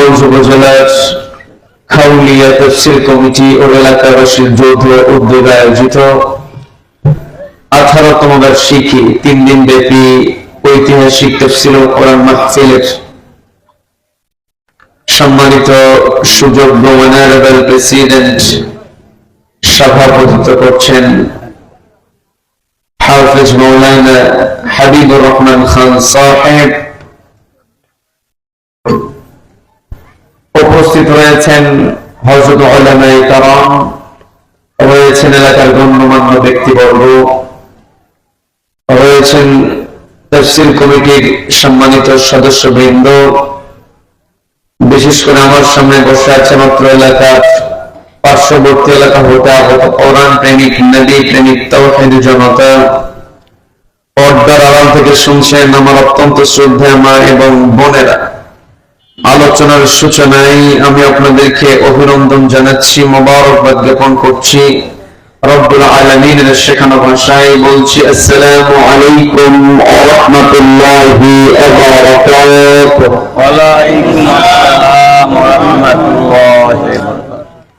গোপালগঞ্জ উপজেলার খাউলিয়া তাফসীর কমিটি ও এলাকাবাসীর যৌথ উদ্যোগে আয়োজিত 18তম বার্ষিকী 3 দিন ব্যাপী ঐতিহাসিক তাফসীর ও কোরআন মাহফিলের সম্মানিত সুযোগ্য অনারেবল প্রেসিডেন্ট সভাপতিত্ব করছেন হাফেজ মাওলানা হাবিবুর রহমান খান সাহেব। উপস্থিত রয়েছেন হযরত উলামায়ে কেরাম, রয়েছেন এলাকার গণ্যমান্য ব্যক্তিবর্গ, রয়েছেন তাফসীর কমিটির সম্মানিত সদস্যবৃন্দ। বিশেষ করে আমার সামনে বসে আছে মাত্র এলাকার পার্শ্ববর্তী এলাকা হতে আগত কোরআন প্রেমিক, নবী প্রেমিক, তাওহীদ জনতা। পর্দার আড়াল থেকে শুনছেন আমার অত্যন্ত শ্রদ্ধেয় মা এবং বোনেরা। আলোচনার সূচনায় আমি আপনাদেরকে অভিনন্দন জানাচ্ছি, মোবারকবাদ জ্ঞাপন করছি। রব্বুল আলামিনের শেখানো ভাষায় বলছি, আসসালামু আলাইকুম ওয়া রাহমাতুল্লাহি ওয়া বারাকাতুহু। ওয়া আলাইকুম আসসালাম ওয়া রাহমাতুল্লাহি ওয়া বারাকাতুহু।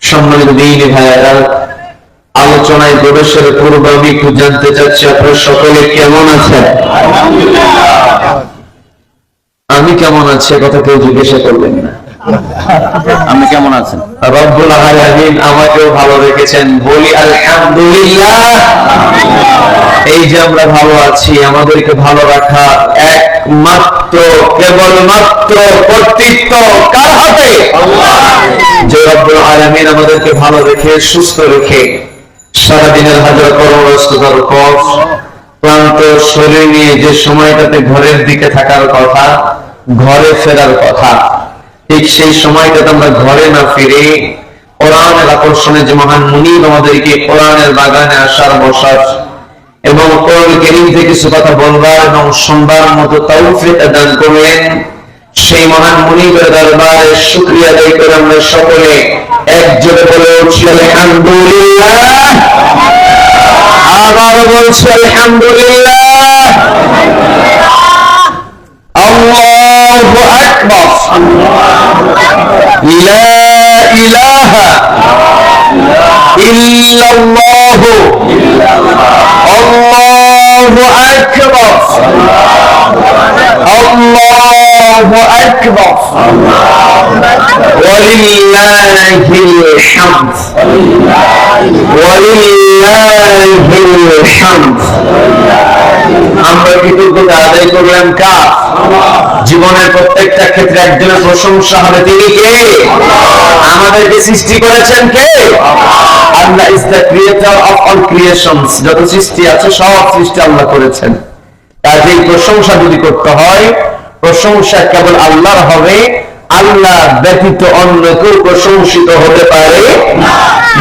সম্মানিত দিনী ভাইয়েরা, আলোচনায় প্রবেশের পূর্বে আমি একটু জানতে চাচ্ছি আপনারা সকলে কেমন আছেন? আমি কেমন আছি কথা কেউ জিজ্ঞাসা করবেন না। আপনি কেমন আছেন? রব্বুল আলামিন আমাকেও ভালো রেখেছেন, বলি আলহামদুলিল্লাহ। এই যে আমরা ভালো আছি, আমাদেরকে ভালো রাখা একমাত্র কেবলমাত্র কর্তৃত্ব কার হাতে? যে রব্বুল আলামিন আমাদেরকে ভালো রেখে সুস্থ রেখে সারাদিনের হাজার কর্মব্যস্ততার পর ক্লান্ত শরীর নিয়ে যে সময়টাতে ঘরের দিকে থাকার কথা, ঘরে ফেরার কথা, ঠিক সেই সময়টাতে আমরা ঘরে না ফিরে কোরআনের আকর্ষণে যে মহান মুনিব আমাদেরকে কোরআনের বাগানে আসার, বসার এবং কোরআন কারীম থেকে কিছু কথা বলবার এবং শুনবার মতো তৌফিক দান করলেন, সেই মহান মুনিবের দরবারে শুকরিয়া আদায় করে আমরা সকলে একজোটে বলে উঠছি আলহামদুলিল্লাহ। আবার বলছি আলহামদুলিল্লাহ। আল্লাহু আকবার। লা ইলাহা ইল্লাল্লাহ। আল্লাহু আকবার। আল্লাহু আকবার। ওয়ালিল্লাহিল হামদ। ওয়ালিল্লাহিল হামদ। আমরা কৃতজ্ঞতা আদায় করলাম কার? জীবনের প্রত্যেকটা ক্ষেত্রে একজনের প্রশংসা হবে, তিনি কে? আমাদেরকে সৃষ্টি করেছেন কে? Allah is the creator of all creations. যত সৃষ্টি আছে সব সৃষ্টি আল্লাহ করেছেন। কাজেই প্রশংসা যদি করতে হয়, প্রশংসা কেবল আল্লাহর হবে, আল্লাহ ব্যতীত অন্য কেউ প্রশংসিত হতে পারে না।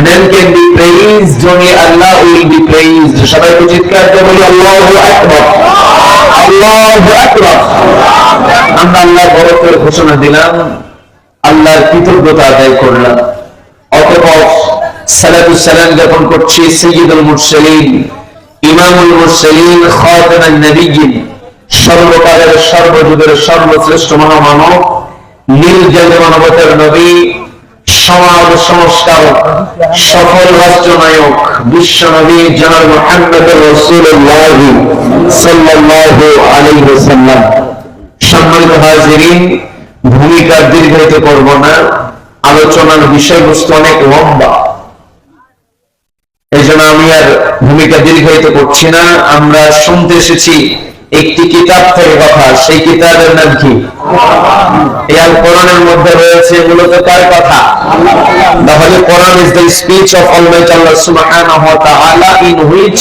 Men can be praised, only Allah will be praised. সবাই চিৎকার করে বলি আল্লাহু আকবার। আল্লাহু আকবার। আমরা আল্লাহর বরকতের ঘোষণা দিলাম, আল্লাহর কৃতজ্ঞতা আদায় করলাম। অতঃপর সালাতু সালাম জ্ঞাপন করছি সাইয়্যিদুল মুরসালিন, ইমামুল মুরসালিন, খাতামুন নবিয়্যিন, সর্বকালের সর্বযুগের সর্বশ্রেষ্ঠ মহামানব, নীলজল মানবতার নবী, সমাজ সংস্কারক, সফল রাষ্ট্রনায়ক, বিশ্ব নবী জনাব মুহাম্মদ রাসূলুল্লাহ সাল্লাল্লাহু আলাইহি ওয়াসাল্লাম। সম্মানিত হাজিরিন, ভূমিকা দীর্ঘায়িত করব না, আলোচনার বিষয়বস্তু অনেক লম্বা, এই জন্য আমি আর ভূমিকা দীর্ঘায়িত করছি না। আমরা শুনতে এসেছি একটি কিতাব থেকে কথা, সেই কিতাবের নাম কি? এই আল কোরআনের মধ্যে রয়েছে মূলত কার কথা? তাহলে Quran is the speech of almighty Allah সুবহানাহু ওয়া তাআলা in which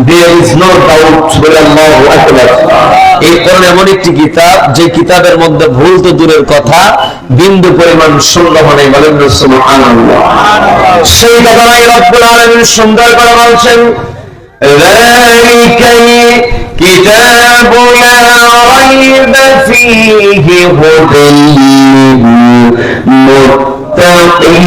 there is no doubt. আল্লাহু আকবার। এই কোরআন এমন একটি কিতাব, যে কিতাবের মধ্যে ভুল তো দূরের কথা, বিন্দু পরিমাণ সন্দেহ নেই। বলেন সুবহানাল্লাহ। সেই কথাই রব্বুল আলামিন সুন্দর করে বলছেন, যালিকা كتاب لا ريب فيه هدى للمتقين।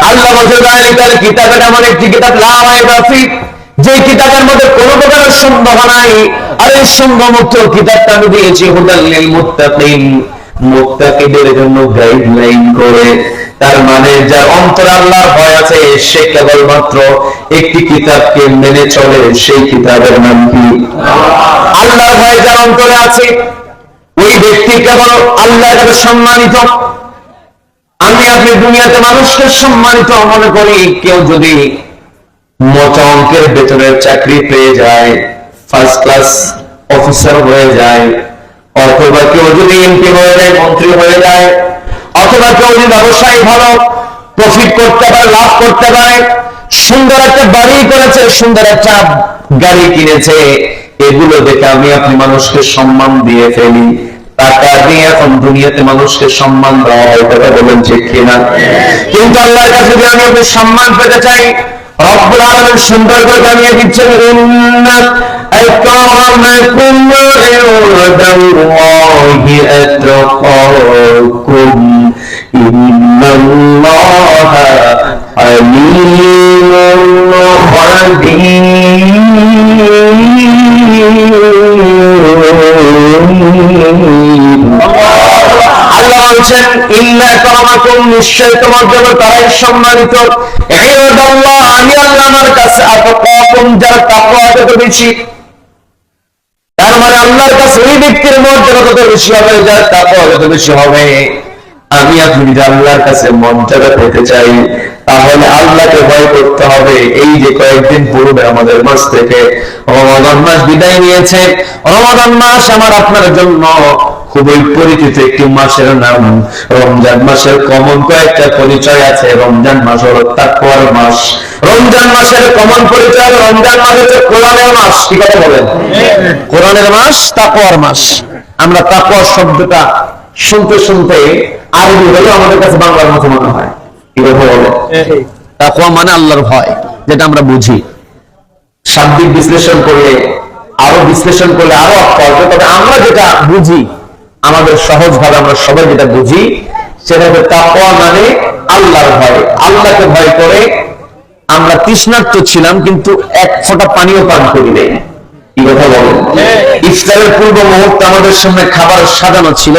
আল্লাহ বলছেন যালিকাল কিতাব, এমন একটি কিতাব লা রাইবা ফি, যে কিতাবের মধ্যে কোনো প্রকারের সন্দেহ নাই, আর এই সন্দেহমুক্ত কিতাবটা আমি দিয়েছি হুদাল লিল মুত্তাকিন, মুত্তাকিদের জন্য গাইডলাইন করে। তার মানে যার অন্তরে আল্লাহর ভয় আছে সে কেবলমাত্র একটি কিতাবকে মেনে চলে, সেই কিতাবের নাম কি? আল্লাহর ভয় যার অন্তরে আছে ওই ব্যক্তি কেবল আল্লাহর কাছে সম্মানিত। আমি আপনি দুনিয়াতে মানুষকে সম্মানিত মনে করি, কেউ যদি মোটা অঙ্কের বেতনের চাকরি পেয়ে যায়, ফার্স্ট ক্লাস অফিসার হয়ে যায়, অথবা কেউ যদি এমপি হয়ে যায়, মন্ত্রী হয়ে যায়, অথবা কেউ যদি ব্যবসায়ী ভালো প্রফিট করতে পারে, লাভ করতে পারে, সুন্দর একটা বাড়ি করেছে, সুন্দর একটা গাড়ি কিনেছে, এগুলো দেখে আমি আপনি মানুষকে সম্মান দিয়ে ফেলি। টাকা দিয়ে এখন দুনিয়াতে মানুষকে সম্মান দেওয়া হয়, কথা বলেন ঠিক কিনা? কিন্তু আল্লাহর কাছে যদি আমি আপনি সম্মান পেতে চাই, রব্বুল আলামিন সুন্দর করে জানিয়ে দিচ্ছেন, ইন্না আক্রামাকুম ইনদাল্লাহি আতকাকুম ইন্নাল্লাহা আলিমুন আল্লাহ বলছেন, ইন্না আকরামাকুম, নিশ্চয় তোমার জন্য তারাই সম্মানিত, ইনদাল্লাহ, আমি আল্লাহ আমার কাছে, আতকাকুম, যারা তাকওয়া যত বেশি। তার মানে আল্লাহর কাছে ওই ব্যক্তির মর্যাদা তত বেশি হবে যার তাকওয়া যত বেশি হবে। আমি আপনি যদি আল্লাহর কাছে মর্যাদা পেতে চাই, তাহলে আল্লাহকে ভয় করতে হবে। এই যে কয়েকদিন পূর্বে আমাদের মাস থেকে রমাদান মাস বিদায় নিয়েছে, রমাদান মাস আমার আপনার জন্য খুবই পরিচিত একটি মাসের নাম। রমজান মাসের কমন কয়েকটা পরিচয় আছে। রমজান মাস হলো তাকওয়ার মাস। রমজান মাসের কমন পরিচয়, রমজান মাস হচ্ছে কোরআনের মাস। কি কথা বলেন? কোরআনের মাস, তাকওয়ার মাস। আমরা তাকওয়া শব্দটা শুনতে শুনতে আরবি হলেও আমাদের কাছে বাংলার মতো মনে হয়। কি কথা বলে? তাকওয়া মানে আল্লাহর ভয়, যেটা আমরা বুঝি। শাব্দিক বিশ্লেষণ করলে, আরো বিশ্লেষণ করলে আরো অর্থ আসবে। তবে আমরা যেটা বুঝি, আমাদের সহজ ভাবে আমরা সবাই যেটা বুঝি, সেটা হচ্ছে তাকওয়া মানে আল্লাহর ভয়। আল্লাহকে ভয় করে আমরা তৃষ্ণার্ত ছিলাম, কিন্তু এক ফোঁটা পানিও পান করি নাই। কি কথা বলেন? ইফতারের পূর্ব মুহূর্তে আমাদের সামনে খাবার সাজানো ছিল,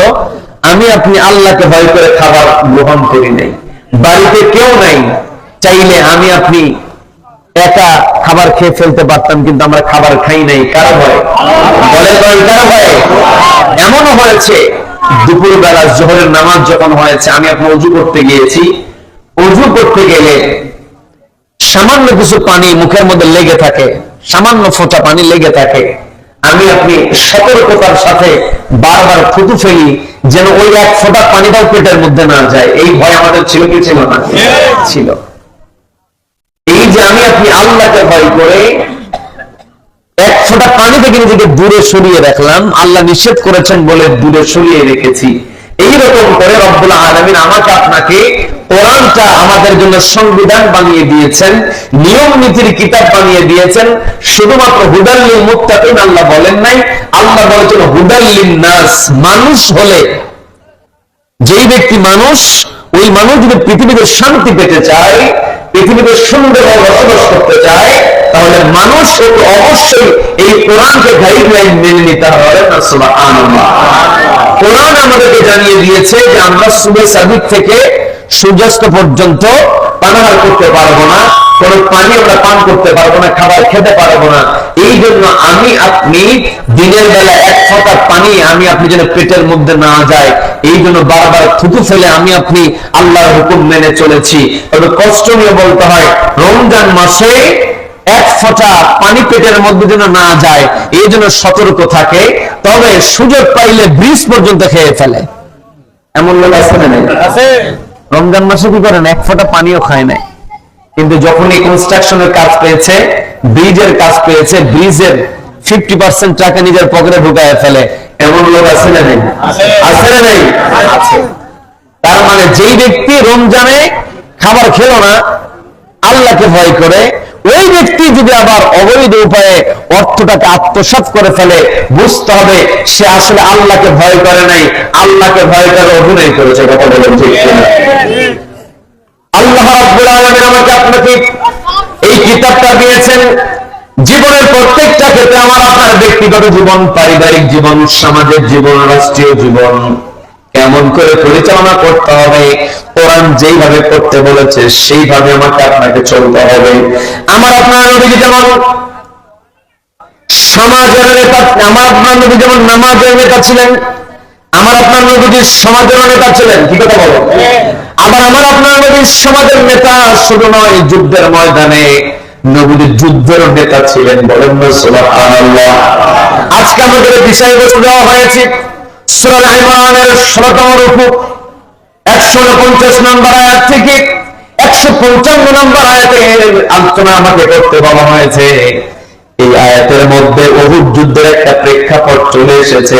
আমি আপনি আল্লাহকে ভয় করে খাবার গ্রহণ করি নাই। বাড়িতে কেউ নাই, চাইলে আমি আপনি একা খাবার খেয়ে ফেলতে পারতাম, কিন্তু আমরা খাবার খাই নাই। কারো ভয়? বলে কারো ভয়? এমনও হয়েছে দুপুর বেলা জোহরের নামাজ যখন হয়েছে, আমি আপনি অজু করতে গিয়েছি, অজু করতে গেলে সামান্য কিছু পানি মুখের মধ্যে লেগে থাকে, সামান্য ফোঁটা পানি লেগে থাকে, আমি আপনি সতর্কতার সাথে বারবার থুতু ফেলি, যেন ওই এক ফোঁটা পানিটাও পেটের মধ্যে না যায়। এই ভয় আমাদের ছিল কি ছিল না? ছিল। এই যে আমি আপনি আল্লাহকে ভয় করে এক ফোঁটা পানি থেকে নিজেকে দূরে সরিয়ে রাখলাম, আল্লাহ নিষেধ করেছেন বলে দূরে সরিয়ে রেখেছি। এইরকম করে রব্বুল আলামিন আমাকে আপনাকে কোরআনটা আমাদের জন্য সংবিধান বানিয়ে দিয়েছেন, নিয়ম নীতির কিতাব বানিয়ে দিয়েছেন। শুধুমাত্র হুদাল লিল মুত্তাকিন আল্লাহ বলেন নাই, আল্লাহ বলেছেন হুদাল লিন নাস। মানুষ হলে, যেই ব্যক্তি মানুষ, ওই মানুষ যদি পৃথিবীতে শান্তি পেতে চায়, পৃথিবীতে সুন্দরভাবে বসবাস করতে চায়, তাহলে মানুষ অবশ্যই এই কোরআনকে গাইডলাইন মেনে নিতে হবে। সুবহানাল্লাহ। কোরআন আমাদেরকে জানিয়ে দিয়েছে যে আমরা সুবহ সাদিক থেকে সূর্যাস্ত পর্যন্ত পানাহার করতে পারবো না, কোন পানি আমরা পান করতে পারবো না, খাবার খেতে পারবো না। এই জন্য আমি আপনি দিনের বেলা এক ফোঁটা পানি আমি আপনি যেন পেটের মধ্যে না যায়, এই জন্য বারবার থুতু ফেলে আমি আপনি আল্লাহর হুকুম মেনে চলেছি। তবে কষ্ট নিয়ে বলতে হয়, রমজান মাসে এক ফোঁটা পানি পেটের মধ্যে যেন না যায়, এই জন্য সতর্ক থাকে। তবে সুযোগ পাইলে ব্রিজ পর্যন্ত খেয়ে ফেলে, এমন লোক আছে না? রমজান মাসে কি করেন? এক ফোঁটা পানিও খায় নাই, কিন্তু যখনই কনস্ট্রাকশনের কাজ পেয়েছে, ব্রিজের কাজ পেয়েছে, ব্রিজের 50% টাকা নিজের পকেটে ঢুকায় ফেলে, এমন লোক আছে না নেই? আছে না নেই? আছে। তার মানে যেই ব্যক্তি রমজানে খাবার খেলো না আল্লাহকে ভয় করে, ওই ব্যক্তি যদি আবার অবৈধ উপায়ে অর্থটাকে আত্মসাৎ করে ফেলে, বুঝতে হবে সে আসলে আল্লাহকে ভয় করে নাই, আল্লাহকে ভয় করে অভিনয় করেছে। কথা বলেন ঠিক কিনা? আল্লাহ রাব্বুল আলামিন আমাকে আপনাকে এই কিতাবটা দিয়েছেন জীবনের প্রত্যেকটা ক্ষেত্রে আমার আপনার ব্যক্তিগত জীবন, পারিবারিক জীবন, সামাজিক জীবন, রাষ্ট্রীয় জীবন কেমন করে পরিচালনা করতে হবে, কোরআন যেইভাবে করতে বলেছে সেইভাবে আমাকে আপনাকে চলতে হবে। আমার আপনার নবী যেমন সমাজের নেতা, আমার আপনার নবী যেমন নামাজের নেতা ছিলেন, আমার আপনার নবী সমাজের নেতা ছিলেন। কি কথা বলো? আবার আমার আপনার নবী সমাজের নেতা শুধু নয়, যুদ্ধের ময়দানে নবীর যুদ্ধের নেতা ছিলেন। বলেন না সুবহানাল্লাহ। আজকে আমাদের বিষয়বস্তু দেওয়া হয়েছে সূরা ইমরানের 16তম রুকু 149 নম্বর আয়াত থেকে 155 নম্বর আয়াতের আলোচনা আমাকে করতে বলা হয়েছে। এই আয়াতের মধ্যে উহুদ যুদ্ধের একটা প্রেক্ষাপট চলে এসেছে।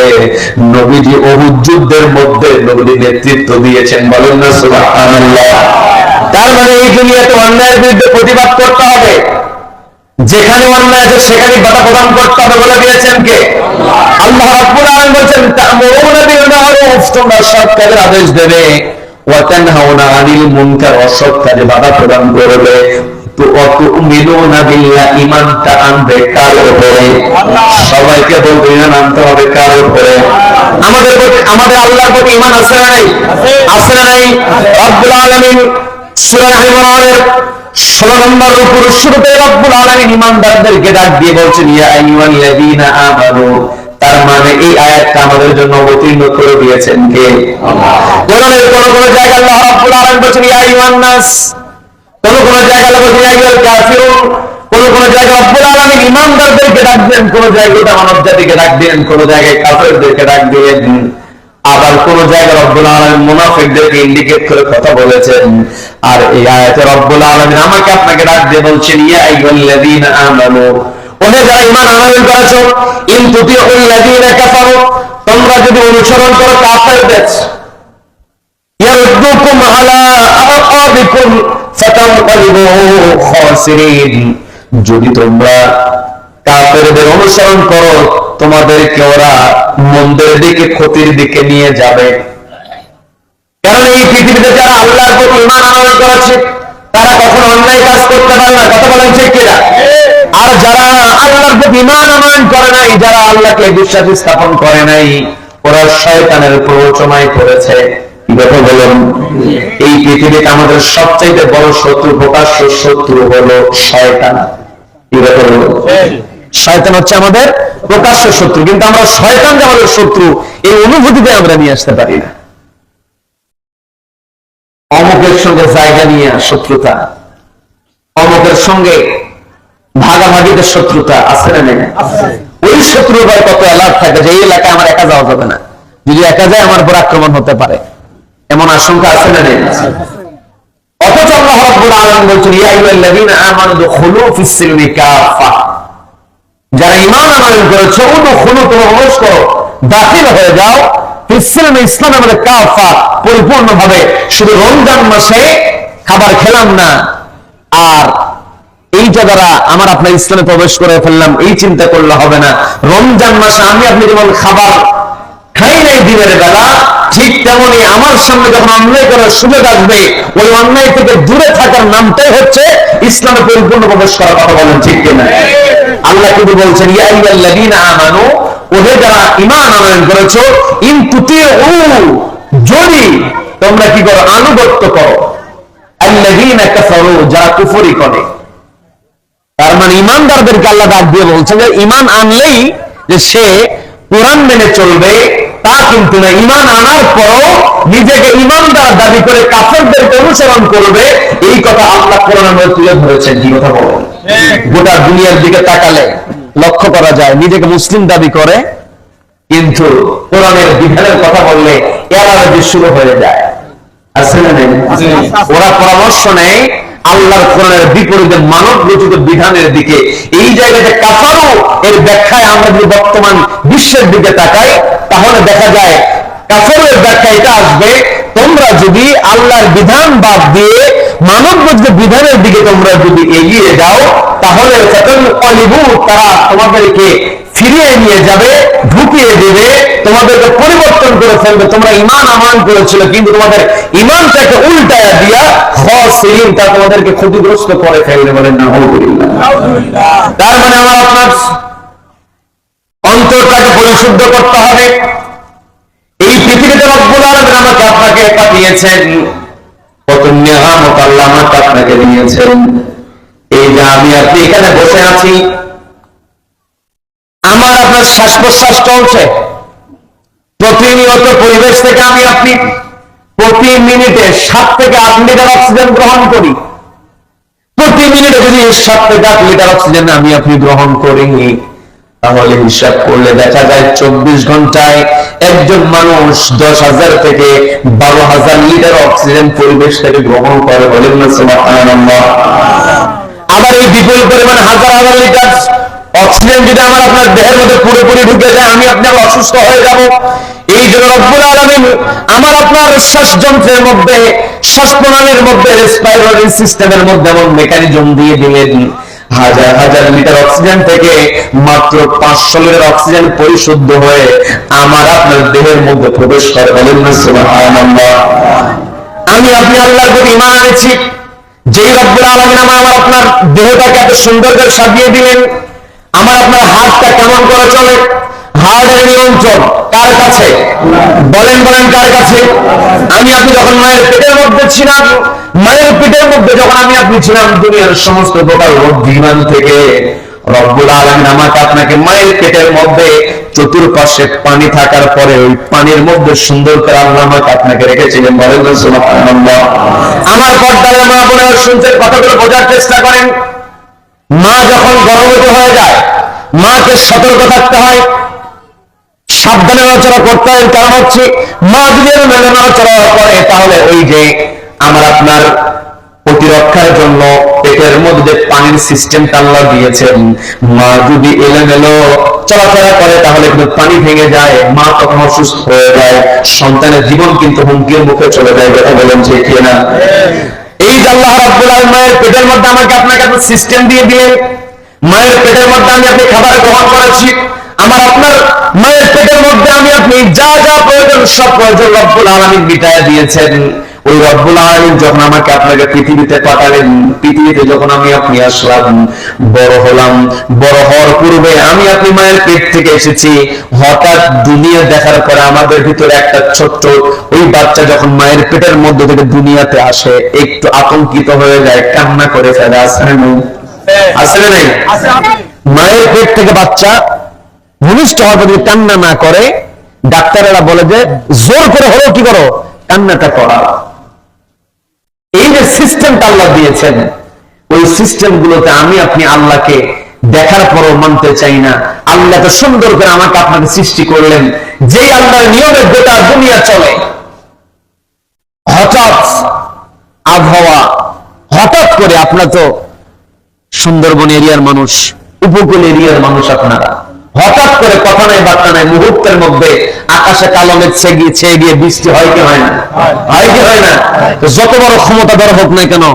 নবীজি উহুদ যুদ্ধের মধ্যে নবী নেতৃত্ব দিয়েছেন। বলেন না সুবহানাল্লাহ। তার মানে এই দুনিয়াতে অন্যায়ের বিরুদ্ধে প্রতিবাদ করতে হবে, যেখানে অন্যায় আছে সেখানে বাধা প্রদান করতে হবে বলে দিয়েছেন কে? আল্লাহ রাব্বুল আলামিন বলেন, তা'মুরুনা বিল মা'রুফ, তোমরা সৎ কাজের আদেশ দেবে, ওয়া তানহাউনা আনিল মুনকার, অসৎ কাজে বাধা প্রদান করবে। তু'মিনুনা বিল্লাহ, ঈমানটা আনবে কার উপরে? সবাইকে বলতে ঈমান আনতে হবে কার উপরে? আমাদের আল্লাহর প্রতি ঈমান আছে না নাই? আছে না নাই? রব্বুল আলামিন সূরা ইমরানের 16 নম্বর রুকুর শুরুতে রব্বুল আলামিন ঈমানদারদেরকে ডাক দিয়ে বলছেন, ইয়া আইয়ুহাল্লাযীনা আমানু। তার মানে এই আয়াতটা আমাদের জন্য অবতীর্ণ করে দিয়েছেন কে? আল্লাহ। কোরআনের কোন কোন জায়গায় আল্লাহ রাব্বুল আলামিন বলেছেন ইয়া আইয়ুহান নাস, কোন কোন জায়গায় আল্লাহ বলেছেন ইয়া আইয়ুহাল কাফিরুন, কোন কোন জায়গায় রব্বুল আলামিন ঈমানদারদেরকে ডাক দেন, কোন জায়গায় মানব জাতিকে ডাক দেন, কোন জায়গায় কাফেরদেরকে ডাক দেন। আবার কোন জায়গায় রব্বুল আলামিন মুনাফিকদেরকে ইন্ডিকেট করে কথা বলেছেন। আর এই আয়াতে রব্বুল আলামিন আমাকে আপনাকে ডাক দিয়ে বলছেন, ইয়া আইয়ুহাল্লাযীনা আমানু, ওহে যারা ঈমান আনয়ন করেছো, ইন তুতিউল্লাযীনা কাফারু, তোমরা যদি অনুসরণ করো কাফেরদের, ইয়ারুদ্দুকুম আলা আআকাবিকুম ফাতানকালিবু খাসিরিন, যদি তোমরা কাফেরদের অনুসরণ করো তোমাদেরকে ওরা মন্দের দিকে, ক্ষতির দিকে নিয়ে যাবে। কারণ এই পৃথিবীতে যারা আল্লাহর প্রতি ঈমান আনয়ন করেছে তারা কখনো অন্যায় কাজ করতে পারে না। কথা বলেন ঠিক কিনা? আর যারা আল্লাহর প্রতি ঈমান আনয়ন করে নাই, যারা আল্লাহকে বিশ্বাস স্থাপন করে নাই, ওরা শয়তানের প্ররোচনায় পড়েছে। কি কথা বলেন? এই পৃথিবীতে আমাদের সবচেয়ে বড় শত্রু, প্রকাশ্য শত্রু হলো শয়তান। কি কথা বলেন? শয়তান হচ্ছে আমাদের প্রকাশ্য শত্রু, কিন্তু আমরা শয়তান যে আমাদের শত্রু এই অনুভূতিতে আমরা নিয়ে আসতে পারি না। অমুকের সঙ্গে জায়গা নিয়ে শত্রুতা, অমুকের সঙ্গে ভাগাভাগিতে শত্রুতা আছে না নেই? ওই শত্রুর কত অ্যালার্ট থাকে যে এই এলাকায় আমার একা যাওয়া যাবে না, যদি একা যায় আমার উপর আক্রমণ হতে পারে, এমন আশঙ্কা আছে না নেই? অথচ আল্লাহ রাব্বুল আলামিন বলছেন, ইয়া আইয়ুহাল্লাযীনা আমানু দুখুলু ফিস সিলমি কাফা, যারা ঈমান আনয়ন করেছে উদখুলু, তোমরা প্রবেশ করো, দাখিল হয়ে যাও ফিস সিলমি, ইসলামের মধ্যে কাফা, পরিপূর্ণভাবে। শুধু রমজান মাসে খাবার খেলাম না আর এই যারা আমার আপনার ইসলামে প্রবেশ করে ফেললাম এই চিন্তা করলে হবে না। রমজান মাসে আমি আপনি যেমন খাবার খাই নাই দিনের বেলা, ঠিক তেমনি আমার সামনে যখন অন্যায় করার সুযোগ আসবে ওই অন্যায় থেকে দূরে থাকার নামটাই হচ্ছে ইসলামে পরিপূর্ণ প্রবেশ করার। কথা বলেন ঠিক কিনা? আল্লাহ কিন্তু বলছেন, ইয়া আইয়ুহাল্লাযীনা আমানু, ওহে যারা ঈমান আনয়ন করেছো, ইন তুতিউ, যদি তোমরা কি করো? আনুগত্য করো, আল্লাযীনা কাফারু, যারা কুফরি করে। তার মানে ঈমানদারদেরকে আল্লাহ ডাক দিয়ে বলছেন যে ঈমান আনলেই যে সে কোরআন মেনে চলবে তা কিন্তু না। ঈমান আনার পরও নিজেকে ঈমানদার দাবি করে কাফেরদেরকে অনুসরণ করবে, এই কথা আল্লাহ কোরআনের মধ্যে তুলে ধরেছেন। কি কথা বলেন? গোটা দুনিয়ার দিকে তাকালে লক্ষ্য করা যায় নিজেকে মুসলিম দাবি করে, কিন্তু কোরআনের বিধানের কথা বললে এলার্জি শুরু হয়ে যায়। আছে না নেই? ওরা পরামর্শ নেয় আল্লাহর কোরআনের বিপরীতে মানব রচিত বিধানের দিকে। এই জায়গাতে কাফারু এর ব্যাখ্যায় আমরা যদি বর্তমান বিশ্বের দিকে তাকাই তাহলে দেখা যায় কাফারের ব্যাখ্যা এটা আসবে, তোমরা যদি আল্লাহর বিধান বাদ দিয়ে মানব রচিত বিধানের দিকে তোমরা যদি এগিয়ে যাও তাহলে তারা তোমাদেরকে ফিরিয়ে নিয়ে যাবে, ঢুকিয়ে দেবে, তোমাদেরকে পরিবর্তন করে ফেলবে। তোমরা ঈমান আমল করেছিল, কিন্তু তোমাদের ঈমানটাকে উল্টায়া দিয়া খাসিরিন, তা তোমাদেরকে ক্ষতিগ্রস্ত করে ফেলবে। বলেন নাউযুবিল্লাহ। তার মানে আমার আপনার অন্তরটাকে পরিশুদ্ধ করতে হবে। এই পৃথিবীতে রব্বুল আলামিন আমাকে আপনাকে পাঠিয়েছেন, কত নিয়ামত আল্লাহ আমাকে আপনাকে দিয়েছেন। এই যে আমি আপনি এখানে বসে আছি, আমার আপনার শ্বাস প্রশ্বাস চলছে, প্রতিনিয়ত পরিবেশ থেকে আমি আপনি প্রতি মিনিটে 7 থেকে 8 লিটার অক্সিজেন গ্রহণ করি। প্রতি মিনিটে যদি 7 থেকে 8 লিটার অক্সিজেন আমি আপনি গ্রহণ করি, তাহলে হিসাব করলে দেখা যায় 24 ঘন্টায় একজন মানুষ 10,000 থেকে 12,000 লিটার অক্সিজেন পরিবেশ থেকে গ্রহণ করে। বলেন না সুবহানাল্লাহ। আবার এই বিপুল পরিমাণ হাজার হাজার লিটার অক্সিজেন যদি আমার আপনার দেহের মধ্যে পুরোপুরি ঢুকে যায়, আমি আপনি অসুস্থ হয়ে যাব। এই জন্য রব্বুল আলামিন আমার আপনার শ্বাস যন্ত্রের মধ্যে, শ্বাস প্রণালীর মধ্যে, রেসপিরেটরি সিস্টেমের মধ্যে এমন মেকানিজম দিয়ে দিলেন, হাজার হাজার লিটার অক্সিজেন থেকে মাত্র 500 লিটার অক্সিজেন পরিশুদ্ধ হয়ে আমার আপনার দেহের মধ্যে প্রবেশ করে। বলেন না সুবহানাল্লাহ। আমি আপনি আল্লাহর প্রতি ঈমান এনেছি, যে রব্বুল আলামিন আমার আপনার দেহটাকে এত সুন্দর করে সাজিয়ে দিলেন। আমার আপনার হাতটা কেমন করে চলে, হার্টের নিয়ন্ত্রণ কার কাছে? বলেন বলেন কার কাছে? আমি আপনি যখন মায়ের পেটের মধ্যে ছিলাম, মায়ের পেটের মধ্যে যখন আমি আপনি ছিলাম, দুনিয়ার সমস্ত প্রকার রোগ বিমান থেকে রব্বুল আলামিন আমাকে আপনাকে মায়ের পেটের মধ্যে চতুর্পাশে পানি থাকার পরে ওই পানির মধ্যে সুন্দর করে আল্লাহ আমাকে আপনাকে রেখেছিলেন। বলেন না সুবহানাল্লাহ। আমার পর্দার মা বোনেরা শুনছেন, কথাগুলো বোঝার চেষ্টা করেন। মা যখন গর্ভবতী হয়ে যায়, মাকে সতর্ক থাকতে হয়, সাবধানে নড়াচড়া করতে হয়। কারণ হচ্ছে মা যদি নড়াচড়া করে, তাহলে ওই যে আমার আপনার প্রতিরক্ষার জন্য পেটের মধ্যে পানির সিস্টেমটা আল্লাহ দিয়েছেন, মা যদি এলোমেলো চলাফেরা করে তাহলে কিন্তু পানি ভেঙে যায়, মা তখন অসুস্থ হয়ে যায়, সন্তানের জীবন কিন্তু হুমকির মুখে চলে যায়। কথা বলেন ঠিক কিনা? এই যে আল্লাহ রাব্বুল আলামিন মায়ের পেটের মধ্যে আমাকে আপনাকে একটা সিস্টেম দিয়ে দিলেন, মায়ের পেটের মধ্যে আমি আপনি খাবার গ্রহণ করেছি, আমার আপনার মায়ের পেটের মধ্যে আমি আপনি যা যা প্রয়োজন সব প্রয়োজন রব্বুল আলামিন মিটায়া দিয়েছেন। ওই রব্বুল আলামিন যখন আমাকে আপনাকে পৃথিবীতে পাঠালেন, পৃথিবীতে যখন আমি আপনি আসলাম, বড় হলাম, বড় হওয়ার পূর্বে আমি আপনি মায়ের পেট থেকে এসেছি। হঠাৎ দুনিয়া দেখার পরে আমাদের ভিতরে একটা ছোট্ট ওই বাচ্চা যখন মায়ের পেটের মধ্যে থেকে দুনিয়াতে আসে, একটু আতঙ্কিত হয়ে যায়, কান্না করে ফেলে। আসলে নেই? আসলে নেই? মায়ের পেট থেকে বাচ্চা ভূমিষ্ঠ হওয়ার পর যদি কান্না না করে, ডাক্তারেরা বলে যে জোর করে হলেও কি করো, কান্নাটা করা। এই যে সিস্টেমটা আল্লাহ দিয়েছেন, ওই সিস্টেম গুলোতে আমি আপনি আল্লাহকে দেখার পরও মানতে চাই না। আল্লাহ তো সুন্দর করে আমাকে আপনাকে সৃষ্টি করলেন, যেই আল্লাহর নিয়মে গোটা দুনিয়া চলে। হঠাৎ আবহাওয়া, হঠাৎ করে, আপনার তো সুন্দরবন এরিয়ার মানুষ, উপকূল এরিয়ার মানুষ, আপনারা হঠাৎ করে কথা নাই বার্তা নাই, মুহূর্তের মধ্যে আকাশে কালো মেঘ ছেয়ে গিয়ে বৃষ্টি হয় কি হয় না? হয় কি হয় না? যত বড় ক্ষমতাধর হোক না কেন,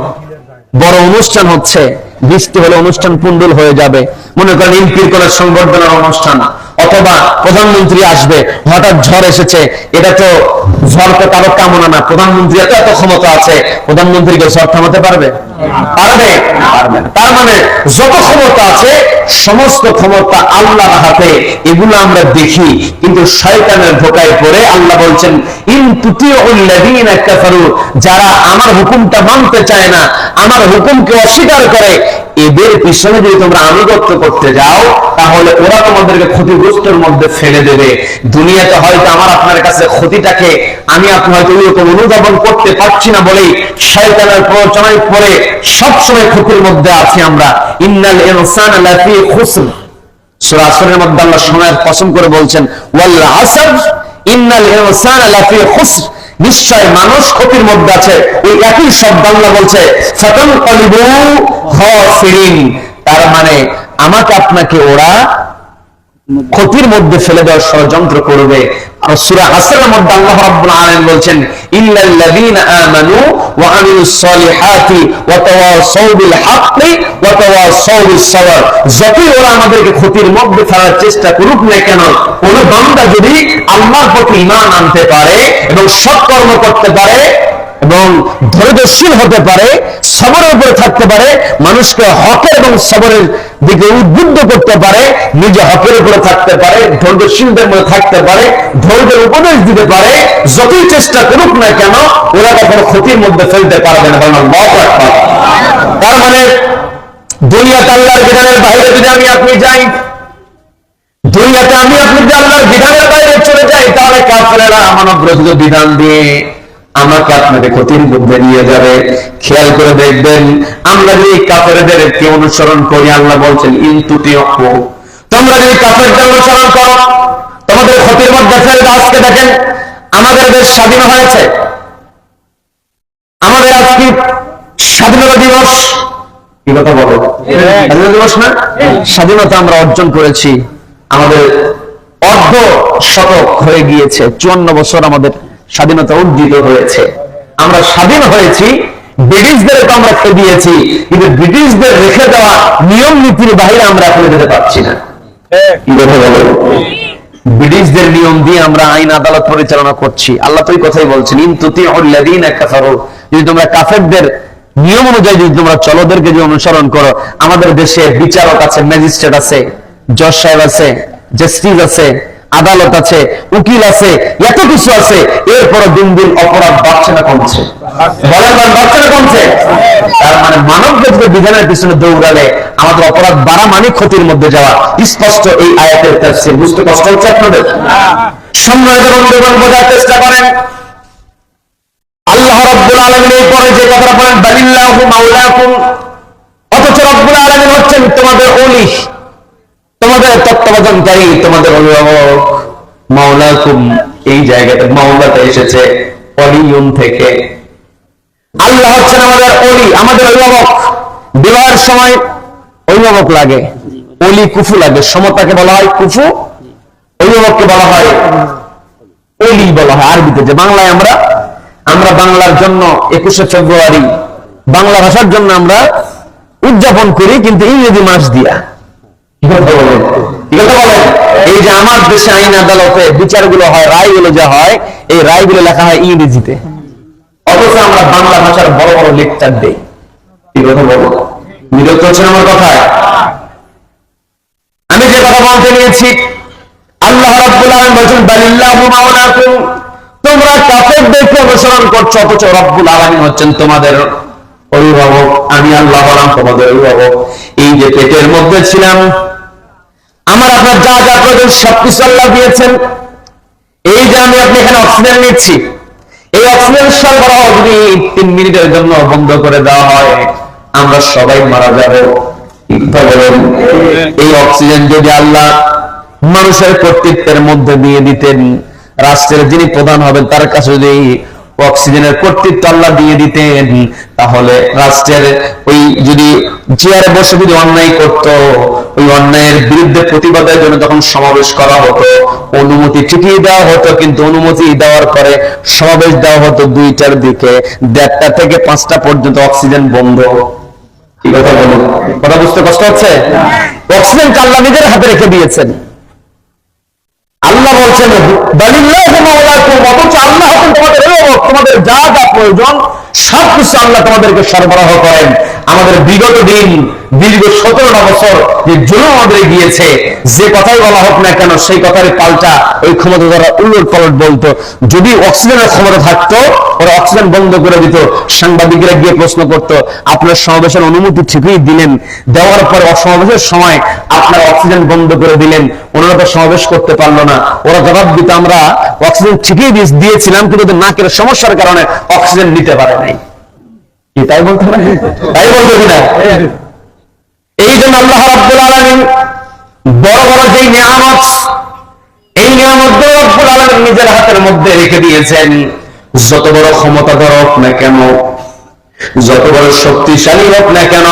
বড় অনুষ্ঠান হচ্ছে, বৃষ্টি হলে অনুষ্ঠান পুণ্ডল হয়ে যাবে। মনে করেন এমপির কোন সংবর্ধনার অনুষ্ঠান, অথবা প্রধানমন্ত্রী আসবে, হঠাৎ ঝড় এসেছে, এটা তো ঝড় তো কারো কামনা না, প্রধানমন্ত্রী এত ক্ষমতা আছে, প্রধানমন্ত্রীকে ঝড় থামাতে পারবে? পারবে? পারবে না। তার মানে যত ক্ষমতা আছে সমস্ত ক্ষমতা আল্লাহর হাতে, এগুলো আমরা দেখি, কিন্তু শয়তানের ধোঁকায় পড়ে আল্লাহ বলছেন ইন তুতিউল্লাযীনা কাফারু, যারা আমার হুকুমটা মানতে চায় না, আমার হুকুমকে অস্বীকার করে, এদের পিছনে যদি তোমরা আনুগত্য করতে যাও, তাহলে ওরা তোমাদেরকে ক্ষতিগ্রস্তের মধ্যে ফেলে দেবে। দুনিয়াতে হয়তো আমার আপনার কাছে ক্ষতিটাকে আমি আপনি হয়তো ওইরকম অনুধাবন করতে পারছি না বলেই শয়তানের প্ররোচনায় পড়ে সবসময় ক্ষতির মধ্যে আছি আমরা। ইন্নাল ইনসানা লাফি খুসর, সূরা আসরের মধ্যে আল্লাহ সময়ের কসম করে বলছেন ওয়াল আসর ইন্নাল ইনসানা লাফি খুসর, নিশ্চয় মানুষ ক্ষতির মধ্যে আছে। ওই একই শব্দ আল্লাহ বলছে ফাতানকালিবু খাসিরিন, তার মানে আমাকে আপনাকে ওরা ক্ষতির মধ্যে ফেলে দেওয়ার ষড়যন্ত্র করবে। আর সূরা আসরের মধ্যে আল্লাহ রাব্বুল আলামিন বলছেন ইল্লাল্লাযীনা আমানু ওয়া আমিলুস সলিহাতি ওয়া তাওয়াসাউ বিল হাক্কি ওয়া তাওয়াসাউ বিস সাবর। যতই ওরা আমাদেরকে ক্ষতির মধ্যে ফেলার চেষ্টা করুক না কেন, কোন বান্দা যদি আল্লাহর প্রতি ঈমান আনতে পারে এবং সৎ কর্ম করতে পারে এবং ধৈর্যশীল হতে পারে, সবরের উপরে থাকতে পারে, মানুষকে হকের এবং সবরের দিকে উদ্বুদ্ধ করতে পারে, নিজে হকের উপরে থাকতে পারে, ধৈর্যশীলদের মধ্যে থাকতে পারে, ধৈর্যের উপদেশ দিতে পারে, যতই চেষ্টা করুক না কেন ওরা কখনো ক্ষতির মধ্যে ফেলতে পারবে না। তার মানে দুনিয়াতে আল্লাহর বিধানের বাইরে যদি আমি আপনি যাই, দুনিয়াতে আমি আপনি যদি আল্লাহর বিধানের বাইরে চলে যাই, তাহলে কাফেরেরা আমানত রহিত বিধান দিয়ে আমাকে আপনাকে ক্ষতির মধ্যে নিয়ে যাবে। খেয়াল করে দেখবেন, আমরা যদি কাফেরদেরকে অনুসরণ করি, আল্লাহ বলছেন ইনতুতিউহু, তোমরা যদি কাফেরদের অনুসরণ করো তোমাদের ক্ষতির মধ্যে ফেলবে। আজকে দেখেন আমাদের দেশ স্বাধীন হয়েছে, আমাদের আজকে স্বাধীনতা দিবস, কি কথা বলো, স্বাধীনতা দিবস না? স্বাধীনতা আমরা অর্জন করেছি, আমাদের অর্ধ শতক হয়ে গিয়েছে, 54 বছর আমাদের স্বাধীনতা অর্জিত হয়েছে। আমরা স্বাধীন হয়েছি, ব্রিটিশদেরকে আমরা খেদিয়েছি, কিন্তু ব্রিটিশদের রেখে দেওয়া নিয়ম নীতির বাইরে আমরা এখন যেতে পারছি না। কি কথা বলো, ব্রিটিশদের নিয়ম দিয়ে আমরা আইন আদালত পরিচালনা করছি। আল্লাহ তো এই কথাই বলছেন ইনতুতিউল্লাযীনা কাফারু, যদি তোমরা কাফেরদের নিয়ম অনুযায়ী যদি তোমরা চলো, ওদেরকে যদি অনুসরণ করো। আমাদের দেশে বিচারক আছে, ম্যাজিস্ট্রেট আছে, জজ সাহেব আছে, জাস্টিস আছে, আদালত আছে, উকিল আছে, এত কিছু আছে, এরপর দিন দিন অপরাধ বাড়ছে না কমছে? বলেন বাড়ছে না কমছে? তার মানে মানব জাতির বিধানের পিছনে দৌড়ালে আমাদের অপরাধ বাড়া মানে ক্ষতির মধ্যে যাওয়া। স্পষ্ট এই আয়াতের তাফসীর বুঝতে কষ্ট হচ্ছে আপনাদের? সম্মানিত বন্ধুগণ, বোঝার চেষ্টা করেন। আল্লাহ রাব্বুল আলামিন এই পরে যে কথা বলেন বালিল্লাহু মাওলাকুম, অথচ রাব্বুল আলামিন হচ্ছেন তোমাদের ওলি, তোমাদের তত্ত্বাবধানকারী, তোমাদের অভিভাবক। মাওলাকুম, এই জায়গাতে মাওলাতে এসেছে ওলিয়ুন থেকে। আল্লাহ হচ্ছেন আমাদের ওলি, আমাদের অভিভাবক। বিবাহের সময় অভিভাবক লাগে, ওলি কুফু লাগে। সমতাকে বলা হয় কুফু, অভিভাবককে বলা হয় ওলি বলা হয় আরবিতে। যে বাংলায় আমরা বাংলার জন্য 21শে ফেব্রুয়ারি বাংলা ভাষার জন্য আমরা উদযাপন করি, কিন্তু ইংরেজি মাস দিয়া। কি কথা বলেন? এই যে আমার দেশে আইন আদালতে বিচারগুলো হয়, রায়গুলো যা হয়, এই রায়গুলো লেখা হয় ইংরেজিতে, অথচ আমরা বাংলা ভাষার বড় বড় লেকচার দেই। কি কথা বলবো, বিরক্ত হচ্ছেন আমার কথায়? আমি যে কথা বলতে নিয়েছি, আল্লাহ রাব্বুল আলামিন বলেছেন বালিল্লাহু মাওলাকুম, তোমরা কাফেরদেরকে অনুসরণ করছো, অথচ রাব্বুল আলামিন হচ্ছেন তোমাদের অভিভাবক। আমি আল্লাহ হলাম তোমাদের অভিভাবক। এই যে পেটের মধ্যে ছিলাম, আমার আপনার যা যা প্রয়োজন সবকিছু আল্লাহ দিয়েছেন। এই যে আমি আপনি এখানে অক্সিজেন নিচ্ছি, এই অক্সিজেন সরবরাহ যদি 3 মিনিটের জন্য বন্ধ করে দেওয়া হয়, আমরা সবাই মারা যাব। এই অক্সিজেন যদি আল্লাহ মানুষের কর্তৃত্বের মধ্যে দিয়ে দিতেন, রাষ্ট্রের যিনি প্রধান হবেন তার কাছে যদি অক্সিজেনের কর্তৃত্ব আল্লাহ দিয়ে দিতেন, তাহলে রাষ্ট্রের ওই যদি চেয়ারে বসে যদি অন্যায় করত, ওই অন্যায়ের বিরুদ্ধে প্রতিবাদের জন্য যখন সমাবেশ করা হতো, অনুমতি ঠিকই দেওয়া হতো, কিন্তু অনুমতি দেওয়ার পরে সমাবেশ দেওয়া হতো 2টার দিকে, 1:30 থেকে 5টা পর্যন্ত অক্সিজেন বন্ধ। কি কথা বলুন, কথা বুঝতে কষ্ট হচ্ছে? অক্সিজেন আল্লাহ নিজের হাতে রেখে দিয়েছেন। আল্লাহ বলছেন বালিল্লাহু মাওলাকুম, অথচ আল্লাহ হচ্ছেন তোমাদের অভিভাবক। তোমাদের যা যা প্রয়োজন সবকিছু আল্লাহ তোমাদেরকে সরবরাহ করেন। আমাদের বিগত দিন দীর্ঘ 17টা বছর যে জুলুম আমাদের গিয়েছে, যে কথাই বলা হোক না কেন সেই কথার পাল্টা ওই ক্ষমতা দ্বারা উলট পালট বলতো। যদি অক্সিজেনের ক্ষমতা থাকতো ওরা অক্সিজেন বন্ধ করে দিত। সাংবাদিকরা গিয়ে প্রশ্ন করত, আপনার সমাবেশের অনুমতি ঠিকই দিলেন, দেওয়ার পরে অসমাবেশের সময় আপনার অক্সিজেন বন্ধ করে দিলেন, ওনারা তো সমাবেশ করতে পারলো না। ওরা জবাব দিত, আমরা অক্সিজেন ঠিকই দিয়েছিলাম, কিন্তু নাকের সমস্যার কারণে অক্সিজেন নিতে পারে নাই। তাই বলতে না, তাই বলতো কিনা? এই জন্য আল্লাহ রাব্বুল আলামিন বড় বড় যে নিয়ামত, এই নিয়ামতগুলো রাব্বুল আলামিন নিজের হাতের মধ্যে রেখে দিয়েছেন। যত বড় ক্ষমতাধর হোক না কেন, যত বড় শক্তিশালী হোক না কেন,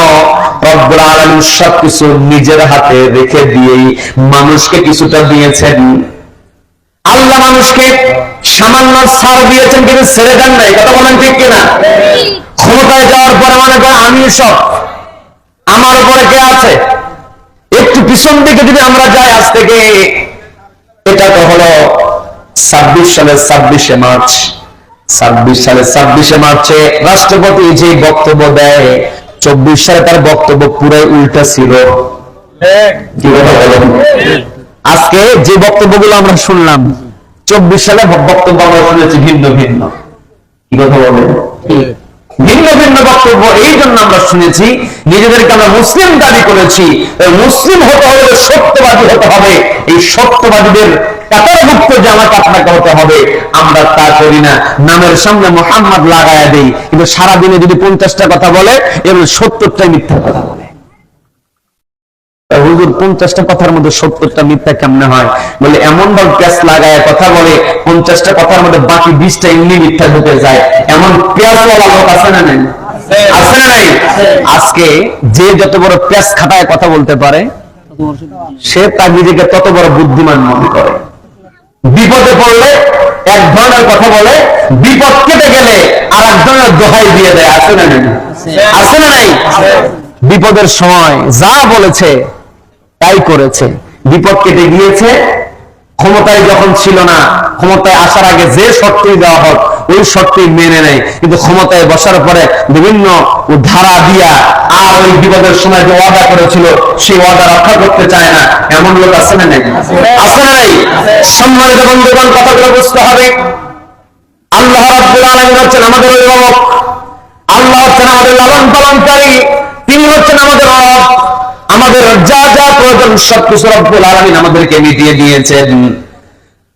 রব্বুল আলামিন সবকিছু নিজের হাতে রেখে দিয়েই মানুষকে কিছুটা দিয়েছেন। আল্লাহ মানুষকে সামান্য ছাড় দিয়েছেন, কিন্তু ছেড়ে দেন নাই। কথা বলেন ঠিক কিনা? ক্ষমতায় যাওয়ার পরে মনে করেন আমি সব, আমার উপরে কে আছে? একটু পিছন দিকে যদি আমরা যাই, আজ থেকে এটা তো হলো 26 সালের 26শে মার্চ, 26 সালের 26শে মার্চে রাষ্ট্রপতি যে বক্তব্য দেয়, 24 সালে তার বক্তব্য পুরাই উল্টা ছিল। কি কথা বলেন? আজকে যে বক্তব্যগুলো আমরা শুনলাম, 24 সালে বক্তব্য আমরা শুনেছি ভিন্ন ভিন্ন। কি কথা বলেন? ভিন্ন ভিন্ন বক্তব্য এই জন্য আমরা শুনেছি, নিজেদেরকে আমরা মুসলিম দাবি করেছি। মুসলিম হতে হলে সত্যবাদী হতে হবে, এই সত্যবাদীদের কাতারভুক্ত যে আমাকে আপনাকে হতে হবে, আমরা তা করি না। নামের সামনে মোহাম্মদ লাগায়া দেই, কিন্তু সারাদিনে যদি 50টা কথা বলে, এবং 70টাই মিথ্যা কথা বলে। হুজুর 50টা কথার মধ্যে 70টা মিথ্যা কেমনে হয়? বলে এমন ভাবে প্যাঁচ লাগায় কথা বলে, 50টা কথার মধ্যে বাকি 20টা এমনি মিথ্যা ঢুকে যায়। এমন পেঁয়াজওয়ালা লোক আছে না নাই? আছে না নাই? আজকে যে যত বড় প্যাঁচ খাটায় কথা বলতে পারে, সে তার নিজেকে তত বড় বুদ্ধিমান মনে করে। বিপদে পড়লে এক ধরনের কথা বলে, বিপদ কেটে গেলে আর এক ধরনের দোহাই দিয়ে দেয়। আছে না নাই? আছে না নাই? বিপদের সময় যা বলেছে তাই করেছে। বিপদ কেটে গিয়েছে, ক্ষমতায় যখন ছিল না, ক্ষমতায় আসার আগে যে শর্তই দেওয়া হোক ওই শর্তই মেনে নেয়, কিন্তু ক্ষমতায় বসার পরে বিভিন্ন ধারা দিয়া আর ওই বিপদের সময় যে ওয়াদা করেছিল সেই ওয়াদা রক্ষা করতে চায় না। এমন লোক আছে না নাই? আছে না নাই? সম্মানিত বন্ধুগণ, কথাগুলো বুঝতে হবে। আল্লাহ রাব্বুল আলামিন হচ্ছেন আমাদের অভিভাবক, আল্লাহ হচ্ছেন আমাদের লালন পালনকারী, তিনি হচ্ছেন আমাদের রব। আমাদের যা যা প্রয়োজন সবকিছু রব্বুল আলামিন আমাদেরকে মিটিয়ে দিয়েছেন।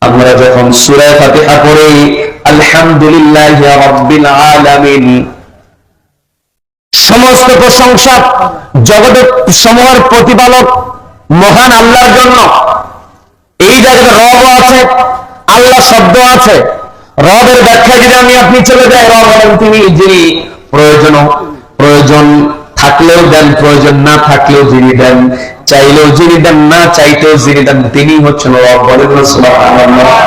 আমরা যখন সূরা ফাতিহা পড়ি, আলহামদুলিল্লাহি রাব্বিল আলামিন, সমস্ত প্রশংসা জগতের সমূহের প্রতিপালক মহান আল্লাহর জন্য। এই জায়গাতে রব আছে, আল্লাহ শব্দ আছে। রবের ব্যাখ্যা যদি আমি আপনি চলে যাই, রব হলেন তিনি যিনি প্রয়োজন থাকলেও দেন, প্রয়োজন না থাকলেও যিনি দেন, চাইলেও যিনি দেন, না চাইতেও যিনি দেন, তিনি হচ্ছেন রব। বলেন না সুবহানাল্লাহ।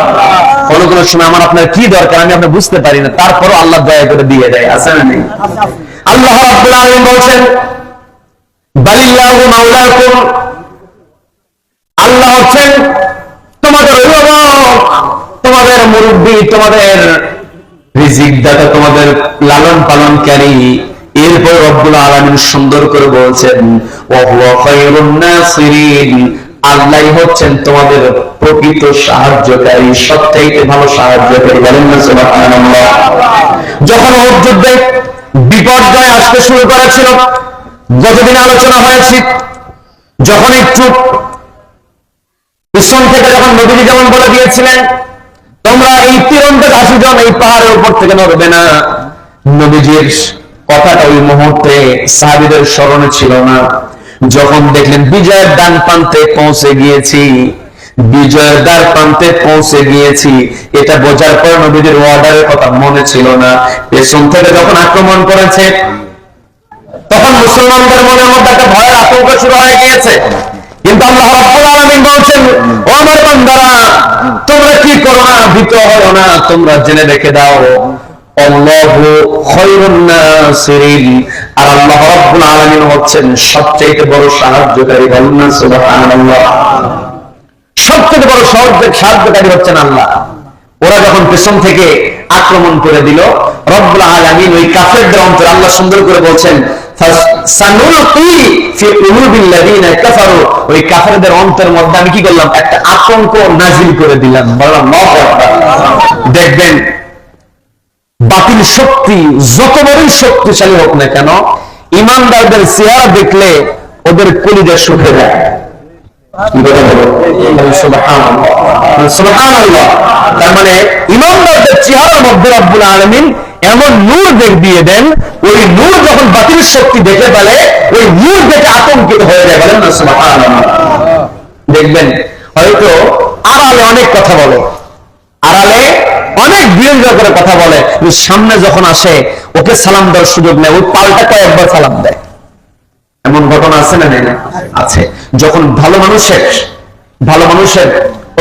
কোন কোন সময় আমার আপনার কি দরকার আমি আপনি বুঝতে পারি না, তারপরও আল্লাহ দয়া করে দিয়ে দেয়। আছে না নেই? আল্লাহ রাব্বুল আলামিন বলছেন, বালিল্লাহু মাওলাকুম, আল্লাহ হচ্ছেন তোমাদের অভিভাবক, তোমাদের মুরব্বী, তোমাদের রিজিক দাতা, তোমাদের লালন পালনকারী। এরপর রব্বুল আলামিন সুন্দর করে বলছেন, ওয়া হুয়া খায়রুন নাসিরিন, আল্লাহই হচ্ছেন তোমাদের প্রকৃত সাহায্যকারী, সবচাইতে ভালো সাহায্যকারী। বলেন না সুবহানাল্লাহ। যখন উহুদ যুদ্ধে বিপর্যয় আসতে শুরু করেছিল, গতদিন আলোচনা হয়েছে, যখন একটু পিছন থেকে যখন নবীজি যেমন বলে দিয়েছিলেন, তোমরা এই তীরন্দাজ 80 জন এই পাহাড়ের উপর থেকে নড়বে না, নবীজির কথাটা ওই মুহূর্তে সাহাবীদের স্মরণে ছিল না। যখন দেখলেন বিজয়ের দ্বার প্রান্তে পৌঁছে গিয়েছি, বিজয়ের দ্বার প্রান্তে পৌঁছে গিয়েছি, এটা বোঝার পর নবীজির অর্ডারের কথা মনে ছিল না। পেছন থেকে যখন আক্রমণ করেছে, তখন মুসলমানদের মনের মধ্যে একটা ভয়ের আতঙ্ক শুরু হয়ে গিয়েছে। কিন্তু আল্লাহ রাব্বুল আলামিন বলছেন, ও আমার বান্দারা, তোমরা কি করো না, ভীত হও না, তোমরা জেনে রেখে দাও, আল্লাহু খায়রুন নাসিরিন, আর আল্লাহ রাব্বুল আলামিন হচ্ছেন সবচেয়ে বড় সাহায্যকারী। বলুন না সুবহানাল্লাহ। সবচেয়ে বড় সাহায্যকারী হচ্ছেন আল্লাহ। ওরা যখন পেছন থেকে আক্রমণ করে দিল, রব্বুল আলামিন ওই কাফেরদের অন্তরে আল্লাহ সুন্দর করে বলছেন, সানুলকি ফি কুলুবিল লাযিনা কাফারু, ওই কাফেরদের অন্তরের মধ্যে আমি কি করলাম, একটা আতঙ্ক নাযিল করে দিলাম। বললাম আল্লাহু আকবার। দেখবেন বাতিল শক্তি যত বড়ই শক্তিশালী হোক না কেন, ইমানদারদের চেহারা দেখলে ওদের কলিজা শুকিয়ে যায়। সুবহানাল্লাহ। তার মানে ইমানদারদের চেহারার মধ্যে রব্বুল আলামিন এমন নূর দিয়ে দেন, ওই নূর যখন বাতিল শক্তি দেখে ফেলে, ওই নূর দেখে আতঙ্কিত হয়ে যায়। বলেন না সুবহানাল্লাহ। দেখবেন হয়তো আড়ালে অনেক কথা বলে, আড়ালে অনেক বিরোধিতা করে কথা বলে, সামনে যখন আসে ওকে সালাম দেওয়ার সুযোগ নেই, ওই পাল্টা কয়েকবার সালাম দেয়। এমন ঘটনা আছে না? নেই? আছে। যখন ভালো মানুষের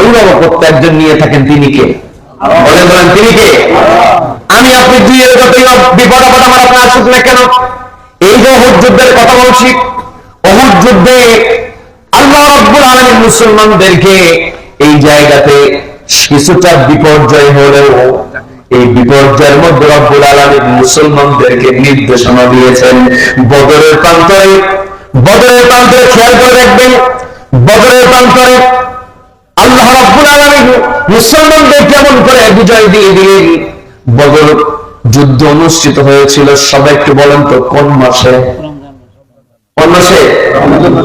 অভিভাবকত্ব একজন নিয়ে থাকেন, তিনি কে? বলেন তিনি কে? আমি আপনি দুইয়ের যতই বিপদ আপদ আমার আপনার আসুক না কেন, এই যে উহুদ যুদ্ধের কথা বলছি, উহুদ যুদ্ধে আল্লাহ রাব্বুল আলামিন মুসলমানদেরকে এই জায়গাতে কিছুটা বিপর্যয় হলেও এই বিপর্যয়ের মধ্যে রব্বুল আলামিন মুসলমানদেরকে নির্দেশনা দিয়েছেন। বদরের প্রান্তরে খেয়াল করে দেখবেন, বদরের প্রান্তরে আল্লাহ রাব্বুল আলামিন মুসলমানদের কেমন করে বিজয় দিয়ে দিলেন। বদর যুদ্ধ অনুষ্ঠিত হয়েছিল, সবাই একটু বলেন তো কোন মাসে?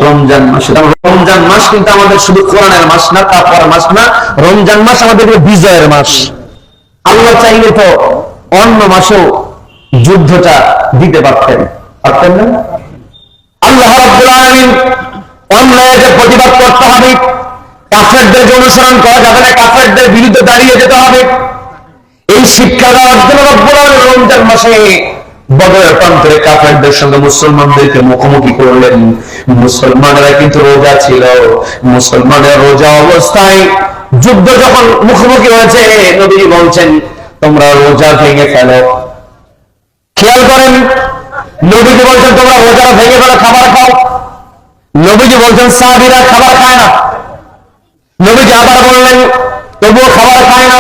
রমজান মাসে। রমজান মাস কিন্তু আমাদের শুধু কোরআনের মাস না, তারপর মাস না, রমজান মাস আমাদের বিজয়ের মাস। আল্লাহ চাইলে তো অন্য মাসেও যুদ্ধটা দিতে পারতেন না? আল্লাহ রাব্বুল আলামিন অন্যায়ের প্রতিবাদ করতে হবে, কাফেরদের অনুসরণ করা যাবে না, কাফেরদের বিরুদ্ধে দাঁড়িয়ে যেতে হবে। এই শিক্ষা দেওয়ার জন্য রব্বুল আলামিন রমজান মাসে বদরের প্রান্তরে কাফেরদের সঙ্গে মুসলমানদেরকে মুখোমুখি করলেন। মুসলমানেরা কিন্তু রোজা ছিল, মুসলমানের রোজা অবস্থায় যুদ্ধ যখন মুখোমুখি হয়েছে, নবীজি বলছেন তোমরা রোজা ভেঙে ফেলো। খেয়াল করেন, নবীজি বলছেন তোমরা রোজা ভেঙে ফেলো, খাবার খাও। নবীজি বলছেন সাহাবীরা খাবার খায় না। নবীজি আবার বললেন তবুও খাবার খায় না।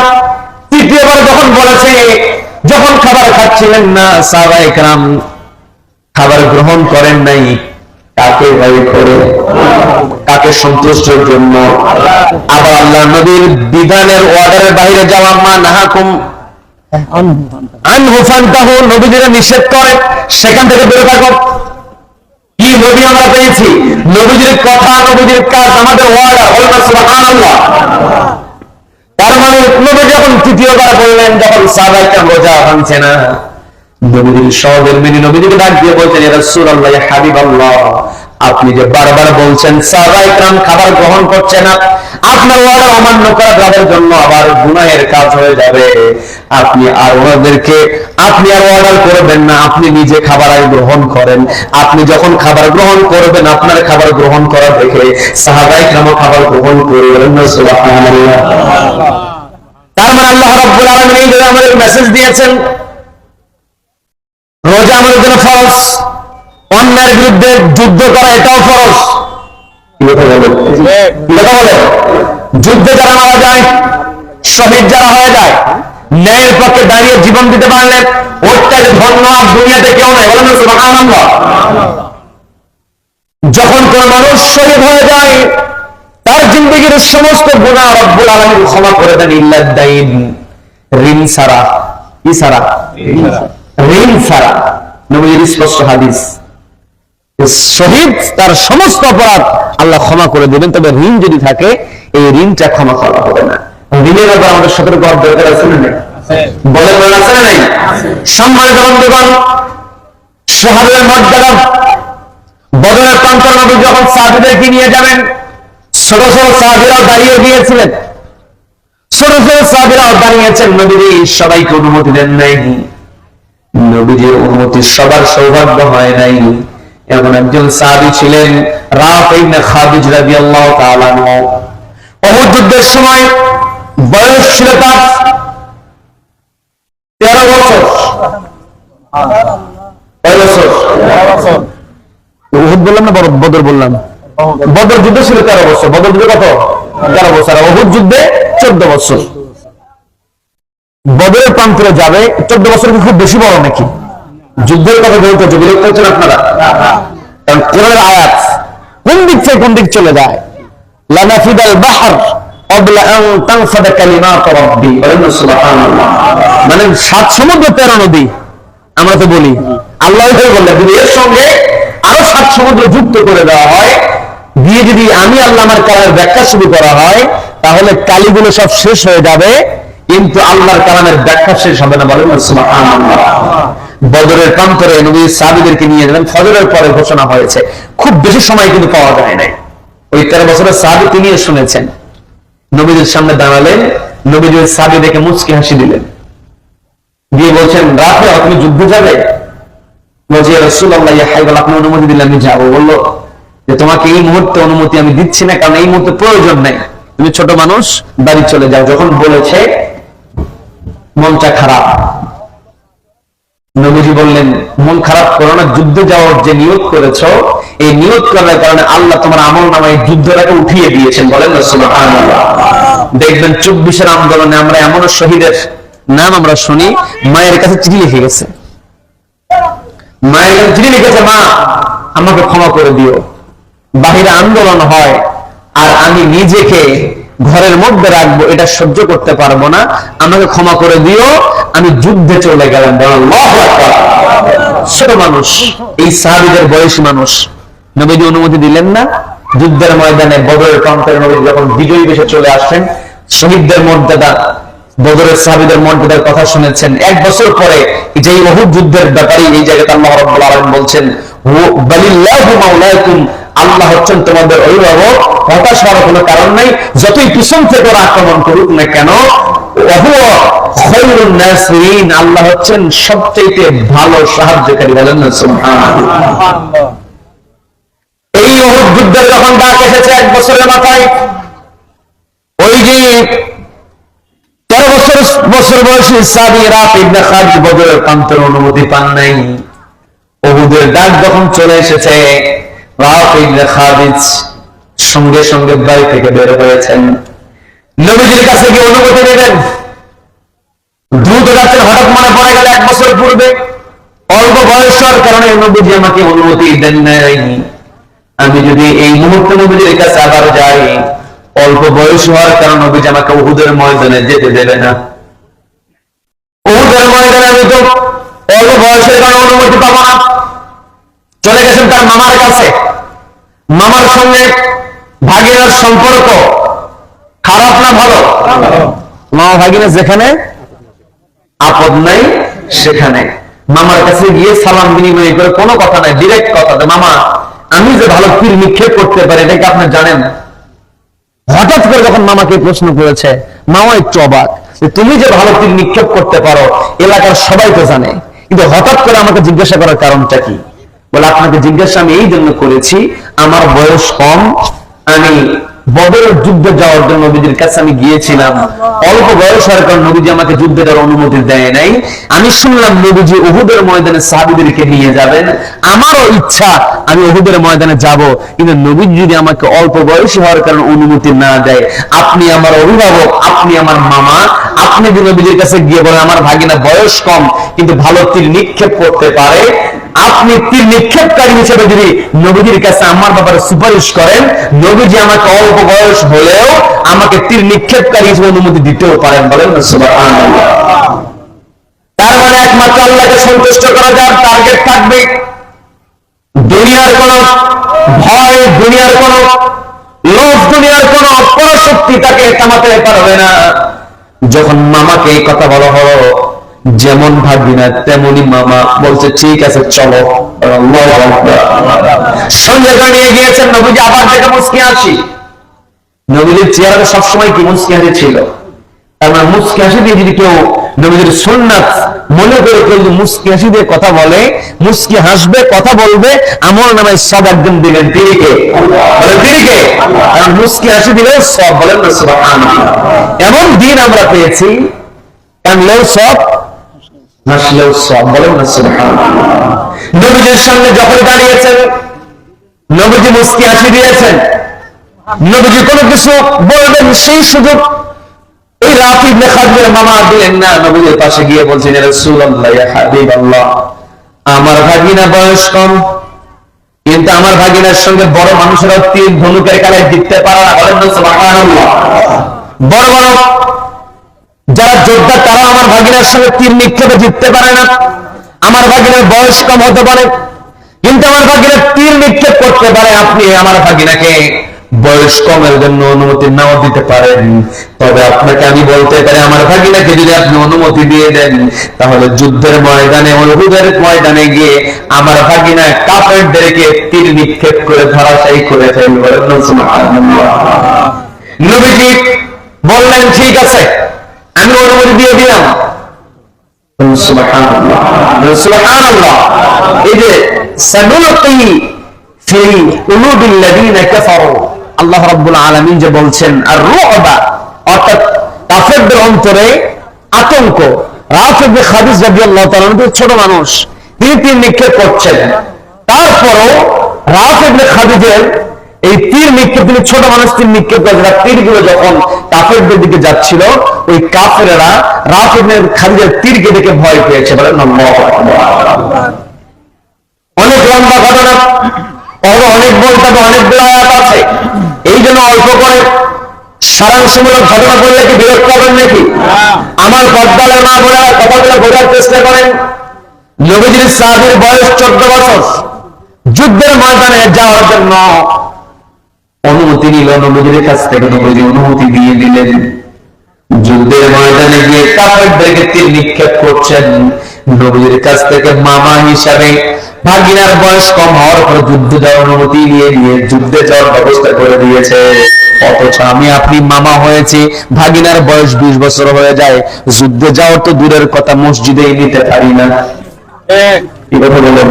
তৃতীয়বার যখন বলেছে, যখন খাবার খাচ্ছিলেন না, সাহাবায়ে কেরাম খাবার গ্রহণ করেন নাই, কাকে ভয় করে? কাকে সন্তুষ্টের জন্য? আবার আল্লাহ নবীর বিধানের অর্ডারের বাইরে যাওয়া, মা নাহাকুম আনহু ফান্তাহু, নবীজিরা নিষেধ করে সেখান থেকে বেরো থাকো। কি নবী আমরা পেয়েছি? নবীজির কথা, নবীজির কাজ আমাদের অর্ডার। বলুন সুবহানাল্লাহ। তার মানে নবী যখন তৃতীয়বার বললেন, যখন সাহাবায়ে কেরাম রোজা ভাঙছে না, নবীজির সহধর্মিনী নবীজিকে ডাক দিয়ে বলছেন, ইয়া রাসূলুল্লাহ, ইয়া হাবিবাল্লাহ, আপনি যে বারবার বলছেন সাহাবায়ে কেরাম খাবার গ্রহণ করছে না, আপনার অর্ডার অমান্য করা তাদের জন্য আবার গুনাহের কাজ হয়ে যাবে। আপনি আর অর্ডার করবেন না, আপনি নিজে খাবার গ্রহণ করেন। আপনি যখন খাবার গ্রহণ করবেন, আপনার খাবার গ্রহণ করা দেখে সাহাবায়ে কেরাম খাবার গ্রহণ করবেন। সুবহানাল্লাহ। তার মানে আল্লাহ রাব্বুল আলামিন এই যে আমাদের মেসেজ দিয়েছেন, রোজা আমাদের জন্য ফরজ, অন্যের বিরুদ্ধে যুদ্ধ করা এটাও ফরজ। যুদ্ধে যারা মারা যায়, শহীদ যারা হয়ে যায়, ন্যায়ের পক্ষে দাঁড়িয়ে জীবন দিতে পারলে ওরটা যে ধন্য আর দুনিয়াতে কেউ নেই। বলেন সুবহানাল্লাহ। যখন কোন মানুষ শহীদ হয়ে যায়, তার জিন্দেগির সমস্ত গুনাহ রব্বুল আলামিন ক্ষমা করে দেন, ইল্লা দাইন, ঋণ ছাড়া। কি ছাড়া? ঋণ ছাড়া। নবীর স্পষ্ট হাদিস, শহীদ তার সমস্ত অপরাধ আল্লাহ ক্ষমা করে দেবেন, তবে ঋণ যদি থাকে এই ঋণটা ক্ষমা করা হবে না। ঋণের ব্যাপারে আমাদের সতর্ক হওয়ার দরকার আছে না? বলেন আছে না? নাই? সম্মানিত বন্ধুগণ, সাহাবাদের মর্যাদা, বদরের প্রান্তরে নবী যখন সাহাবীদেরকে নিয়ে যাবেন, ছোট ছোট সাহাবীরাও দাঁড়িয়ে গিয়েছিলেন, ছোট ছোট সাহাবীরাও দাঁড়িয়েছেন। নবীজি সবাইকে অনুমতি দেন নাই, নবীজির অনুমতি সবার সৌভাগ্য হয় নাই। এমন একজন সাহাবী ছিলেন রাফি ইবনে খাদিজ রাদিয়াল্লাহু তাআলা আনহু। উহুদ যুদ্ধের সময় বয়স ছিল তার 13 বছর। কয় বছর? উহুদ বললাম না বদর বললাম? বদর যুদ্ধে ছিল 13 বছর। বদর যুদ্ধে কত? 13 বছর। আর উহুদ যুদ্ধে 14 বছর। বদরের প্রান্তরে যাবে 14 বছর কি খুব বেশি বড় নাকি? যুদ্ধের কথা বলতে বিরক্ত হচ্ছেন আপনারা? কারণ কোরআনের আয়াত কোন দিক থেকে কোন দিক চলে যায়। লানাফিদাল বাহর ক্বাবলা আন তানফাদা কালিমাতু রাব্বি। সুবহানাল্লাহ। মানে 7 সমুদ্র 13 নদী আমরা তো বলি, আল্লাহ বললেন যদি এর সঙ্গে আরো 7 সমুদ্র যুক্ত করে দেওয়া হয়, দিয়ে যদি আমি আল্লাহ আমার কালামের ব্যাখ্যা শুরু করা হয়, তাহলে কালিগুলো সব শেষ হয়ে যাবে, কিন্তু আল্লাহর কালামের ব্যাখ্যা শেষ হবে না। বলেন সুবহানাল্লাহ। বদরের প্রান্তরে নবী সাহাবীদেরকে নিয়ে গেলেন, ফজরের পরে ঘোষণা হয়েছে, খুব বেশি সময় কিন্তু পাওয়া যায় নাই। ওই 13 বছরের সাহাবী তিনিও শুনেছেন, নবীদের সামনে দাঁড়ালেন, নবীজি সাহাবী দেখে মুচকি হাসি দিলেন, দিয়ে বলছেন রাফি তুমি যুদ্ধে যাবে? বলছে রাসূলুল্লাহ ইয়া হাবিবাল্লাহ আপনি অনুমতি দিলে আমি যাবো। বললো যে তোমাকে এই মুহূর্তে অনুমতি আমি দিচ্ছি না, কারণ এই মুহূর্তে প্রয়োজন নেই, তুমি ছোট মানুষ, বাড়ি চলে যাও। যখন বলেছে মনটা খারাপ, নবীজি বললেন মন খারাপ করো না, যুদ্ধে যাওয়ার যে নিয়ত করেছো এই নিয়ত করার কারণে আল্লাহ তোমার আমল নামায় যুদ্ধটাকে উঠিয়ে দিয়েছেন। বলেন না সুবহানাল্লাহ। দেখবেন 24-এর আন্দোলনে আমরা এমন শহীদের নাম আমরা শুনি, মায়ের কাছে চিঠি লিখে গেছে, মায়ের কাছে চিঠি লিখেছে, মা আমাকে ক্ষমা করে দিও, বাহিরে আন্দোলন হয় আর আমি নিজেকে ঘরের মধ্যে রাখবো এটা সহ্য করতে পারবো না, আমাকে ক্ষমা করে দিও, আমি যুদ্ধে চলে গেলাম। আল্লাহু আকবার। ছোট মানুষ, এই সাহাবীদের বয়সী মানুষ, নবীজি অনুমতি দিলেন না। যুদ্ধের ময়দানে বদরের প্রান্তে নবীজি যখন বিজয়ী বেশে চলে আসেন, শহীদদের মর্যাদা, বদরের সাহাবীদের মর্যাদার কথা শুনেছেন। 1 বছর পরে যে উহুদ যুদ্ধের ব্যাপারে এই জায়গাতে আল্লাহ রাব্বুল আলামিন বলছেন বালিল্লাহু মাওলাকুম, আল্লাহ হচ্ছেন তোমাদের অভিভাবক, হতাশ হওয়ার কোনো কারণ নাই, যতই পিছন থেকে ওরা আক্রমণ করুক না কেন, আল্লাহ হচ্ছেন সবচেয়ে ভালো সাহায্যকারী। বলেন না সুবহানাল্লাহ। এই উহুদ যুদ্ধের যখন ডাক এসেছে 1 বছরের মাথায়, ওই যে 13 বছর বয়সী সাহাবী রাফি ইবনে খাদিজ বদরের প্রান্তের অনুমতি পান নাই। উহুদের ডাক যখন চলে এসেছে, রাফি ইবনে খাদিজ সঙ্গে সঙ্গে বাড়ি থেকে বের হয়েছেন, নবীজির কাছে গিয়ে অনুমতি নেবেন। দ্রুত যাচ্ছেন, হঠাৎ মনে পড়ে গেল 1 বছর পূর্বে অল্প বয়সের কারণে নবীজি আমাকে অনুমতি দেন নাই, আমি যদি এই মুহূর্তে নবীজির কাছে আবার যাই, অল্প বয়স হওয়ার কারণে নবীজি আমাকে উহুদের ময়দানে যেতে দেবে না। উহুদের ময়দানে আমি তো অল্প বয়সের কারণে অনুমতি পাবো না। চলে গেছেন তার মামার কাছে, মামার সঙ্গে ভাগিনার সম্পর্ক খারাপ না ভালো? মামা ভাগিনা যেখানে আপদ নাই সেখানে, মামার কাছে গিয়ে সালাম বিনিময় করে কোনো কথা নাই, ডিরেক্ট কথা, মামা আমি যে ভালো তীর নিক্ষেপ করতে পারি এটা কি আপনি জানেন? হঠাৎ করে যখন মামাকে প্রশ্ন করেছে, মামা একটু অবাক, তুমি যে ভালো তীর নিক্ষেপ করতে পারো এলাকার সবাই তো জানে, কিন্তু হঠাৎ করে আমাকে জিজ্ঞাসা করার কারণটা কি? বলে আপনাকে জিজ্ঞাসা আমি এই জন্য করেছি, আমার বয়স কম, আমি বদরের যুদ্ধে যাওয়ার জন্য নবীজির কাছে আমি গিয়েছিলাম, অল্প বয়স হওয়ার কারণে নবীজি আমাকে যুদ্ধে যাওয়ার অনুমতি দেয় নাই। আমি শুনলাম নবীজি উহুদের ময়দানে সাহাবীদেরকে নিয়ে যাবেন, আমারও ইচ্ছা আমি উহুদের ময়দানে যাব, কিন্তু নবীজি যদি আমাকে অল্প বয়সী হওয়ার কারণে অনুমতি না দেয়, আপনি আমার অভিভাবক, আপনি আমার মামা, আপনি যদি নবীজির কাছে গিয়ে বলেন আমার ভাগিনা বয়স কম কিন্তু ভালো তীর নিক্ষেপ করতে পারে, আপনি তীর নিক্ষেপকারী হিসেবে যদি নবীজির কাছে আমার ব্যাপারে সুপারিশ করেন, নবীজি আমাকে অল্প বয়স হলেও আমাকে তীর নিক্ষেপকারী হিসেবে অনুমতি দিতেও পারেন। বলেন না সুবহানাল্লাহ। তার মানে একমাত্র আল্লাহকে সন্তুষ্ট করা যার টার্গেট থাকবে, দুনিয়ার কোন ভয়, দুনিয়ার কোন লোভ, দুনিয়ার কোন পরাশক্তি তাকে থামাতে পারবে না। যখন মামাকে এই কথা বলা হলো, যেমন ভাগিনা তেমনি মামা, বলছে ঠিক আছে চলো। সঙ্গে নিয়ে গিয়েছেন নবীজি, আবার দেখে মুচকি হাসি। নবীজির চেহারা সবসময় কি মুচকি হাসি ছিল, তার মানে মুচকি হাসি দিয়ে যদি কেউ নবীজির সুন্নাত মনে করে কেউ যদি মুচকি হাসি দিয়ে কথা বলে, মুচকি হাসবে, কথা বলবে, আমল নামায় সব একজন দিলেন, তিনি কে? বলেন তিনি কে? কারণ মুচকি হাসি দিলে সব। বলেন না সুবহানাল্লাহ। এমন দিন আমরা পেয়েছি, কানলেও সব, হাসলেও সব। বলেন না সুবহানাল্লাহ। নবীজির সামনে যখন দাঁড়িয়েছেন, নবীজি মুচকি হাসি দিয়েছেন, নবীজি কোনো কিছু বলবেন সেই সুযোগ এই রাফি ইবনে খাদিজের মামা দিলেন না। নবীজির পাশে গিয়ে বলছেন ইয়া রাসূলুল্লাহ, ইয়া হাবিবাল্লাহ, আমার ভাগিনা বয়স কম, কিন্তু আমার ভাগিনার সঙ্গে বড় মানুষেরা তীর ধনুকের খেলায় জিততে পারে না। বলেন না সুবহানাল্লাহ। বড় বড় যারা যোদ্ধা তারা আমার ভাগিনার সঙ্গে তীর নিক্ষেপে জিততে পারে না। আমার ভাগিনার বয়স কম হতে পারে, কিন্তু আমার ভাগিনা তীর নিক্ষেপ করতে পারে। আপনি আমার ভাগিনাকে বয়স কমের জন্য অনুমতি নাও দিতে পারেন, তবে আপনাকে আমি বলতে পারি আমার ভাগিনাকে যদি আপনি অনুমতি দিয়ে দেন, তাহলে যুদ্ধের ময়দানে, উহুদের ময়দানে গিয়ে আমার ভাগিনা কাফেরদেরকে তীর নিক্ষেপ করে ধরাশায়ী করে ফেলবে। নবীজি বললেন ঠিক আছে, অনুমতি দিয়ে দিলাম। সুবহানাল্লাহ, সুবহানাল্লাহ। এই যে সানুলকি ফি কুলুবিল লাযিনা কাফারু, আল্লাহ রাব্বুল আলামিন যে বলছেন আর রুবা, অর্থাৎ কাফেরদের অন্তরে আতঙ্ক। রাফি ইবনে খাদিজ রাদিয়াল্লাহু তাআলা ছোট মানুষ, তিনি তীর নিক্ষেপ করছেন, তারপরও রাফি ইবনে খাদিজের এই তীর নিক্ষেপ, তিনি ছোট মানুষ তীর নিক্ষেপ করেছেন, তীরগুলো যখন কাফেরদের দিকে যাচ্ছিল ওই কাফেরেরা রাফি ইবনে খাদিজের তীরকে দেখে ভয় পেয়েছে। বলেন আল্লাহু আকবার। অনেক লম্বা ঘটনা, অনেক বলতে হবে, অনেকগুলো আয়াত আছে, এই জন্য অল্প করে সারাংশমূলক ঘটনা বললে কি বিরক্ত হবেন নাকি? আমার পর্দালে মা বোনেরা কথাগুলো বোঝার চেষ্টা করেন। নবীজির সাহাবীর বয়স 14 বছর, যুদ্ধের ময়দানে যাওয়ার জন্য অনুমতি নিল নবীজির কাছ থেকে, নবীজি অনুমতি দিয়ে দিলেন। যুদ্ধের ময়দানে গিয়ে কাফেরদেরকে তীর নিক্ষেপ করছেন, নবীজির কাছ থেকে মামা হিসাবে ভাগিনার বয়স কম হওয়ার পর যুদ্ধে যাওয়ার অনুমতি নিয়ে যুদ্ধে যাওয়ার ব্যবস্থা করে দিয়েছে। অথচ আমি আপনি মামা হয়েছে, ভাগিনার বয়স 20 বছর হয়ে যায়, যুদ্ধে যাওয়ার তো দূরের কথা, মসজিদেই নিতে পারি না। কি কথা বলেন?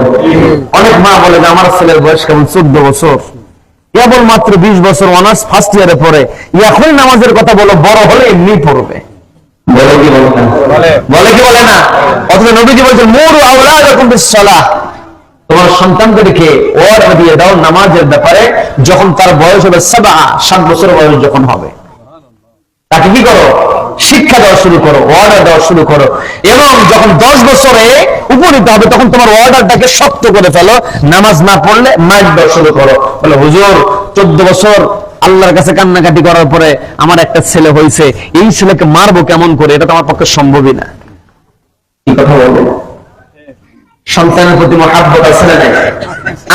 অনেক মা বলে যে আমার ছেলের বয়স কেমন 14 বছর, কেবলমাত্র 20 বছর, অনার্স ফার্স্ট ইয়ারে পড়ে, এখন নামাজের কথা বলো, বড় হলে এমনি পড়বে। বলে কি বলে না? বলে কি বলে না? অথচ নবীজি বলছেন মুরু আওলাদাকুম বিসসালাহ, তোমার সন্তানদেরকে অর্ডার দিয়ে দাও নামাজের ব্যাপারে, যখন তার বয়স হবে 7 বছর বয়স যখন হবে, তাকে কি করো? শিক্ষা দেওয়া শুরু করো, অর্ডার দেওয়া শুরু করো। এবং যখন 10 বছরে উপনীত হবে তখন তোমার অর্ডারটাকে শক্ত করে ফেলো, নামাজ না পড়লে মাইক দেওয়া শুরু করো। বলে হুজুর 14 বছর আল্লাহর কাছে কান্নাকাটি করার পরে আমার একটা ছেলে হয়েছে, এই ছেলেকে মারবো কেমন করে? এটা তো আমার পক্ষে সম্ভবই না। কি কথা বলবো? সন্তানের প্রতি মহাব্বত আছে না নাই?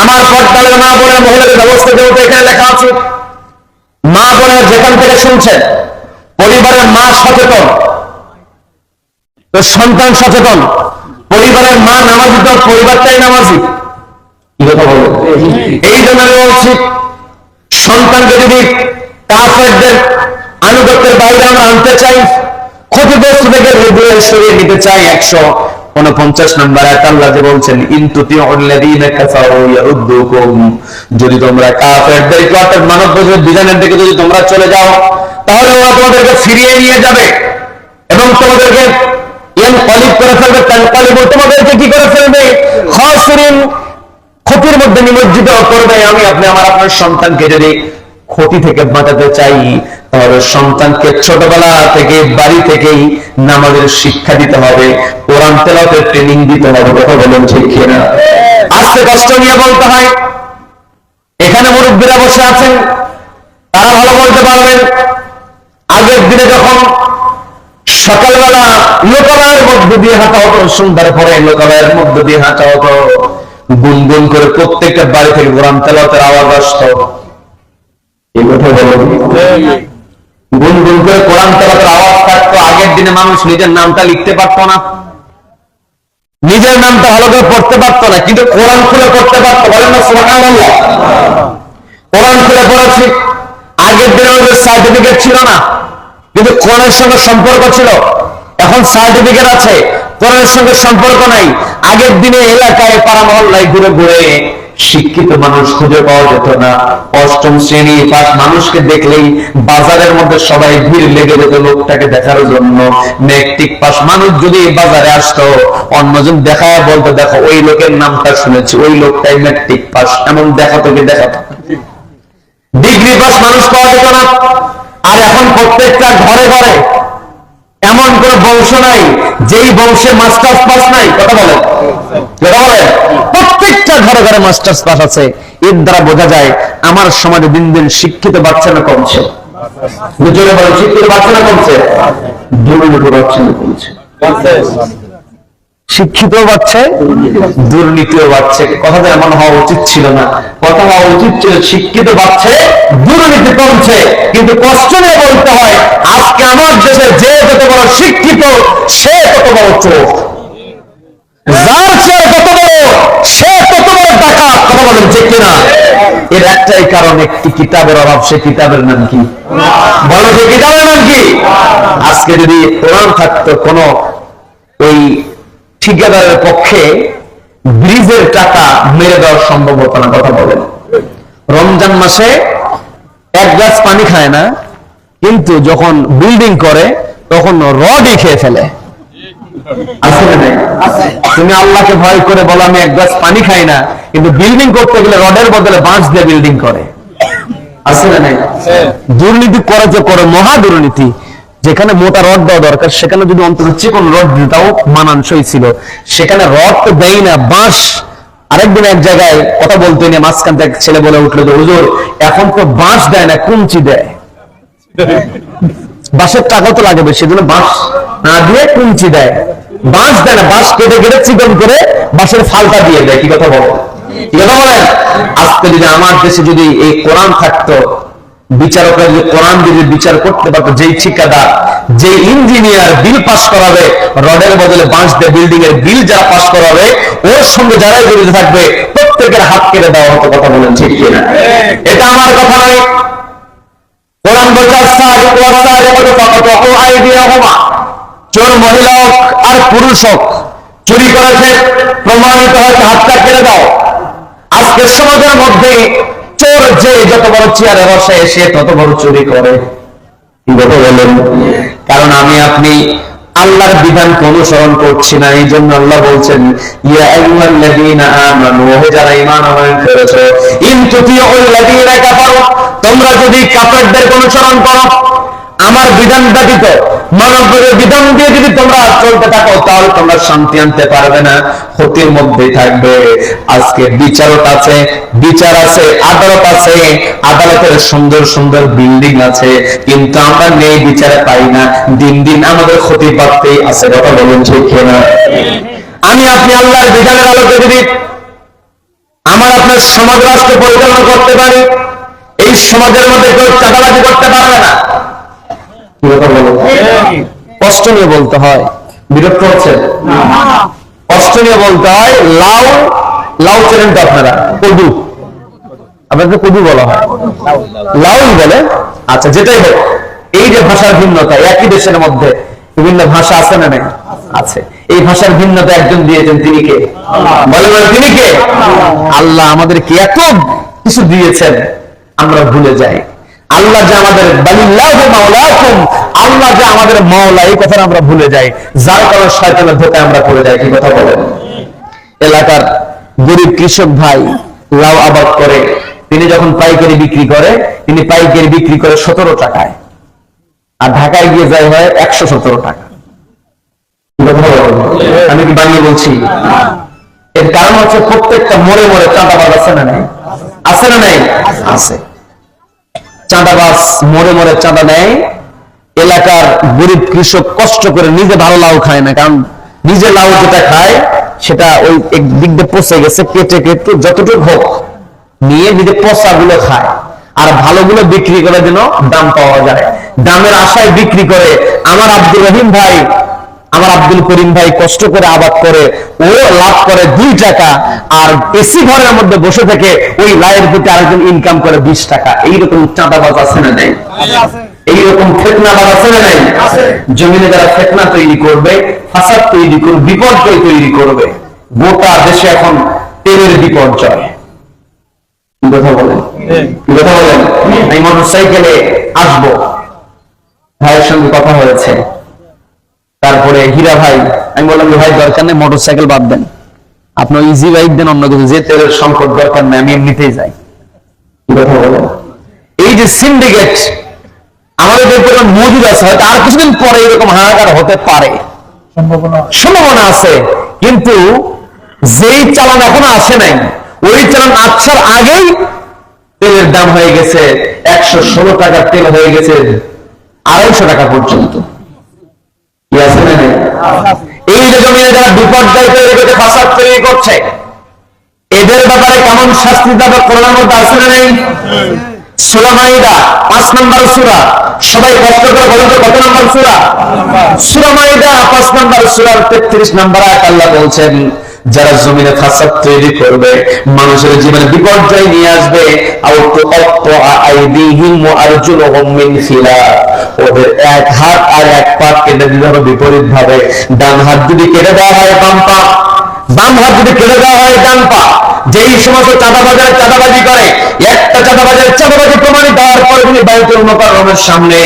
আমার পর্দালের মা বোনের মহিলাদের ব্যবস্থা যেহেতু এখানে লেখা আছে, মা বোনের যেখান থেকে শুনছেন, পরিবারের মা সচেতন তো সন্তান সচেতন, পরিবারের মা নামাজি তো পরিবারটাই নামাজি। কি কথা বলবো? এই জন্য আমি বলছি, সন্তানকে যদি কাফেরদের আনুগত্যের বাইরে আমরা আনতে চাই, ক্ষতিগ্রস্ত থেকে হৃদয়ে সরিয়ে নিতে চাই, 149 নম্বর আয়াত আল্লাহ যে বলছেন ইনতুতিউল্লাযীনা কাফারু ইয়ারুদ্দুকুম, যদি তোমরা কাফেরদেরকে অর্থাৎ মানব বিধানের দিকে যদি তোমরা চলে যাও, তাহলে ওরা তোমাদেরকে ফিরিয়ে নিয়ে যাবে এবং তোমাদেরকে ইয়ানকালিব করে ফেলবে, তানকালিবু, তোমাদেরকে কি করে ফেলবে? খাসিরিন, ক্ষতির মধ্যে নিমজ্জিত করবে। আমি আপনি আমার আপনার সন্তানকে যদি ক্ষতি থেকে বাঁচাতে চাই, তাহলে সন্তানকে ছোটবেলা থেকে বাড়ি থেকেই নামাজের শিক্ষা দিতে হবে, কোরআন তেলাওয়াতের ট্রেনিং দিতে হবে। কথা বলেন ঠিক কিনা? আজকে কষ্ট নিয়ে বলতে হয়, এখানে মুরব্বীরা বসে আছেন, তারা ভালো বলতে পারবেন। আগের দিনে যখন সকালবেলা লোকালয়ের মধ্যে দিয়ে হাঁটা হতো, সন্ধ্যার পরে লোকালয়ের মধ্যে দিয়ে হাঁটা হতো, গুনগুন করে প্রত্যেকটা বাড়ি থেকে কোরআন তেলাওয়াতের আওয়াজ আসতো। এই কথা বলো, গুনগুন করে কোরআন তেলাওয়াতের আওয়াজ থাকতো। আগের দিনে মানুষ নিজের নামটা লিখতে পারতো না, নিজের নামটা ভালো করে পড়তে পারতো না, কিন্তু কোরআন খুলে পড়তে পারতো। বলেন না সুবহানাল্লাহ? কোরআন খুলে পড়েছি। আগের দিনে আমাদের সার্টিফিকেট ছিল না, কিন্তু কোরআনের সঙ্গে সম্পর্ক ছিল। এখন সার্টিফিকেট আছে, কোরআনের সঙ্গে সম্পর্ক নাই। আগের দিনে এলাকায় পাড়া মহল্লায় ঘুরে ঘুরে শিক্ষিত মানুষ খুঁজে পাওয়া যেত না। 8ম শ্রেণী পাস মানুষকে দেখলেই বাজারের মধ্যে সবাই ভিড় লেগে যেত লোকটাকে দেখার জন্য। ম্যাট্রিক পাস মানুষ যদি বাজারে আসতো, অন্যজন দেখায় বলতো দেখো ওই লোকের নামটা শুনেছি, ওই লোকটাই ম্যাট্রিক পাস, এমন দেখাতো কি দেখাতো। ডিগ্রি পাস মানুষ পাওয়া যেত না। আর এখন প্রত্যেকটা ঘরে ঘরে এমন কোন বংশ নাই যেই বংশে মাস্টার্স পাস নাই। কথা বলেন, কথা বলেন, প্রত্যেকটা ঘরে ঘরে মাস্টার্স পাস আছে। এর দ্বারা বোঝা যায় আমার সমাজে দিন দিন শিক্ষিত বাচ্চা না কমছে। জোরে বলেন, শিক্ষিত বাচ্চা না কমছে? দুর্নীতি বাচ্চা না কমছে। শিক্ষিত বাচ্চা, দুর্নীতিও বাড়ছে। কথাটা এমন হওয়া উচিত ছিল না, কথা হওয়া উচিত ছিল শিক্ষিত বাচ্চা, দুর্নীতি কমছে। কিন্তু কষ্ট নিয়ে বলতে হয়, আজকে আমার দেশে যে যত বড় শিক্ষিত সে তত বড় চোর, যার চেয়ে তত বড় সে তত বড় ডাকাত। কথা বলেন ঠিক কিনা? এর একটাই কারণ, একটি কিতাবের অভাব। সে কিতাবের নাম কি? বলো, সে কিতাবের নাম কি? আজকে যদি কোরআন থাকতো, কোন ওই ঠিকাদারের পক্ষে ব্রিজের টাকা মেরে দেওয়া সম্ভব হতো না। কথা বলেন, রমজান মাসে এক গ্লাস পানি খায় না, কিন্তু যখন বিল্ডিং করে তখন রডই খেয়ে ফেলে। আসলে নাই? তুমি আল্লাহকে ভয় করে বলো আমি এক গ্লাস পানি খাই না, কিন্তু বিল্ডিং করতে গেলে রডের বদলে বাঁশ দিয়ে বিল্ডিং করে। আসলে নাই? দুর্নীতি করে যে করে, মহা দুর্নীতি। যেখানে মোটা রড দেওয়া দরকার সেখানে যদি অন্তত চিকন রড দিতাও মানানসই ছিল। সেখানে রড তো দেয় না, বাঁশ। আরেকদিন এক জায়গায় কথা বলতে নিয়ে মাঝখান থেকে ছেলে বলে উঠলো যে হুজুর এখন তো বাঁশ দেয় না, কুঞ্চি দেয়। বাঁশের টাকা তো লাগবে, সেজন্য বাঁশ না দিয়ে কুঞ্চি দেয়। বাঁশ দেয় না, বাঁশ কেটে কেটে চিকন করে বাঁশের ফালটা দিয়ে দেয়। কি কথা বলেন? কি কথা বলেন? আজকে যদি আমার দেশে যদি এই কোরআন থাকতো, বিচারকরা যদি কোরআন যদি বিচার করতে পারতো, যেই ঠিকাদার, যে ইঞ্জিনিয়ার বিল পাস করাবে রডের বদলে বাঁশ দিয়ে বিল্ডিং এর বিল যারা পাস করাবে, ওর সঙ্গে যারাই জড়িত থাকবে প্রত্যেকের হাত কেটে দেওয়া হতো। কথা বলেন ঠিক কিনা? এটা আমার কথা নয়, কোরআন বলছে চোর মহিলা হোক আর পুরুষ হোক, চুরি করেছে প্রমাণিত হয়েছে, হাতটা কেটে দাও। আজকের সমাজের মধ্যে চোর যে যত বড় চেয়ারে বসে সে তত বড় চুরি করে। কি কথা বলেন? কারণ আমি আপনি আল্লাহর বিধানকে অনুসরণ করছি না। এই জন্য আল্লাহ বলছেন ইয়া আইয়ুহাল্লাযীনা আমানু, যারা ঈমান আনয়ন করেছো, ইন তুতিউল্লাযীনা কাফারু, তোমরা যদি কাফেরদের অনুসরণ করো, আমার বিধান ব্যতীত মানবের বিধান দিয়ে যদি তোমরা চলতে থাকো, তাহলে তোমরা শান্তি আনতে পারবে না, ক্ষতির মধ্যেই থাকবে। আজকে বিচারক আছে, বিচার আছে, আদালত আছে, আদালতের সুন্দর সুন্দর বিল্ডিং আছে, কিন্তু আমরা নেই বিচারে পাই না। দিন দিন আমাদের ক্ষতি বাড়তেই আছে। কথা বলুন ঠিক কিনা? আমি আপনি আল্লাহর বিধানের আলোকে যদি আমার আপনার সমাজ রাষ্ট্র পরিচালনা করতে পারি, এই সমাজের মধ্যে কেউ চাঁদাবাজি করতে পারবে না। কষ্ট নিয়ে বলতে হয়, বিরক্ত হচ্ছে? কষ্ট নিয়ে বলতে হয়। লাউ, লাউ চেনেন তো আপনারা? কদু, আপনাদের কদু বলা হয়, লাউ বলে। আচ্ছা, যেটাই হোক, এই যে ভাষার ভিন্নতা, একই দেশের মধ্যে বিভিন্ন ভাষা আছে না নাই? আছে। এই ভাষার ভিন্নতা একজন দিয়েছেন, তিনি কে? বলেন তিনি কে? আল্লাহ আমাদেরকে এত কিছু দিয়েছেন, আমরা ভুলে যাই। আল্লাহ যে আমাদের বালিল্লাহু মাওলাকুম, আল্লাহ যে আমাদের মাওলা, এই কথা আমরা ভুলে যাই, যার কারণে শয়তানের ধোঁকায় আমরা পড়ে যাই। কি কথা বলেন? এলাকার গরিব কৃষক ভাই লাউ আবাদ করে, তিনি যখন পাইকারি বিক্রি করে, তিনি পাইকারি বিক্রি করে 17 টাকায়, আর ঢাকায় গিয়ে যায় হয় 117 টাকা। আমি কি বানিয়ে বলছি? এর কারণ হচ্ছে প্রত্যেকটা মোড়ে মোড়ে চাঁদাবাজ আছে না নাই? আছে না নাই? আছে। চাঁদাবাজ মোড়ে মোড়ে চাঁদা নেয়। এলাকার গরিব কৃষক কষ্ট করে নিজে ভালো লাউ খায় না, কারণ নিজে লাউ যেটা খায় সেটা ওই একদিক দিয়ে পচে গেছে, কেটে কেটে যতটুকু হোক নিয়ে নিজে পচা গুলো খায়, আর ভালোগুলো বিক্রি করার জন্য দাম পাওয়া যায়, দামের আশায় বিক্রি করে। আমার আব্দুর রহিম ভাই, আমার আব্দুল করিম ভাই কষ্ট করে আবাদ করে, ও লাভ করে 2 টাকা, আর এসি ঘরের মধ্যে বসে থেকে ওই লাইয়ের প্রতি আরেকজন ইনকাম করে 20 টাকা। এইরকম চাঁদাবাজ আছে না নাই? এইরকম ফিতনাবাজ আছে না নাই? জমিনে যারা ফিতনা তৈরি করবে, ফাসাদ তৈরি করবে, বিপর্যয় তৈরি করবে, গোটা দেশে এখন তেলের বিপর্যয়। কথা বলেন, কথা বলেন। আমি মোটরসাইকেলে আসবো, ভাইয়ের সঙ্গে কথা হয়েছে, তারপরে হীরা ভাই, আমি বললাম ভাই দরকার নেই, মোটরসাইকেল বাদ দেন, আপনি ইজি বাইক দেন, অন্য কিছু, যে তেলের সংকট দরকার নেই, আমি এমনিতেই যাই। কথা বলেন। এই যে সিন্ডিকেট আমাদের দেশে মজুদ আছে, হয়তো আর কিছুদিন পরে এরকম হাহাকার হতে পারে, সম্ভাবনা আছে, কিন্তু যেই চালান এখনো আসে নাই, ওই চালান আসার আগেই তেলের দাম হয়ে গেছে 116 টাকার তেল হয়ে গেছে 250 টাকা পর্যন্ত। এই যে জমিনে যারা বিপর্যয় তৈরি করছে, ফাসাদ তৈরি করছে, এদের ব্যাপারে কেমন শাস্তি দেবে কোরআনের মধ্যে আছে না নেই? সূরা মাইদা 5 নম্বর সূরা, সবাই কষ্ট করে বলেন তো কত নম্বর সূরা? সূরা মাইদা 5 নম্বর সূরার 33 নম্বর আয়াত আল্লাহ বলছেন যারা জমিনে ফাসাদ তৈরি করবে, মানুষের জীবনে বিপর্যয় নিয়ে আসবে, ওদের এক হাত আর এক পা কেটে দিতে হবে বিপরীত ভাবে। ডান হাত যদি কেটে দেওয়া হয় বাম পা, বাম হাত যদি কেটে দেওয়া হয় ডান পা। যেই সমস্ত চাঁদাবাজার চাঁদাবাজি করে, একটা চাঁদাবাজার চাঁদাবাজি প্রমাণিত হওয়ার পরে তিনি বাইতুল মুকাররমের সামনে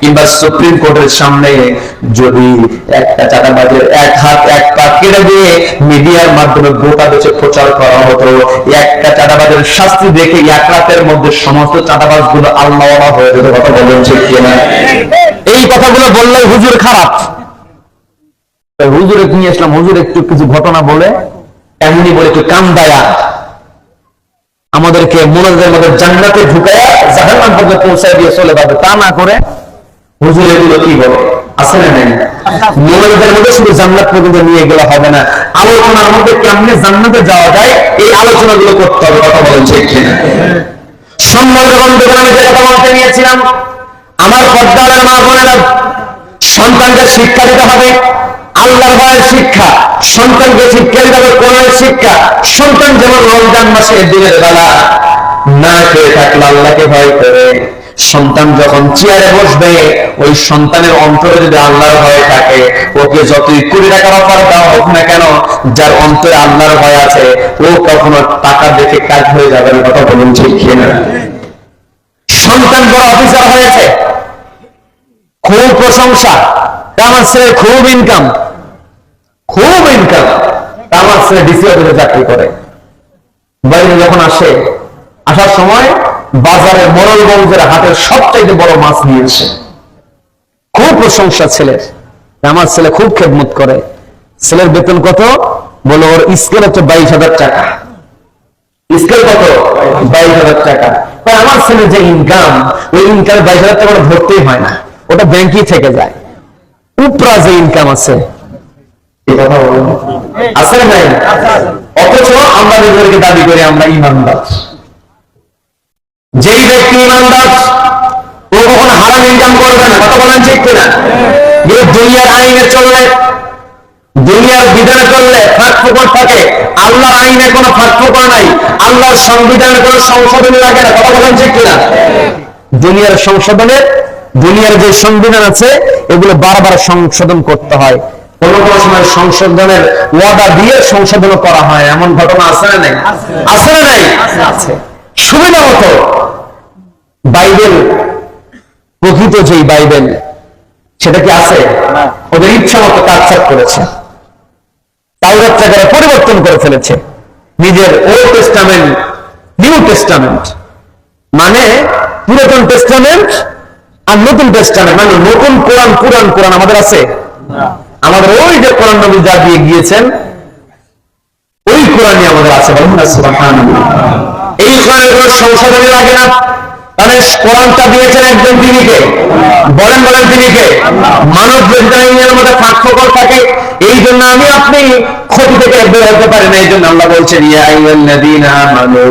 কিংবা সুপ্রিম কোর্টের সামনে যদি একটা চাঁদাবাজের এক হাত এক পা কেটে দিয়ে মিডিয়ার মাধ্যমে গোটা দেশে প্রচার করা হতো, একটা চাঁদাবাজের শাস্তি দেখে এক রাতের মধ্যে সমস্ত চাঁদাবাজ গুলো আল্লাহ হয়ে যেত। কথা বলেন ঠিক কিনা? এই কথাগুলো বললে হুজুর খারাপ, হুজুরে নিয়ে আসলাম, হুজুর একটু কিছু ঘটনা বলে এমনই বলে একটু কান দায়া আমাদেরকে মোনাজাতের মধ্যে জান্নাতে ঢুকায়া জাহান্নাম পর্যন্ত পৌঁছায় দিয়ে চলে যাবে, তা না করে হুজুর এগুলো কি বলে আছে না নাই? মোনাজাতের মধ্যে শুধু জান্নাত পর্যন্ত নিয়ে গেলে হবে না, আলোচনার মধ্যে কেমনে জান্নাতে যাওয়া যায় এই আলোচনাগুলো করতে হবে। কথা বলেন ঠিক কিনা? সম্মানিত বন্ধুগণ, আমি যে কথা বলতে নিয়েছিলাম, আমার পর্দার মা বোনেরা, সন্তানকে শিক্ষা দিতে হবে আল্লাহর ভয়ের শিক্ষা, সন্তানকে শিক্ষা দিতে হবে কোরআনের শিক্ষা। সন্তান যেমন রমজান মাসে দিনের বেলা না খেয়ে থাকলে আল্লাহকে ভয় করে, সন্তান যখন চেয়ারে বসবে ওই সন্তানের অন্তরে যদি আল্লাহর ভয় থাকে, ওকে যতই কোটি টাকার অফার দেওয়া হোক না কেন, যার অন্তরে আল্লাহর ভয় আছে ও কখনো টাকা দেখে কাজ হয়ে যাবে না। কথা বলুন ঠিক কিনা? সন্তান বড় অফিসার হয়েছে, খুব প্রশংসা, আমার ছেলে খুব ইনকাম, খুব ইনকাম, আমার ছেলে ডিসি অফিসে চাকরি করে। বাইরে যখন আসে, আসার সময় বাজারে মোড়লগঞ্জের হাটের সবচাইতে বড় মাছ নিয়ে আসে, খুব প্রশংসা ছেলের, আমার ছেলে খুব খেদমত করে। ছেলের বেতন কত? বলো ওর স্কেল হচ্ছে 22,000 টাকা। স্কেল কত? 22,000 টাকা। আমার ছেলে যে ইনকাম, ওই ইনকাম 22,000 টাকা ধরতেই হয় না, ওটা ব্যাংকেই থেকে যায়। উপরা যে ইনকাম আছে, আছে নাই? অথচ আমরা নিজেদেরকে দাবি করি আমরা ইমানদার। যেই ব্যক্তি ইমানদার ও কখনো হারাম ইনকাম করবে না। কথা বলেন ঠিক কিনা? দুনিয়ার আইনে চললে, দুনিয়ার বিধানে চললে ফাঁক ফোকর থাকে, আল্লাহর আইনে কোনো ফাঁক ফোকর নাই, আল্লাহর সংবিধানে কোনো সংশোধনী লাগে না। কথা বলেন ঠিক কিনা? দুনিয়ার সংশোধনের, দুনিয়ার যে সংবিধান আছে এগুলো বারবার সংশোধন করতে হয়, কোন কোন সময় সংশোধনের ওয়াদা দিয়ে সংশোধন করা হয়, এমন ঘটনা আছে না নাই? আছে না নাই? আছে। সুবিধা মতো বাইবেল, প্রকৃত যেই বাইবেল সেটা কি আছে? ওদের ইচ্ছা মতো কাটছাট করেছে, তাওরাতটাকে পরিবর্তন করে ফেলেছে, নিজের ওল্ড টেস্টামেন্ট নিউ টেস্টামেন্ট মানে পুরাতন টেস্টামেন্ট আর নতুন টেস্টামেন্ট মানে নতুন কোরআন, পুরান কোরআন আমাদের আছে। আমাদের ওই যে কোরআন নবী যা দিয়ে গিয়েছেন ওই কোরআনই আমাদের আছে। বলুন না সুবহানাল্লাহ। এই কোরআনের কোনো সংশোধনী লাগে না। তাহলে কোরআনটা দিয়েছেন একজন, তিনি কে? বলেন বলেন তিনি কে? মানব বিজ্ঞানের মধ্যে ফাঁকফোকর থাকে, এই জন্য আমি আপনি ক্ষতি থেকে বের হতে পারি না। এই জন্য আল্লাহ বলছেন ইয়া আইয়ুহাল্লাযীনা আমানু,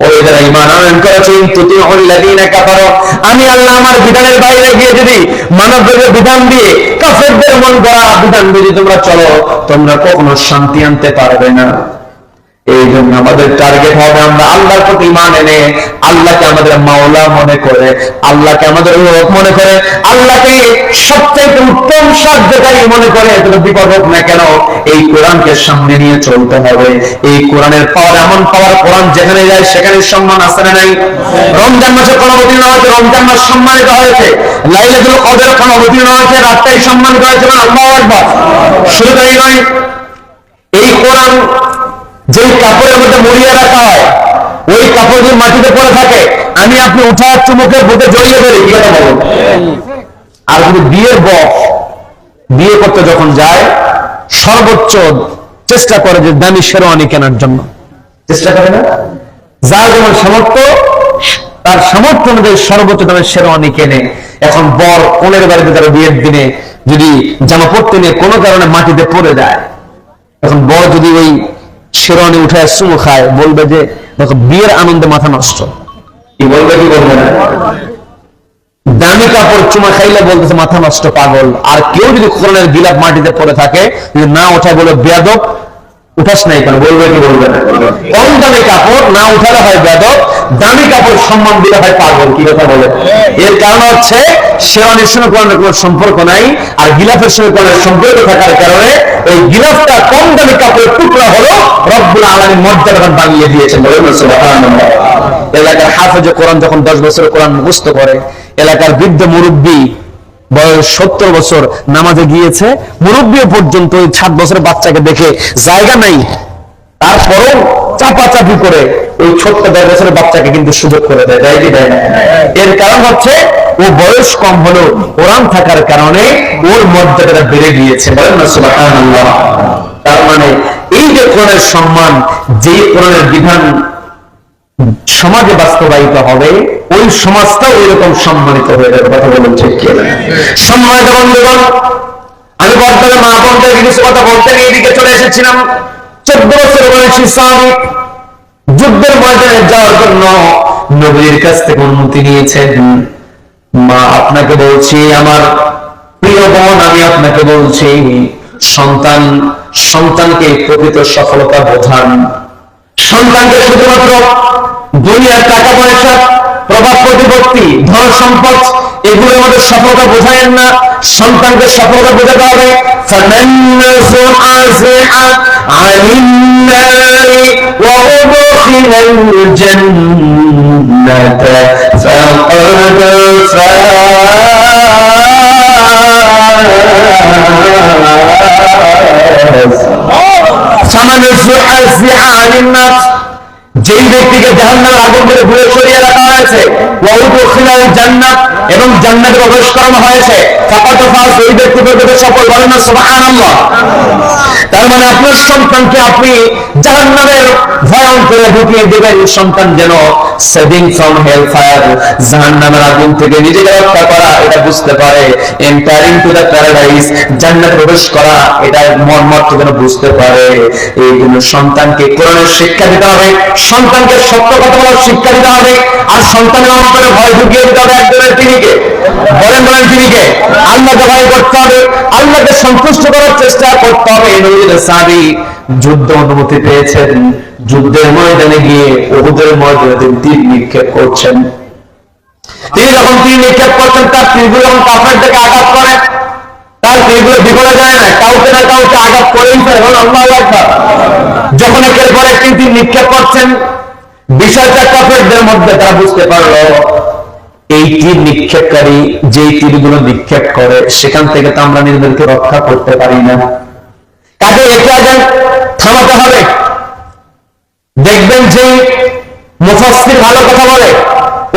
ওই যারা ঈমান আনয়ন করেছে, তুতিউল্লাযীনা কাফারু, আমি আল্লাহ আমার বিধানের বাইরে গিয়ে যদি মানবদের বিধান দিয়ে কাফেরদের মন গড়া বিধান দিয়ে তোমরা চলো, তোমরা কখনো শান্তি আনতে পারবে না। এই জন্য আমাদের টার্গেট হবে আমরা আল্লাহর প্রতি ঈমান এনে আল্লাহকে আমাদের মাওলা মনে করে, আল্লাহকে আমাদের রব মনে করে, আল্লাহকে সবচেয়ে উত্তম সাহায্যকারী মনে করে, কোনো বিপদ হোক না কেন এই কোরআনকে সামনে নিয়ে চলতে হবে। এই কোরআনের পাওয়ার এমন পাওয়ার, কোরআন যেখানে যায় সেখানে সম্মান আছে না নাই? রমজান মাসে কোন অবতীর্ণ হয়েছে, রমজান মাস সম্মানিত হয়েছে, লাইলাতুল কদর কোন অবতীর্ণ হয়েছে, রাতটাই সম্মানিত হয়েছে। আল্লাহু আকবার। শুধু তাই নয়, এই কোরআন যেই কাপড়ের মধ্যে মুড়িয়ে রাখা হয়, ওই কাপড় যদি মাটিতে পড়ে থাকে, আমি আপনি উঠা চুমুকের বুকে জড়িয়ে ধরি, কি কথা বলুন? আর যদি বিয়ের বক্স বিয়ে করতে যখন যায়, সর্বোচ্চ চেষ্টা করে যে দামি শেরওয়ানি কেনার জন্য চেষ্টা করে না? যার যেমন সামর্থ্য, তার সামর্থ্য অনুযায়ী সর্বোচ্চ দামের শেরওয়ানি কেনে। এখন বর কোনের বাড়িতে তারা বিয়ের দিনে যদি জামা পড়তে নিয়ে কোনো কারণে মাটিতে পড়ে যায়, এখন বর যদি ওই শেরওয়ানি উঠে চুমু খায়, বলবে যে দেখো বিয়ের আনন্দে মাথা নষ্ট। কি বলবে কি বলবে না? দামি কাপড় চুমা খাইলে বলতেছে মাথা নষ্ট, পাগল। আর কেউ যদি কোরআনের গিলাপ মাটিতে পড়ে থাকে, যদি না ওঠায় বলে বেয়াদব, উঠাস নাই কেন? বলবে কি বলবে না? কম দামি কাপড় না উঠালে হয় বেদব, দামি কাপড় সম্মান দিলে হয় পাগল। কি কথা বলে? এর কারণ হচ্ছে শেরওয়ানির সঙ্গে কোরআনের কোনো সম্পর্ক নাই, আর গিলাফের সঙ্গে কোরআনের সম্পর্ক থাকার কারণে ওই গিলাফটা কম দামি কাপড়ের টুকরা হলো রব্বুল আলামিন মর্যাদা বানিয়ে দিয়েছেন। বলেন না সুবহানাল্লাহ। এলাকার হাফেজে কোরআন যখন 10 বছর কোরআন মুখস্থ করে, এলাকার বৃদ্ধ মুরব্বী বয়স 70 বছর নামাজে গিয়েছে, মুরব্বী পর্যন্ত ওই 7 বছরের বাচ্চাকে দেখে জায়গা নাই, তারপরও চাপাচাপি করে ওই ছোট্ট 10 বছরের বাচ্চাকে কিন্তু সুযোগ করে দেয়। দেয় কি দেয় না? এর কারণ হচ্ছে ও বয়স কম হলো, কোরআন থাকার কারণে ওর মর্যাদাটা বেড়ে গিয়েছে। বলেন না সুবহানাল্লাহ। তার মানে এই যে কোরআনের সম্মান, যে কোরআনের বিধান সমাজে বাস্তবায়িত হবে, ওই সমাজটাও এরকম সম্মানিত হয়ে যাবে। কথা বলুন ঠিক কি না? সম্মানিত বন্ধুগণ, আমি বর্তমানে মা বোনদেরকে কিছু কথা বলতে নিয়ে এদিকে চলে এসেছিলাম। 14 বছর বয়সী সাহাবী যুদ্ধের ময়দানে যাওয়ার জন্য নবীর কাছ থেকে অনুমতি নিয়েছেন। মা, আপনাকে বলছি, আমার প্রিয় বোন, আমি আপনাকে বলছি, সন্তানকে প্রকৃত সফলতা বোঝান। সন্তানকে শুধুমাত্র দুনিয়ার টাকা পয়সা, প্রভাব প্রতিপত্তি, ধন সম্পদ, এগুলোর মধ্যে সফলতা বোঝায়েন না। সন্তানকে সফলতা বোঝাতে হবে। যেই ব্যক্তিকে জাহান্নামের আগুন থেকে দূরে সরিয়ে রাখা হয়েছে, জান্নাত এবং জান্নাতে প্রবেশ করানো হয়েছে, ওই ব্যক্তি প্রকৃত সফল। বলেন না সুবহানাল্লাহ। তার মানে আপনার সন্তানকে আপনি জাহান্নামের ভয়ঙ্করে ঢুকিয়ে দেবেন, সন্তান যেন সেভিং ফ্রম হেল ফায়ার, জাহান্নামের আগুন থেকে নিজেকে রক্ষা করা এটা বুঝতে পারে, এন্টারিং টু দ্য প্যারাডাইস, জান্নাতে প্রবেশ করা এটার মর্মার্থ যেন বুঝতে পারে। এই জন্য সন্তানকে কোরআনের শিক্ষা দিতে হবে, সন্তানকে সত্য কথা বলার শিক্ষা দিতে হবে, আর সন্তানের অন্তরে ভয় ঢুকিয়ে দিতে হবে একজনের। তিনি কে? বলেন তিনি কে? আল্লাহকে ভয় করতে হবে, আল্লাহকে সন্তুষ্ট করার চেষ্টা করতে হবে। নবীর সাহাবী যুদ্ধ অনুমতি পেয়েছেন, যুদ্ধের ময়দানে গিয়ে উহুদের ময়দানে তিনি তীর নিক্ষেপ করছেন। তিনি যখন তীর নিক্ষেপ করছেন, তার তীরগুলো যখন কাফেরদেরকে আঘাত করে, তার তীরগুলো বিফলে যায় না, কাউকে না কাউকে আঘাত করেই ফেলে। আল্লাহু আকবার। যখন একের পর একটি তীর নিক্ষেপ করছেন, বিষয়টা কাফেরদের মধ্যে তারা বুঝতে পারলো, এই তীর নিক্ষেপকারী যেই তীরগুলো নিক্ষেপ করে সেখান থেকে তো আমরা নিজেদেরকে রক্ষা করতে পারি না, কাজে একে আগে থামাতে হবে। দেখবেন যে মুফাসসির ভালো কথা বলে,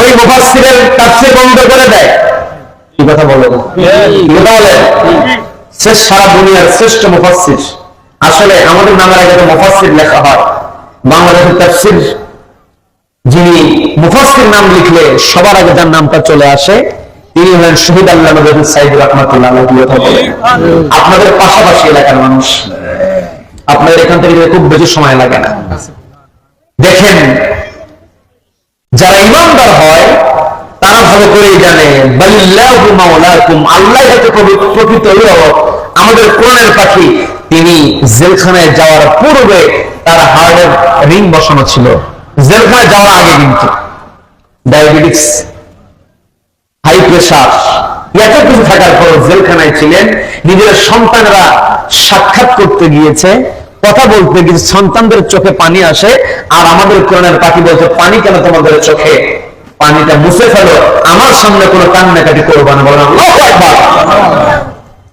ওই মুফাসসিরের তাফসীর বন্ধ করে দেয়। কি কথা বলে? কি কথা বলে? সারা দুনিয়ার শ্রেষ্ঠ মুফাসসির, আসলে আমাদের নামের আগে মুফাসসির লেখা হয়। বাংলাদেশের তাফসীর যিনি মুফাসসির নাম লিখলে সবার আগে যার নামটা চলে আসে, তিনি হলেন শহীদ আল্লামা জাফর সাইদি রাহমাতুল্লাহ আলাইহি। আপনাদের পাশাপাশি এলাকার মানুষ, আপনাদের এখান থেকে খুব বেশি সময় লাগে না। দেখেন, যারা ইমানদার হয় তারা ভালো করেই জানে বালিল্লাহু মাওলাকুম, আল্লাহ হচ্ছে প্রকৃত অভিভাবক। আমাদের কোরআনের পাখি, তিনি জেলখানায় যাওয়ার পূর্বে তার হার্টের রিং বসানো ছিল, জেলখানায় যাওয়ার আগে কিন্তু ডায়াবেটিস, হাই প্রেশার, এত কিছু থাকার পর জেলখানায় ছিলেন। নিজের সন্তানরা সাক্ষাৎ করতে গিয়েছে, কথা বলতে গিয়ে সন্তানদের চোখে পানি আসে, আর আমাদের কোরআনের পাখি বলছে, পানি কেন তোমাদের চোখে? পানিটা মুছে ফেলো, আমার সামনে কোনো কান্নাকাটি করবে না। বলেন আল্লাহু আকবার।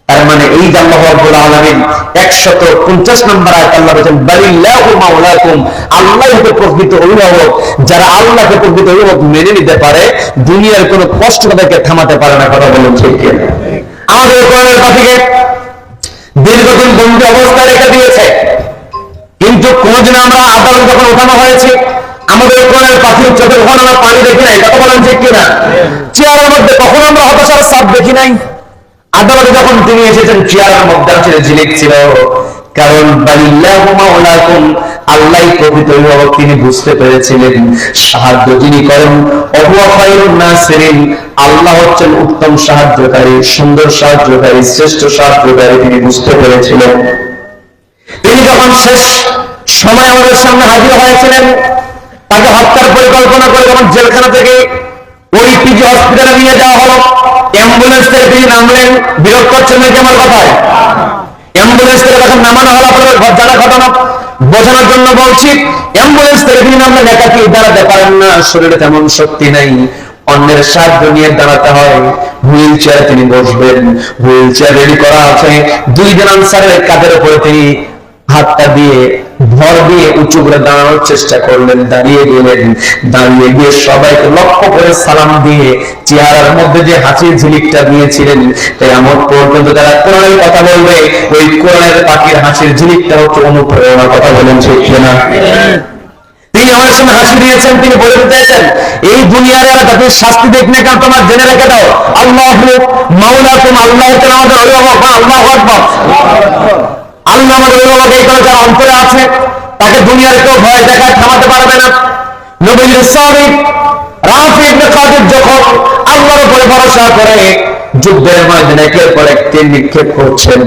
তার মানে এই যে আল্লাহ রাব্বুল আলামিন 150 নম্বর আয়াত আল্লাহ বলেন বালিল্লাহু মাওলাকুম, আল্লাহ হচ্ছে প্রকৃত অভিভাবক। যারা আল্লাহকে প্রকৃত অভিভাবক মেনে নিতে পারে, দুনিয়ার কোনো কষ্ট তাদেরকে থামাতে পারে না। কথা বলুন ঠিক কি? আমাদের কোরআনের পাখিকে দীর্ঘদিন বন্দী অবস্থায় রেখে দিয়েছে, কিন্তু কোনদিন আমরা আদালত যখন ওঠানো হয়েছে, আমাদের কোরআনের পাখির চোখে কখন আমরা পানি দেখি নাই। কথা বলেন ঠিক কিনা? চেয়ারের মধ্যে কখন আমরা হতাশার ছাপ দেখি নাই? আদালতে যখন তিনি এসেছেন, চেয়ারের মধ্যে ছিল ঝিলিক ছিল, কারণ বালিল্লাহু মাওলাকুম, আল্লাহ প্রকৃত অভিভাবক। তিনি বুঝতে পেরেছিলেন সাহায্য যিনি করেন ওহুয়া খায়রুন নাসিরিন, আল্লাহ হচ্ছেন উত্তম সাহায্যকারী, সুন্দর সাহায্যকারী, শ্রেষ্ঠ সাহায্যকারী। তিনি বুঝতে পেরেছিলেন। তিনি নবীজি যখন শেষ সময় আমাদের সামনে হাজির হয়েছিলেন, তাকে হত্যার পরিকল্পনা করে যখন জেলখানা থেকে ওই পিজি হসপিটালে নিয়ে যাওয়া হলো, অ্যাম্বুলেন্স থেকে তিনি নামলেন। বিরক্ত হচ্ছেন নাকি আমার কথায়? অ্যাম্বুলেন্স থেকে যখন নামানো হলো, আপনাদের জানা ঘটনা বোঝানোর জন্য বলছি, অ্যাম্বুলেন্স থেকে তিনি নামলেন, একাকি দাঁড়াতে পারেন না, শরীরে তেমন শক্তি নাই, অন্যের সাহায্য নিয়ে দাঁড়াতে হয়। হুইল চেয়ারে তিনি বসবেন, হুইল চেয়ার রেডি করা আছে। দুইজন আনসারের কাঁধের উপরে তিনি হাতটা দিয়ে ভর দিয়ে উঁচু করে দাঁড়ানোর চেষ্টা করলেন। দাঁড়িয়ে গেলেন, দাঁড়িয়ে গিয়ে সবাইকে লক্ষ্য করে সালাম দিয়ে চেহারার মধ্যে যে হাসির ঝিলিকটা দিয়েছিলেন, কিয়ামত পর্যন্ত যারা কোরআনের কথা বলবে, ওই কোরআনের পাখির হাসির ঝিলিকটা হচ্ছে অনুপ্রেরণার কথা। বলেন ঠিক না? তিনি আমার সঙ্গে হাসি দিয়েছেন, তিনি বলে দিতেছেন, এই দুনিয়ার তাদের শাস্তি দেখ না কেন, তোমার জেনে রেখে দাও, আল্লাহ মাওলা, তুমি আল্লাহ হচ্ছেন আমাদের অভিভাবক। আল্লাহ আকবার। আল্লাহ আমাদের অভিভাবক। এই করে যারা অন্তরে আছে, তাকে দুনিয়ার কেউ ভয় দেখায় থামাতে পারবে না। নবীর সাহাবী রাফি ইবনে খাদিজ যখন আল্লাহর উপরে ভরসা করে যুদ্ধের ময়দানে একের পর এক তীর নিক্ষেপ করছেন,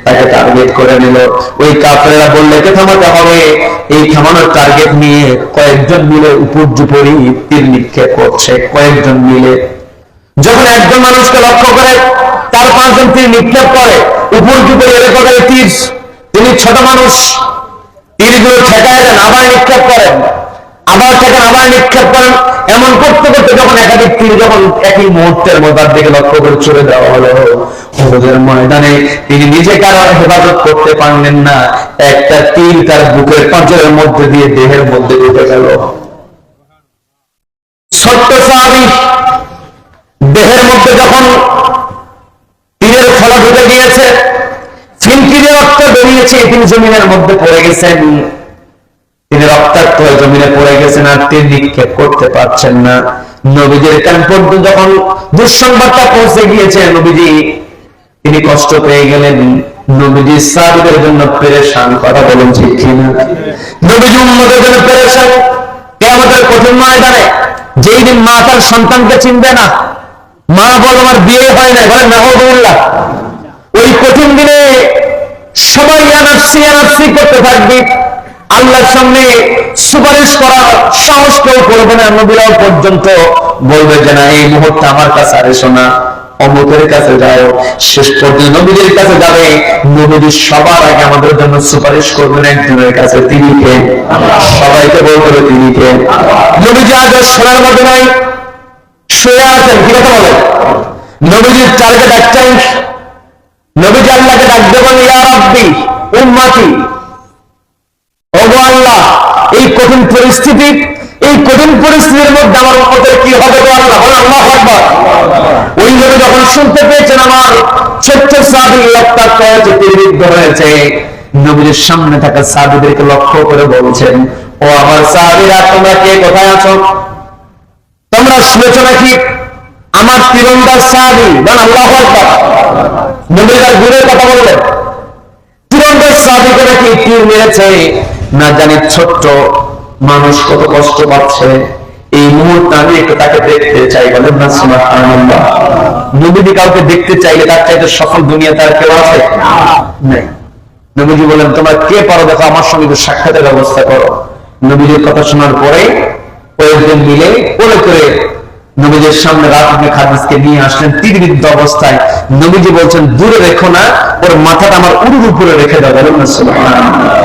তাকে টার্গেট করে নিল। ওই কাফেররা বললে কে থামাতে হবে, এই থামানোর টার্গেট নিয়ে কয়েকজন মিলে উপর্যুপরি তীর নিক্ষেপ করছে। কয়েকজন মিলে যখন একজন মানুষকে লক্ষ্য করে, তার পাঁচজন তীর নিক্ষেপ করে, উপর্যুপরি এরকম তীর, তিনি ছোট মানুষ, তীরগুলো ঠেকায় দেন, আবার নিক্ষেপ করেন, আবার ঠেকান, আবার নিক্ষেপ করেন। এমন করতে করতে যখন একাধিক তীর যখন একই মুহূর্তের মধ্যে দিকে লক্ষ্য করে ছুড়ে দেওয়া হলো, উহুদের ময়দানে তিনি নিজে কারো হেফাজত করতে পারলেন না। একটা তীর তার বুকের পাঁজরের মধ্যে দিয়ে দেহের মধ্যে ঢুকে গেল। ছোট্ট সাহাবী, দেহের মধ্যে যখন তীরের ফলা ঢুকে গিয়েছে, ফিনকিরে রক্ত বেরিয়েছে, তিনি জমিনের মধ্যে পড়ে গেছেন। তিনি রক্তাক্ত হয়ে জমিনে পড়ে গেছেন, আর তীর নিক্ষেপ করতে পারছেন না। নবীজির কান পর্যন্ত যখন দুঃসংবাদটা পৌঁছে গিয়েছে, নবীজি তিনি কষ্ট পেয়ে গেলেন। নবীজি সাহাবীদের জন্য পেরেশান। কথা বলেন ঠিক কিনা? নবীজি উম্মতের জন্য পেরেশান। কিয়ামতের কঠিন ময়দানে যেই দিন মা তার সন্তানকে চিনবে না, মা বল আমার বিয়ে হয় না, বলেন নাউযুবিল্লাহ, ওই কঠিন দিনে সবাই ইয়ানাফসি ইয়ানাফসি করতে থাকবে। আল্লাহর সামনে সুপারিশ করার সাহস কেউ করবে না। নবীরাও পর্যন্ত বলবে যে না, এই মুহূর্তে আমার কাছে আর এসো না, অমুকের কাছে যাও। শেষ পর্যন্ত নবীদের কাছে যাবে। নবীজি সবার আগে আমাদের জন্য সুপারিশ করবেন একজনের কাছে, তিনি কে? সবাইকে বলতে হবে তিনি কে? নবীজি আজ সোনার মধ্যে নাই, শুয়ে আছেন। কি কথা বলেন? নবীজির টার্গেট একটাই, নবীজি আল্লাহকে ডাকতে বলেন, ইয়া রাব্বি উম্মতি, ওগো আল্লাহ, এই কঠিন পরিস্থিতি, এই কঠিন পরিস্থিতির মধ্যে আমার উম্মতের কি হবে গো আল্লাহ? বলেন আল্লাহু আকবার। ওই নবী যখন শুনতে পেয়েছেন আমার ছোট্ট সাহাবী রক্তাক্ত হয়েছে, তীরবিদ্ধ হয়েছে, নবীর সামনে থাকা সাহাবীদেরকে লক্ষ্য করে বলছেন, ও আমার সাহাবীরা, তোমরা কে কোথায় আছো? তোমরা শুনেছো নাকি আমার তীরন্দাজ সাহাবী? বলেন আল্লাহু আকবার। নবী তার দূরের কথা বললেন, তীরন্দাজ সাহাবীকে নাকি তীর মেরেছে। না জানি ছোট্ট মানুষ কত কষ্ট পাচ্ছে। এই মুহূর্তে আমি একটু তাকে দেখতে চাই। বলেন না সুবহানাল্লাহ। নবীজি কাউকে দেখতে চাইলে তার চাইতে সফল দুনিয়া তার কেউ আছে? নাই। নবীজি বলেন, তোমরা কে পারো দেখো, আমার সঙ্গে একটু সাক্ষাতের ব্যবস্থা করো। নবীজির কথা শোনার পরে কয়েকজন মিলে কোলে করে নবীজির সামনে রাফি ইবনে খাদিজকে নিয়ে আসলেন তীরবিদ্ধ অবস্থায়। নবীজি বলছেন, দূরে রেখো না, ওর মাথাটা আমার উরুর উপরে রেখে দাও। বলেন না সুবহানাল্লাহ।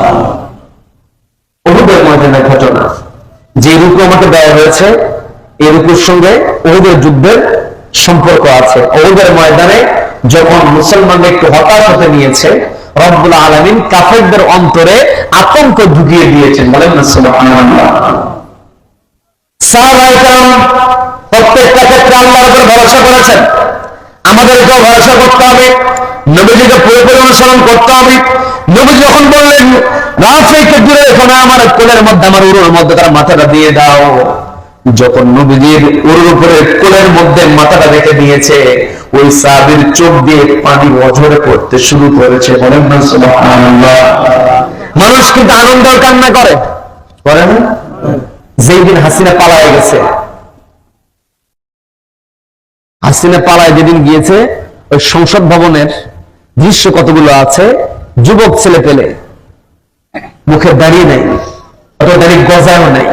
উহুদের ময়দানের ঘটনা, যে রূপ আমাকে দেওয়া হয়েছে, এই রূপের সঙ্গে উহুদের যুদ্ধের সম্পর্ক আছে। উহুদের ময়দানে যখন মুসলমানরা একটু হতাশ হতে নিয়েছে, রব্বুল আলামিন কাফেরদের অন্তরে আতঙ্ক ঢুকিয়ে দিয়েছেন। বলেন না সুবহানাল্লাহ। সাহাবায়ে কেরাম প্রত্যেকটা ক্ষেত্রে আল্লাহর উপর ভরসা করেছেন। আমাদেরকেও ভরসা করতে হবে, নবীজিকে পুরোপুরি অনুসরণ করতে হবে। নবী যখন বললেন, রাফিকে দূরে রেখো না, আমার কোলের মধ্যে, আমার উরুর মধ্যে তার মাথাটা দিয়ে দাও, যখন নবীজির উরুর উপরে কোলের মধ্যে মাথাটা রেখে দিয়েছে, ওই সাহাবীর চোখ দিয়ে পানি অঝরে পড়তে শুরু করেছে। বলেন না সুবহানাল্লাহ। মানুষ কিন্তু আনন্দের কান্না করে না? যেই দিন হাসিনা পালায় গেছে, হাসিনা পালায় যেদিন গিয়েছে, ওই সংসদ ভবনের দৃশ্য কতগুলো আছে, যুবক ছেলে পেলে মুখে দাঁড়িয়ে নাই, অত দাঁড়িয়ে গজায়ও নাই,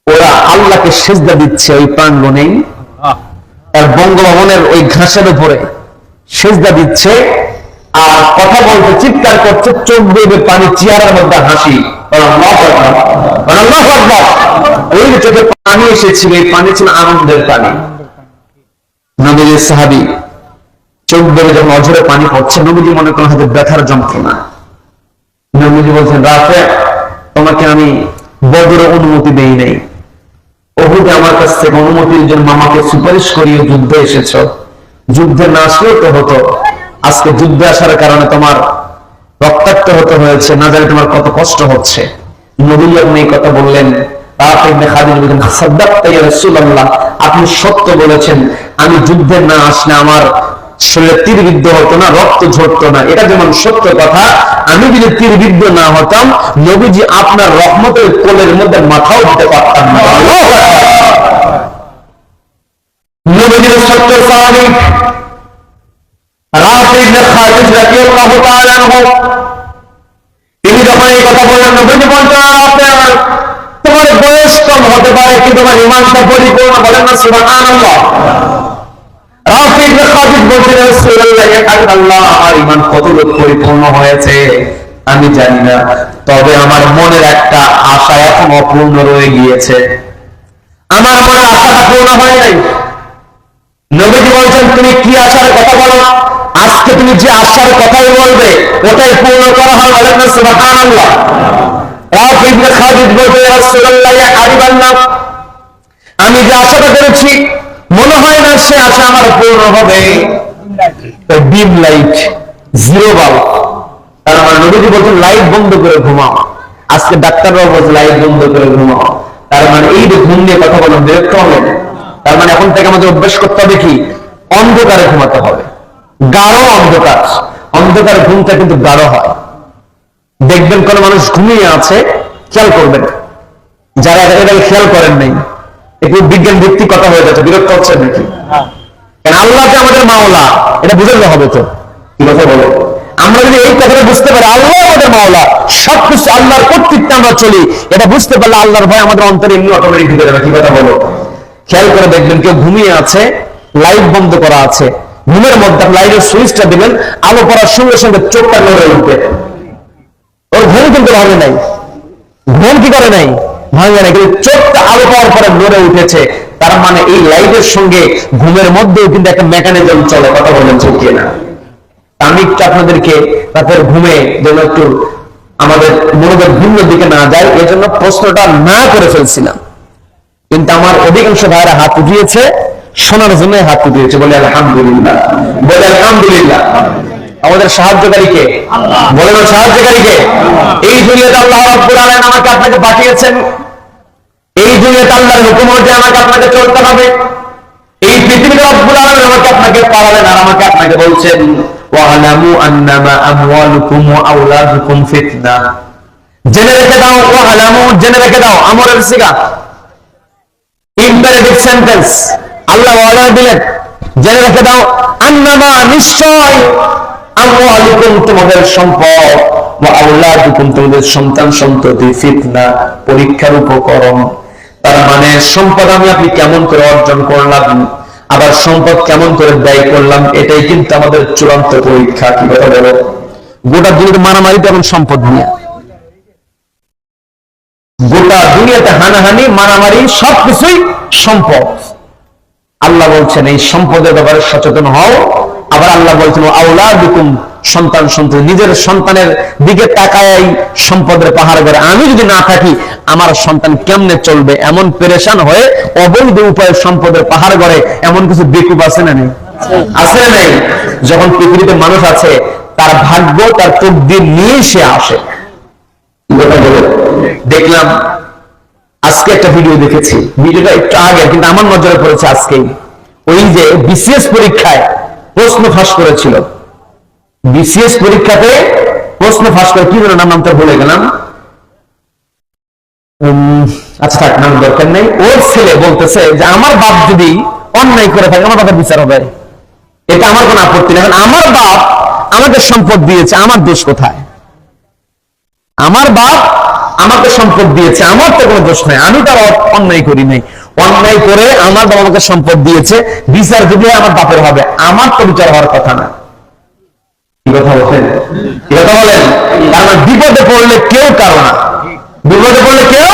ওরা আল্লাহকে সেজদা দিচ্ছে ওই প্রাঙ্গণেই, আর বঙ্গভবনের ওই ঘাসের উপরে সেজদা দিচ্ছে, আর কথা বলতে চিৎকার করছে, চোখ বেয়ে পানি, চেয়ারের মধ্যে হাসি। ওই চোখে পানি এসেছিল, এই পানি ছিল আনন্দের পানি। নবীজির সাহাবী চোখ বেয়ে যখন অঝরে পানি পড়ছে, নবীজি মনে করেন হয়তো ব্যথার যন্ত্রণা। নবীজি বলছেন, রাফে, তোমাকে আমি বদরে অনুমতি দেই নাই, ওহুদে আমার কাছ থেকে অনুমতির জন্য আমাকে সুপারিশ করিয়ে যুদ্ধে এসেছো, যুদ্ধে না আসলেও তো হতো, আজকে যুদ্ধে আসার কারণে তোমার রক্তাক্ত হতে হয়েছে, না জানি তোমার কত কষ্ট হচ্ছে। নবী আপনি এই কথা বললেন, আপনি সত্য বলেছেন, আমি যুদ্ধে না আসলে আমার শরীরে তীরবিদ্ধ হতো না, রক্ত ঝরতো না, এটা যেমন সত্য কথা, আমি যদি তীরবিদ্ধ না হতাম, নবীজি আপনার রহমতের কোলের মধ্যে মাথাও দিতে পারতাম না। নবীজির সত্য সাহাবী রাফি ইবনে খালিদ রাদিয়াল্লাহু তাআলা আনহু, তিনি যখন এই কথা বললেন, নবীজি বলতেন, তোমার বয়স কম হতে পারে কিন্তু তোমার ঈমানটা পরিপূর্ণ, বলেন না সুবহানাল্লাহ। রাফি ইবনে খালিদ বলতেন, রাসূলুল্লাহ ইয়া আল্লাহ, আমার ঈমান কতটুকু পরিপূর্ণ হয়েছে আমি জানি না, তবে আমার মনের একটা আশা এখন অপূর্ণ রয়ে গিয়েছে, আমার মনের আশাটা পূর্ণ হয় নাই। নবীজি বলছেন, তুমি কি আশার কথা বলো, আজকে তুমি যে আশার কথাই বলবে ওটাই পূর্ণ করা হয়, বলেন না সুবহানাল্লাহ। রাফি ইবনে খালিদ বলতে, রাসূলুল্লাহ ইয়া হাবিবাল্লাহ, আমি যে আশাটা করেছি মনে হয় না সে আশা আমার পূর্ণ হবে। ডিম লাইট, জিরো বাল্ব, তার মানে নবীজি বলছেন লাইট বন্ধ করে ঘুমাও। আজকে ডাক্তাররাও বলছে লাইট বন্ধ করে ঘুমাও, তার মানে এই যে ঘুম নিয়ে কথা বলেন, বিরক্ত হলেন। তার মানে এখন থেকে আমাদের অভ্যাস করতে হবে কি, অন্ধকারে ঘুমাতে হবে, গাঢ় অন্ধকার, অন্ধকারে ঘুমটা কিন্তু গাঢ় হয়। দেখবেন কোন মানুষ ঘুমিয়ে আছে, খেয়াল করবেন, যারা এটা খেয়াল করেন নাই, একটু বিজ্ঞান ভিত্তিক কথা হয়ে যাচ্ছে, বিরক্ত হচ্ছে নাকি? কারণ আল্লাহ যে আমাদের মাওলা, এটা বুঝতে হবে তো, কি কথা বলো, আমরা যদি এই কথাটা বুঝতে পারি আল্লাহ আমাদের মাওলা, সবকিছু আল্লাহর কর্তৃত্বে আমরা চলি, এটা বুঝতে পারলে আল্লাহর ভয় আমাদের অন্তরে এমনি অটোমেটিক ঢুকে যাবে। কি কথা বলো? খেয়াল করে দেখবেন, কেউ ঘুমিয়ে আছে, লাইট বন্ধ করা আছে, ঘুমের মধ্যে লাইটের সুইচটা দিবেন, আলো পড়ার সঙ্গে সঙ্গে চোখটা নড়ে উঠবে, ওর ঘুম কিন্তু ভাঙে নাই, ঘুম কি করে নাই, ভাঙে নাই, কিন্তু চোখটা আলো পাওয়ার পরে নড়ে উঠেছে, তার মানে এই লাইটের সঙ্গে ঘুমের মধ্যেও কিন্তু একটা মেকানিজম চলে। কথা বলেন ঠিক কিনা? আমি একটু আপনাদেরকে রাতের ঘুমে যেন একটু আমাদের মনোযোগ ভিন্ন দিকে না যায়, এজন্য প্রশ্নটা না করে ফেলছিলাম, কিন্তু আমার অধিকাংশ ভাইরা হাত উঠিয়েছে, শোনার জন্য হাত উঠিয়েছে, বলে আলহামদুলিল্লাহ, বলে আলহামদুলিল্লাহ। আমাদের সাহায্যকারীকে বলে, সাহায্যকারীকে এই দুনিয়াতে আল্লাহ রাব্বুল আলামিন আমাকে আপনাকে পাঠিয়েছেন, এই দুনিয়াতে আল্লাহর হুকুম অনুযায়ী আমাকে আপনাকে চলতে হবে, এই পৃথিবীতে রব্বুল আলামিন আমাকে আপনাকে পাঠালেন, আর আমাকে আপনাকে বলছেন, ওয়ালামু আন্নামা আমওয়ালুকুম ওয়া আওলাদুকুম ফিতনা, জেনে রেখে দাও, ওয়ালামু, জেনে রেখে দাও, আমরের সিগা, ইম্পারেটিভ সেন্টেন্স, আল্লাহ ওয়ালা দিলেন, জেনে রেখে দাও, আন্নামা, নিশ্চয়, আমওয়ালুকুম, তোমাদের সম্পদ, ওয়া আওলাদুকুম, তোমাদের সন্তান সন্ততি, ফিতনা, পরীক্ষার উপকরণ। তার মানে সম্পদ আমি আপনি কেমন করে অর্জন করলাম, আবার সম্পদ কেমন করে ব্যয় করলাম, এটাই কিন্তু আমাদের চূড়ান্ত পরীক্ষা। কি কথা বলো? গোটা দুনিয়াতে মারামারি তো এখন সম্পদ নিয়ে, গোটা দুনিয়াতে হানাহানি, মারামারি, সবকিছুই সম্পদ। আল্লাহ বলছেন এই সম্পদের ব্যাপারে সচেতন হও। আবার আল্লাহ বলছেন আওলাদুকুম, সন্তান সন্ততি, নিজের সন্তানের দিকে তাকায় সম্পদের পাহাড় করে, আমি যদি না থাকি আমার সন্তান কেমনে চলবে, এমন পেরেশান হয়ে অবৈধ উপায়ে সম্পদের পাহাড় গড়ে এমন কিছু বেকুব আছে না নেই? আছে না নেই? যখন পৃথিবীতে মানুষ আছে, তার ভাগ্য, তার তকদির নিয়ে সে আসে। দেখলাম আজকে একটা ভিডিও দেখেছি, ভিডিওটা একটু আগে কিন্তু আমার নজরে পড়েছে আজকেই, ওই যে বিসিএস পরীক্ষায় প্রশ্ন ফাঁস করেছিল, বিসিএস পরীক্ষাতে প্রশ্ন ফাঁস করে, কি বলে নামটা ভুলে গেলাম, আচ্ছা থাক, নাম দরকার নেই। ওর ছেলে বলতেছে যে আমার বাপ যদি অন্যায় করে থাকে আমার বাবার বিচার হবে, এটা আমার কোনো আপত্তি নেই, আমার বাপ আমাকে সম্পদ দিয়েছে, আমার দোষ কোথায়? আমার বাপ আমাকে সম্পদ দিয়েছে, আমার তো কোনো দোষ নাই, আমি তো অন্যায় করি নাই। অন্যায় করে আমার বাবা আমাকে সম্পদ দিয়েছে, বিচার যদি আমার বাপের হবে, আমার তো বিচার হওয়ার কথা না। কি কথা বলেন? কি কথা বলেন? কারণ বিপদে পড়লে কেউ কারো না, বিপদে পড়লে কেউ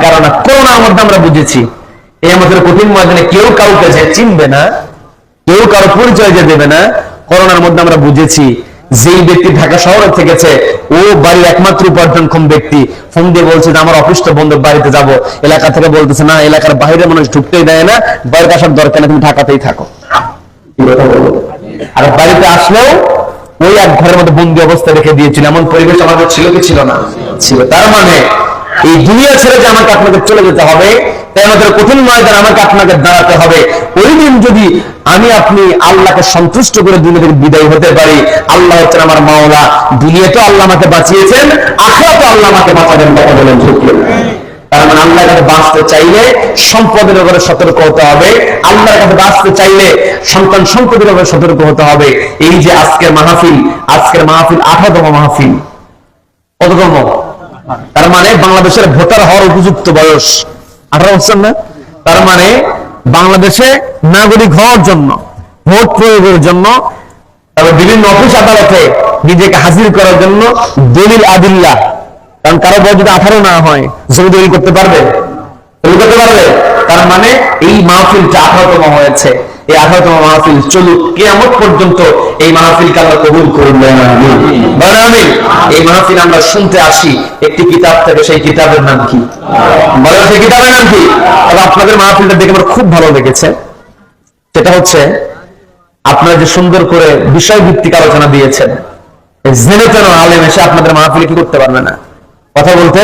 কারো না। করোনার মধ্যে আমরা বুঝেছি, এই আমাদের কঠিন ময়দানে কেউ কাউকে যে চিনবে না, কেউ কারো পরিচয় যে দেবে না। করোনার মধ্যে আমরা বুঝেছি, যেই ব্যক্তি ঢাকা শহরে থেকেছে, ও বাড়ির একমাত্র উপার্জনক্ষম ব্যক্তি, ফোন দিয়ে বলছে যে আমার অফিস তো বন্ধ, বাড়িতে যাব। এলাকা থেকে বলতেছে না, এলাকার বাইরে মানুষ ঢুকতেই দেয় না, বাড়িতে আসার দরকার না, তুমি ঢাকাতেই থাকো। আর বাড়িতে আসলেও ওই এক ঘরের মধ্যে বন্দি অবস্থা রেখে দিয়েছিল। এমন পরিবেশ আমাদের ছিল কি ছিল না? ছিল। তার মানে এই দুনিয়া ছেড়ে যে আমাকে আপনাকে চলে যেতে হবে, তাই আমাদের কঠিন ময়দানে আমাকে আপনাকে দাঁড়াতে হবে। ওই দিন যদি আমি আপনি আল্লাহকে সন্তুষ্ট করে দুনিয়া থেকে বিদায় হতে পারি, আল্লাহ হচ্ছেন আমার মাওলা। দুনিয়াতেও আল্লাহ আমাকে বাঁচিয়েছেন, আখিরাতেও আল্লাহ আমাকে বাঁচাবেন। কথা বলেন ঠিক কি? তার মানে আল্লাহর কাছে বাঁচতে চাইলে সম্পদের ব্যাপারে সতর্ক হতে হবে, আল্লাহর কাছে বাঁচতে চাইলে সন্তান সম্পদের ব্যাপারে সতর্ক হতে হবে। এই যে আজকের মাহফিল 18তম মাহফিল। কততম? তার মানে বাংলাদেশের ভোটার হওয়ার উপযুক্ত বয়স 18 বছর না? তার মানে বাংলাদেশে নাগরিক হওয়ার জন্য, ভোট প্রয়োগের জন্য, তারপর বিভিন্ন অফিস আদালতে নিজেকে হাজির করার জন্য দলিল আদিল্লাহ, কারণ কারো বয়স যদি 18 না হয়, জমি দলিল করতে পারবে? করতে পারবে। তার মানে এই মাহফিলটা 18তম হয়েছে। এই 18তম মাহফিল চলুক কিয়ামত পর্যন্ত, এই মাহফিলকে আল্লাহ কবুল করবেন। আমিন। এই মাহফিল আমরা শুনতে আসি একটি কিতাব থেকে, সেই কিতাবের নাম কি? বলেন, সেই কিতাবের নাম কি? তবে আপনাদের মাহফিলটা দেখে আমার খুব ভালো লেগেছে। সেটা হচ্ছে আপনারা যে সুন্দর করে বিষয় ভিত্তিক আলোচনা দিয়েছেন, জেনে তেন আলেম এসে আপনাদের মাহফিলে কি করতে পারবে না? কথা বলতে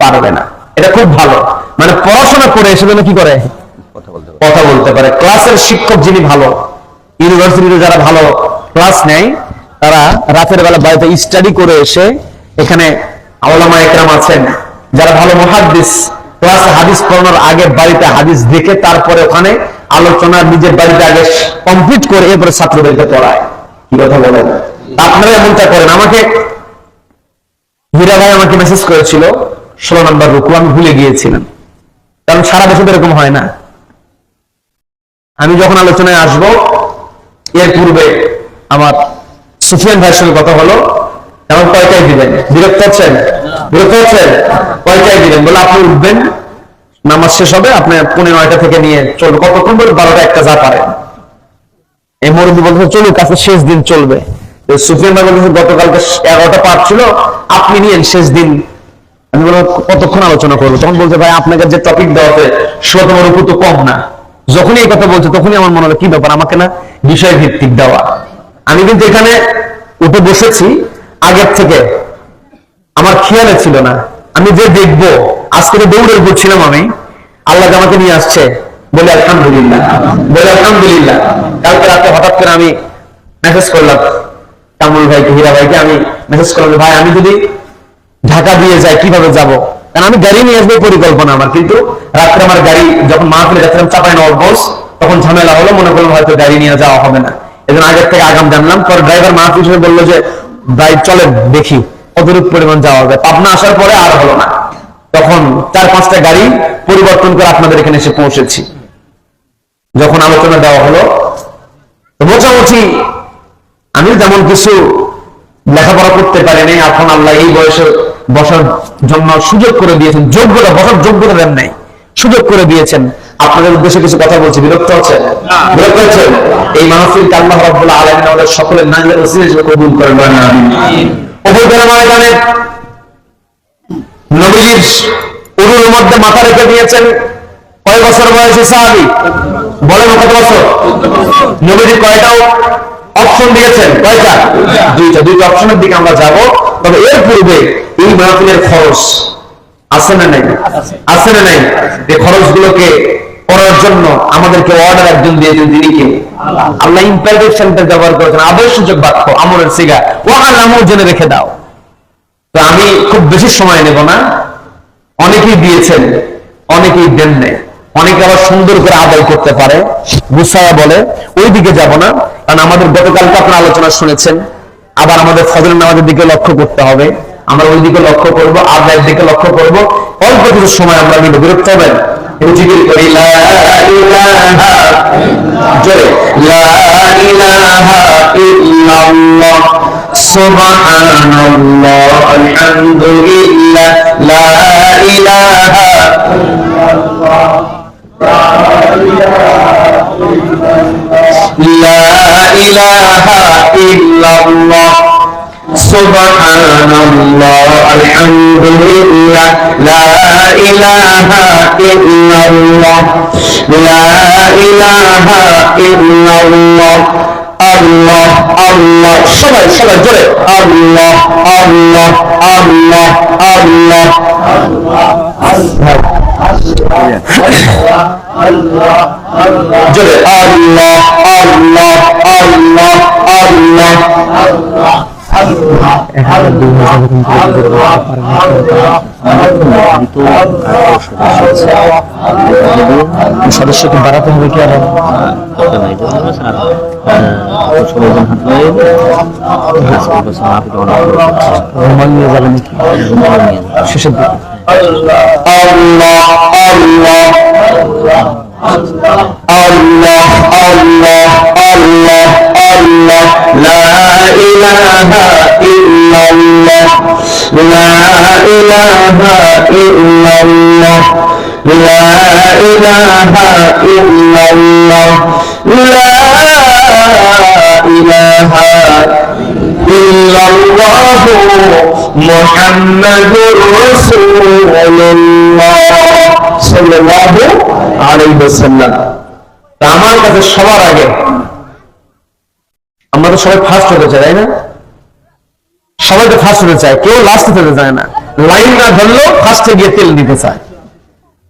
পারবে না। এটা খুব ভালো। মানে পড়াশোনা করে এসে যেন কি করে? কথা বলতে পারে। ক্লাসের শিক্ষক যিনি ভালো, ইউনিভার্সিটিতে যারা ভালো ক্লাস নেয়, তারা রাতের বেলা বাড়িতে স্টাডি করে এসে, এখানে আউলামা একরাম আছেন যারা ভালো মুহাদ্দিস, ক্লাসে হাদিস পড়ানোর আগে বাড়িতে হাদিস দেখে তারপরে ওখানে আলোচনা নিজের বাড়িতে আগে কমপ্লিট করে এরপরে ছাত্রদেরকে পড়ায়। কি কথা বলেন? আপনারা এমনটা করেন। আমাকে হীরা ভাই আমাকে মেসেজ করেছিল 16 নম্বর রুকু, আমি ভুলে গিয়েছিলাম, কারণ সারা বছর এরকম হয় না। আমি যখন আলোচনায় আসব, এর পূর্বে আমার সুফিয়ান ভাইয়ের সঙ্গে কথা হলো, এখন কয়টায় দিবেন? বিরক্ত হচ্ছেন? বিরক্ত হচ্ছেন? কয়টায় দিবেন? বলে আপনি উঠবেন, নামাজ শেষ হবে, আপনি 9:30 থেকে নিয়ে চলবে, কতক্ষণ বলে 12টা 1টা যা পারেন। এই মুরব্বী বলতে চলুক, আজকে শেষ দিন চলবে। সুফিয়ান ভাই বলতেছে গতকালকে 11টা পাঠ ছিল, আপনি নিয়েন শেষ দিন। আমি বললাম কতক্ষণ আলোচনা করবো? তখন বলছে ভাই আপনাকে যে টপিক দেওয়াতে 16তম রুকু তো কম না। যখনই এই কথা বলছে তখনই আমার মনে হলো কি ব্যাপার, আমাকে না বিষয় ভিত্তিক দেওয়া। আমি কিন্তু এখানে উঠে বসেছি আগের থেকে, আমার খেয়ালে ছিল না। আমি যে দেখবো, আজকে দৌড়ের উপর ছিলাম আমি, আল্লাহ আমাকে নিয়ে আসছে, বলে আলহামদুলিল্লাহ, বলে আলহামদুলিল্লাহ। কালকে রাতে হঠাৎ করে আমি মেসেজ করলাম কামরুল ভাইকে, হীরা ভাইকে, আমি মেসেজ করলাম ভাই আমি যদি ঢাকা দিয়ে যাই কিভাবে যাব? কারণ আমি গাড়ি নিয়ে আসবো পরিকল্পনা আমার, কিন্তু রাত্রে আমার গাড়ি যখন মাহফিলে যাচ্ছিলাম চাঁপাইনবাবগঞ্জ, তখন ঝামেলা হলো, মনে করলাম হয়তো গাড়ি নিয়ে যাওয়া হবে না। এজন্য আগের থেকে আগাম জানলাম। পরে ড্রাইভার মাহফিল হিসেবে বললো যে ভাই চলে দেখি কতটুকু পরিমাণ যাওয়া হবে। পাবনা আসার পরে আর হলো না, তখন 4-5টা গাড়ি পরিবর্তন করে আপনাদের এখানে এসে পৌঁছেছি। যখন আলোচনা দেওয়া হলো, মোটামুটি আমি যেমন কিছু লেখাপড়া করতে পারিনি, এখন আল্লাহ এই বয়সে বসার জন্য সুযোগ করে দিয়েছেন, যোগ্যতা, বসার যোগ্যতা দেন নাই, সুযোগ করে দিয়েছেন। আপনাদের উদ্দেশ্যে কিছু কথা বলছি, বিরক্ত হচ্ছেন? বিরক্ত হচ্ছেন? এই মাহফিলকে আল্লাহ রাব্বুল আলামিন আমাদের সকলের নাজাতের ওসিলা হিসেবে কবুল করেন। আমিন। উহুদের ময়দানে নবীর উরুর মধ্যে মাথা রেখে দিয়েছেন কয় বছর বয়সী সাহাবী? বলেন কত বছর? নবীজি কয়টা অপশন দিয়েছেন? কয়টা? দুইটা অপশনের দিকে আমরা যাব। তবে এর পূর্বে এই মাহফিলের খরচ আছে না নাই? আছে না নাই? এই খরচগুলোকে করার জন্য আমাদেরকে অর্ডার একজন দিয়েছেন, তিনি কে? আল্লাহ ইম্পারেটিভ সেন্টেন্স ব্যবহার করেছেন, আবশ্যক বাক্য, আমরের সিগা, ওয়ালামু জেনে রেখে দাও। তো আমি খুব বেশি সময় নেব না। অনেকেই দিয়েছেন, অনেকেই দেন নাই, অনেকে আবার সুন্দর করে আদায় করতে পারে, গুছায়া বলে, ওই দিকে যাব না। কারণ আমাদের গতকালকে আপনারা আলোচনা শুনেছেন, আবার আমাদের ফজরের নামাজের দিকে লক্ষ্য করতে হবে। আমরা ওই দিকে লক্ষ্য করবো, আল্লাহর দিকে লক্ষ্য করবো। অল্প কিছু সময় আমরা নিব, বিরক্ত হবেন। জিকির করি লা ইলাহা, জোরে লা ইলাহা ইল্লাল্লাহ সুবহানাল্লাহ আলহামদুলিল্লাহ লা ইলাহা ইল্লাল্লাহ লা ইলাহা ইল্লাল্লাহ সুবহানাল্লাহ আলহামদুলিল্লাহ লা ইলাহা ইল্লাল্লাহ লা ইলাহা ইল্লাল্লাহ আল্লাহ আল্লাহ, সবাই সবাই জোরে আল্লাহ আল্লাহ আল্লাহ আল্লাহ জোরে আল্লাহ আল্লাহ আল্লাহ আল্লাহ সদস্যকে বাড়াতে হবে কি আরো? রোমান নিয়ে যাবে নাকি শেষের দিকে? আল্লাহ আল্লাহ আল্লাহ আল্লাহ আল্লাহ আল্লাহ লা ইলাহা ইল্লাল্লাহ লা ইলাহা ইল্লাল্লাহ লা ইলাহা ইল্লাল্লাহ লা ইলাহা ইল্লাল্লাহ মুহাম্মাদুর রাসূলুল্লাহ সাল্লাল্লাহু আলাইহি ওয়াসাল্লাম। আমার কাছে সবার আগে, আমরা তো সবাই ফার্স্ট হতে চাই, তাই না? সবাই তো ফার্স্ট হতে চায়, কেউ লাস্ট হতে চায় না। লাইন না ধরলেও ফার্স্টে গিয়ে তেল দিতে চায়।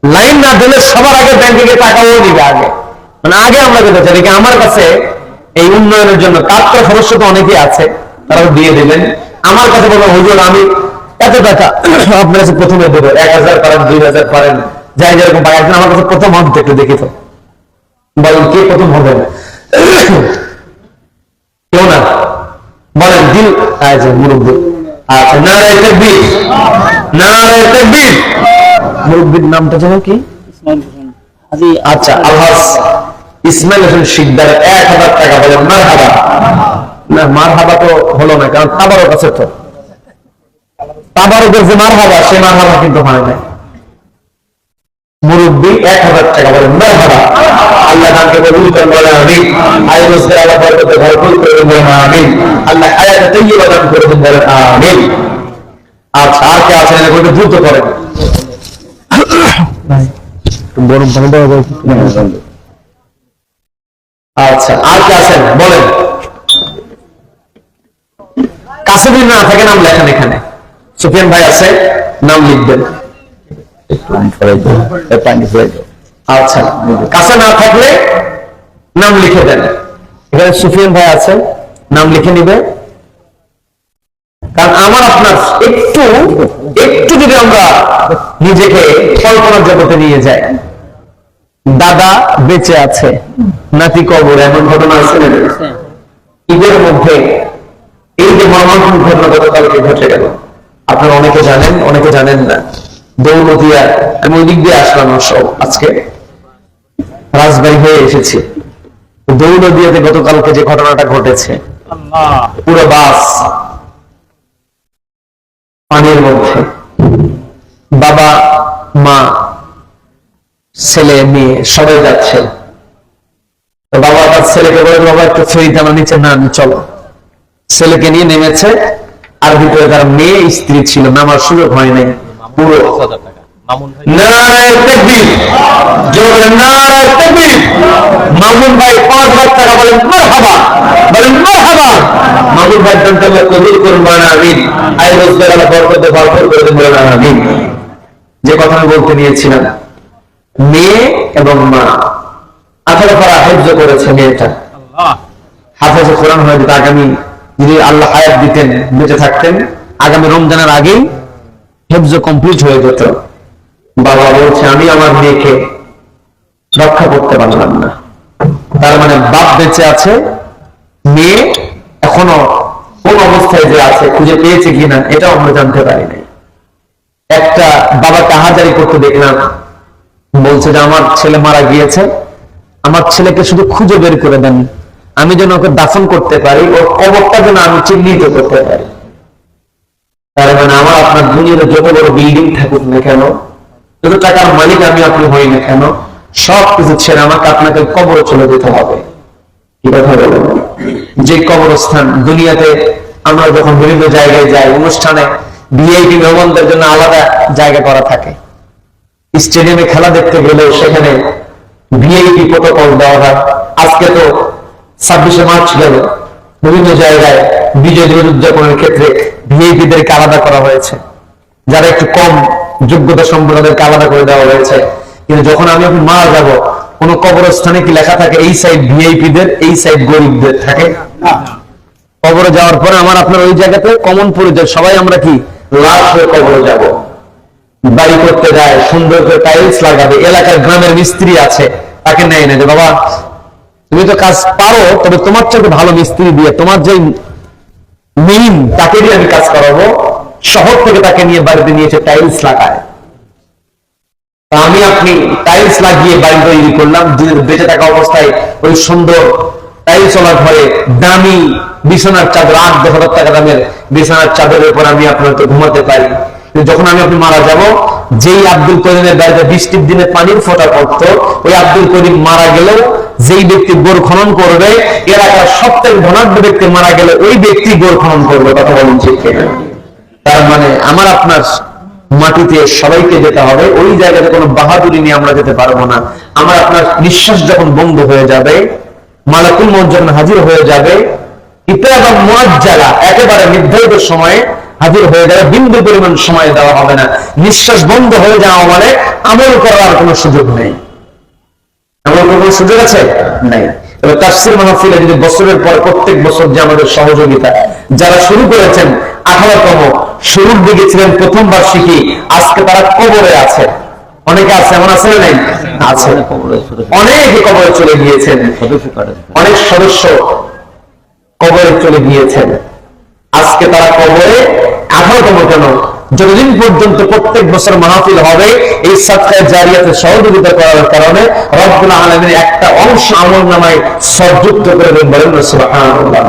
লাইন না ধরলে সবার আগে ব্যাংকে গিয়ে টাকাও দিবে আগে, মানে আগে আমরা যেতে চাই। আমার কাছে এই উন্নয়নের জন্য কাজটা সদস্য তো অনেকেই আছে, তারাও দিয়ে দেবেন। আমার কাছে বলবো হুজুর আমি এত টাকা আপনার কাছে প্রথমে দেবো, 1000 পারেন 2000 পারেন, যাই যেরকম পাই। একজন আমার কাছে প্রথম হবে, একটু দেখি তো বলেন কে প্রথম হবে? কেউ না, বলেন দিল মুরব্বী। আচ্ছা নারায়ে তাকবীর, নারায়ে তাকবীর। মুরব্বীর নামটা যেন কি? আচ্ছা আলহাজ ইসমাইল হোসেন শিকদার 1000 টাকা। বলেন মারহাবা। না মারহাবা তো হলো না, কারণ তাবারক আছে তো। তাবারকের যে মারহাবা, সে মারহাবা কিন্তু হয় না। মুরব্বী 1000 টাকা। বলেন মারহাবা। আল্লাহ দানকে কবুল করেন, বলেন আমিন। আয় রোজগার আল্লাহ বরকতে ভরপুর করে দেন, বলেন আমিন। আল্লাহ হায়াতে তাইয়্যিবা দান করে দেন, বলেন আমিন। আচ্ছা আর কে আছেন? এটা একটু দ্রুত করেন। গরম পানি দেওয়া যায়? আচ্ছা আর কে আছেন বলেন? কাছে যদি না থাকে নাম লেখেন এখানে। সুফিয়ান ভাই আছে, নাম লিখবেন। আচ্ছা কাছে না থাকলে নাম লিখে দেন। এখানে সুফিয়ান ভাই আছে, নাম লিখে নিবে। কারণ আমার আপনার একটু একটু যদি আমরা নিজেকে কল্পনার জগতে নিয়ে যাই, দাদা বেঁচে আছে, নাতি কবর, এমন ঘটনা আছে না? ঈদের মধ্যে এই যে মর্মান্তিক ঘটনা গতকালকে ঘটে গেল, আপনারা অনেকে জানেন অনেকে জানেন না। দৌলতিয়া, আমি ওই দিক দিয়ে আসলাম সব, আজকে রাজবাড়ি হয়ে এসেছি। দৌলদিয়াতে গতকালকে যে ঘটনাটা ঘটেছে, পুরো বাস পানির মধ্যে, বাবা মা ছেলে মেয়ে সবাই যাচ্ছে। তো বাবা তার ছেলেকে বলে, বাবা একটু ফেরিতে আমরা নিচে না চলো। ছেলেকে নিয়ে নেমেছে, আর ভিতরে তার মেয়ে স্ত্রী ছিল, নামার সুযোগ হয় নাই। পুরো নারায়ে তাকবীর, জোরে নারায়ে তাকবীর। মামুন ভাই 5000 টাকা। বলেন মারহাবা, বলেন মারহাবা। মামুন ভাই দানটা আল্লাহ কবুল করুন, বলেন আমিন। আয় রোজগার আল্লাহ বরকতে ভরপুর করে দেন, বলেন আমিন। যে কথা আমি বলতে নিয়েছিলাম, মেয়ে এবং মা 18 পারা হিফজ করেছে মেয়েটা। হাফেজে কোরআন হয়ে যেত। আগামী যদি আল্লাহ হায়াত দিতেন, বেঁচে থাকতেন, আগামী রমজানের আগেই হিফজ কমপ্লিট হয়ে যেত। বাবা বলছে আমি আমার মেয়েকে রক্ষা করতে পারলাম না। তার মানে বাপ বেঁচে আছে, মেয়ে এখনো কোন অবস্থায় যে আছে খুঁজে পেয়েছে কিনা এটাও আমরা জানতে পারি নাই। একটা বাবাকে আহাজারি করতে দেখলাম, বলছে যে আমার ছেলে মারা গিয়েছে, আমার ছেলেকে শুধু খুঁজে বের করে দেন, আমি যেন ওকে দাফন করতে পারি, ওর কবরটা যেন আমি চিহ্নিত করতে পারি। তার মানে আমার আপনার দুনিয়াতে যত বড় বিল্ডিং থাকুক না কেন, যত টাকার মালিক আমি আপনি হই না কেন, সব কিছু ছেড়ে আমাকে আপনাকে কবরে চলে যেতে হবে। কি কথা বলেন? যে কবরস্থান দুনিয়াতে আমরা যখন বিভিন্ন জায়গায় যাই, অনুষ্ঠানে ভিআইপি মেহমানদের জন্য আলাদা জায়গা করা থাকে, স্টেডিয়ামে খেলা দেখতে গেলেও সেখানে ভিআইপি প্রোটোকল দেওয়া হয়। আজকে তো 26শে মার্চ গেল, বিভিন্ন জায়গায় বিজয় দিবস উদযাপনের ক্ষেত্রে ভিআইপিদেরকে আলাদা করা হয়েছে, যারা একটু কম যোগ্যতা সম্পন্নদেরকে আলাদা করে দেওয়া হয়েছে। কিন্তু যখন আমি আপনি মারা যাব, কোন কবরস্থানে কি লেখা থাকে এই সাইড ভিআইপিদের, এই সাইড গরিবদের? থাকে? কবরে যাওয়ার পরে আমার আপনার ওই জায়গাতে কমন পরিচয়, সবাই আমরা কি লাশ হয়ে কবরে যাব। বাড়ি করতে যায়, সুন্দর করে টাইলস লাগাবে, এলাকার গ্রামের মিস্ত্রি আছে, তাকে নেয় না যে বাবা তুমি তো কাজ পারো, তবে তোমার চেয়ে ভালো মিস্ত্রি দিয়ে, তোমার যে মেইন তাকে দিয়ে আমি কাজ করাবো। শহর থেকে তাকে নিয়ে বাড়িতে নিয়েছে টাইলস লাগায়। আমি আপনি টাইলস লাগিয়ে বাড়ি তৈরি করলাম, বেঁচে থাকা অবস্থায় ওই সুন্দর টাইলস ওলা ঘরে দামি বিছানার চাদর, 8-10 হাজার টাকা দামের বিছানার চাদরের উপর আমি আপনার তো ঘুমাতে পারি। যখন আমি আপনি মারা যাব, যেই আব্দুল করিমের বাড়িতে বৃষ্টির দিনে পানির ফোঁটা পড়তো, ওই আব্দুল করিম মারা গেলেও যেই ব্যক্তি গোর খনন করবে, এলাকার সবথেকে ধনাঢ্য ব্যক্তি মারা গেলে ওই ব্যক্তি গোর খনন করবে। কথা বলুন ঠিক কিনা? তার মানে আমার আপনার মাটিতে সবাইকে যেতে হবে, ওই জায়গাতে কোনো বাহাদুরি নিয়ে আমরা যেতে পারবো না। আমার আপনার নিঃশ্বাস যখন বন্ধ হয়ে যাবে, মালাকুল মউত যখন হাজির হয়ে যাবে, ইতিহাস মুআজ্জালা একেবারে নির্ধারিত সময়ে হাজির হয়ে যাবে, বিন্দু পরিমাণ সময় দেওয়া হবে না। নিঃশ্বাস বন্ধ হয়ে যাওয়া মানে আমল করার কোনো সুযোগ নেই। আমল করার কোনো সুযোগ আছে? নাই। তবে তাফসীর মাহফিলে যদি বছরের পর প্রত্যেক বছর যে আমাদের সহযোগিতা, যারা শুরু করেছেন 18তম, শুরুর দিকে ছিলেন প্রথম বার্ষিকী, আজকে তারা কবরে আছে। অনেকে আছে, এমন আছে না? নাই? আছে। অনেকে কবরে চলে গিয়েছেন, অনেক সদস্য কবরে চলে গিয়েছেন। আজকে তারা কবরে 18তম কেন, যতদিন পর্যন্ত প্রত্যেক বছর মাহফিল হবে, এই সাদকায়ে জারিয়াতে সহযোগিতা করার কারণে রব্বুল আলামিন একটা অংশ আমলনামায় সযুক্ত করে দেন। বলেন সুবহানাল্লাহ।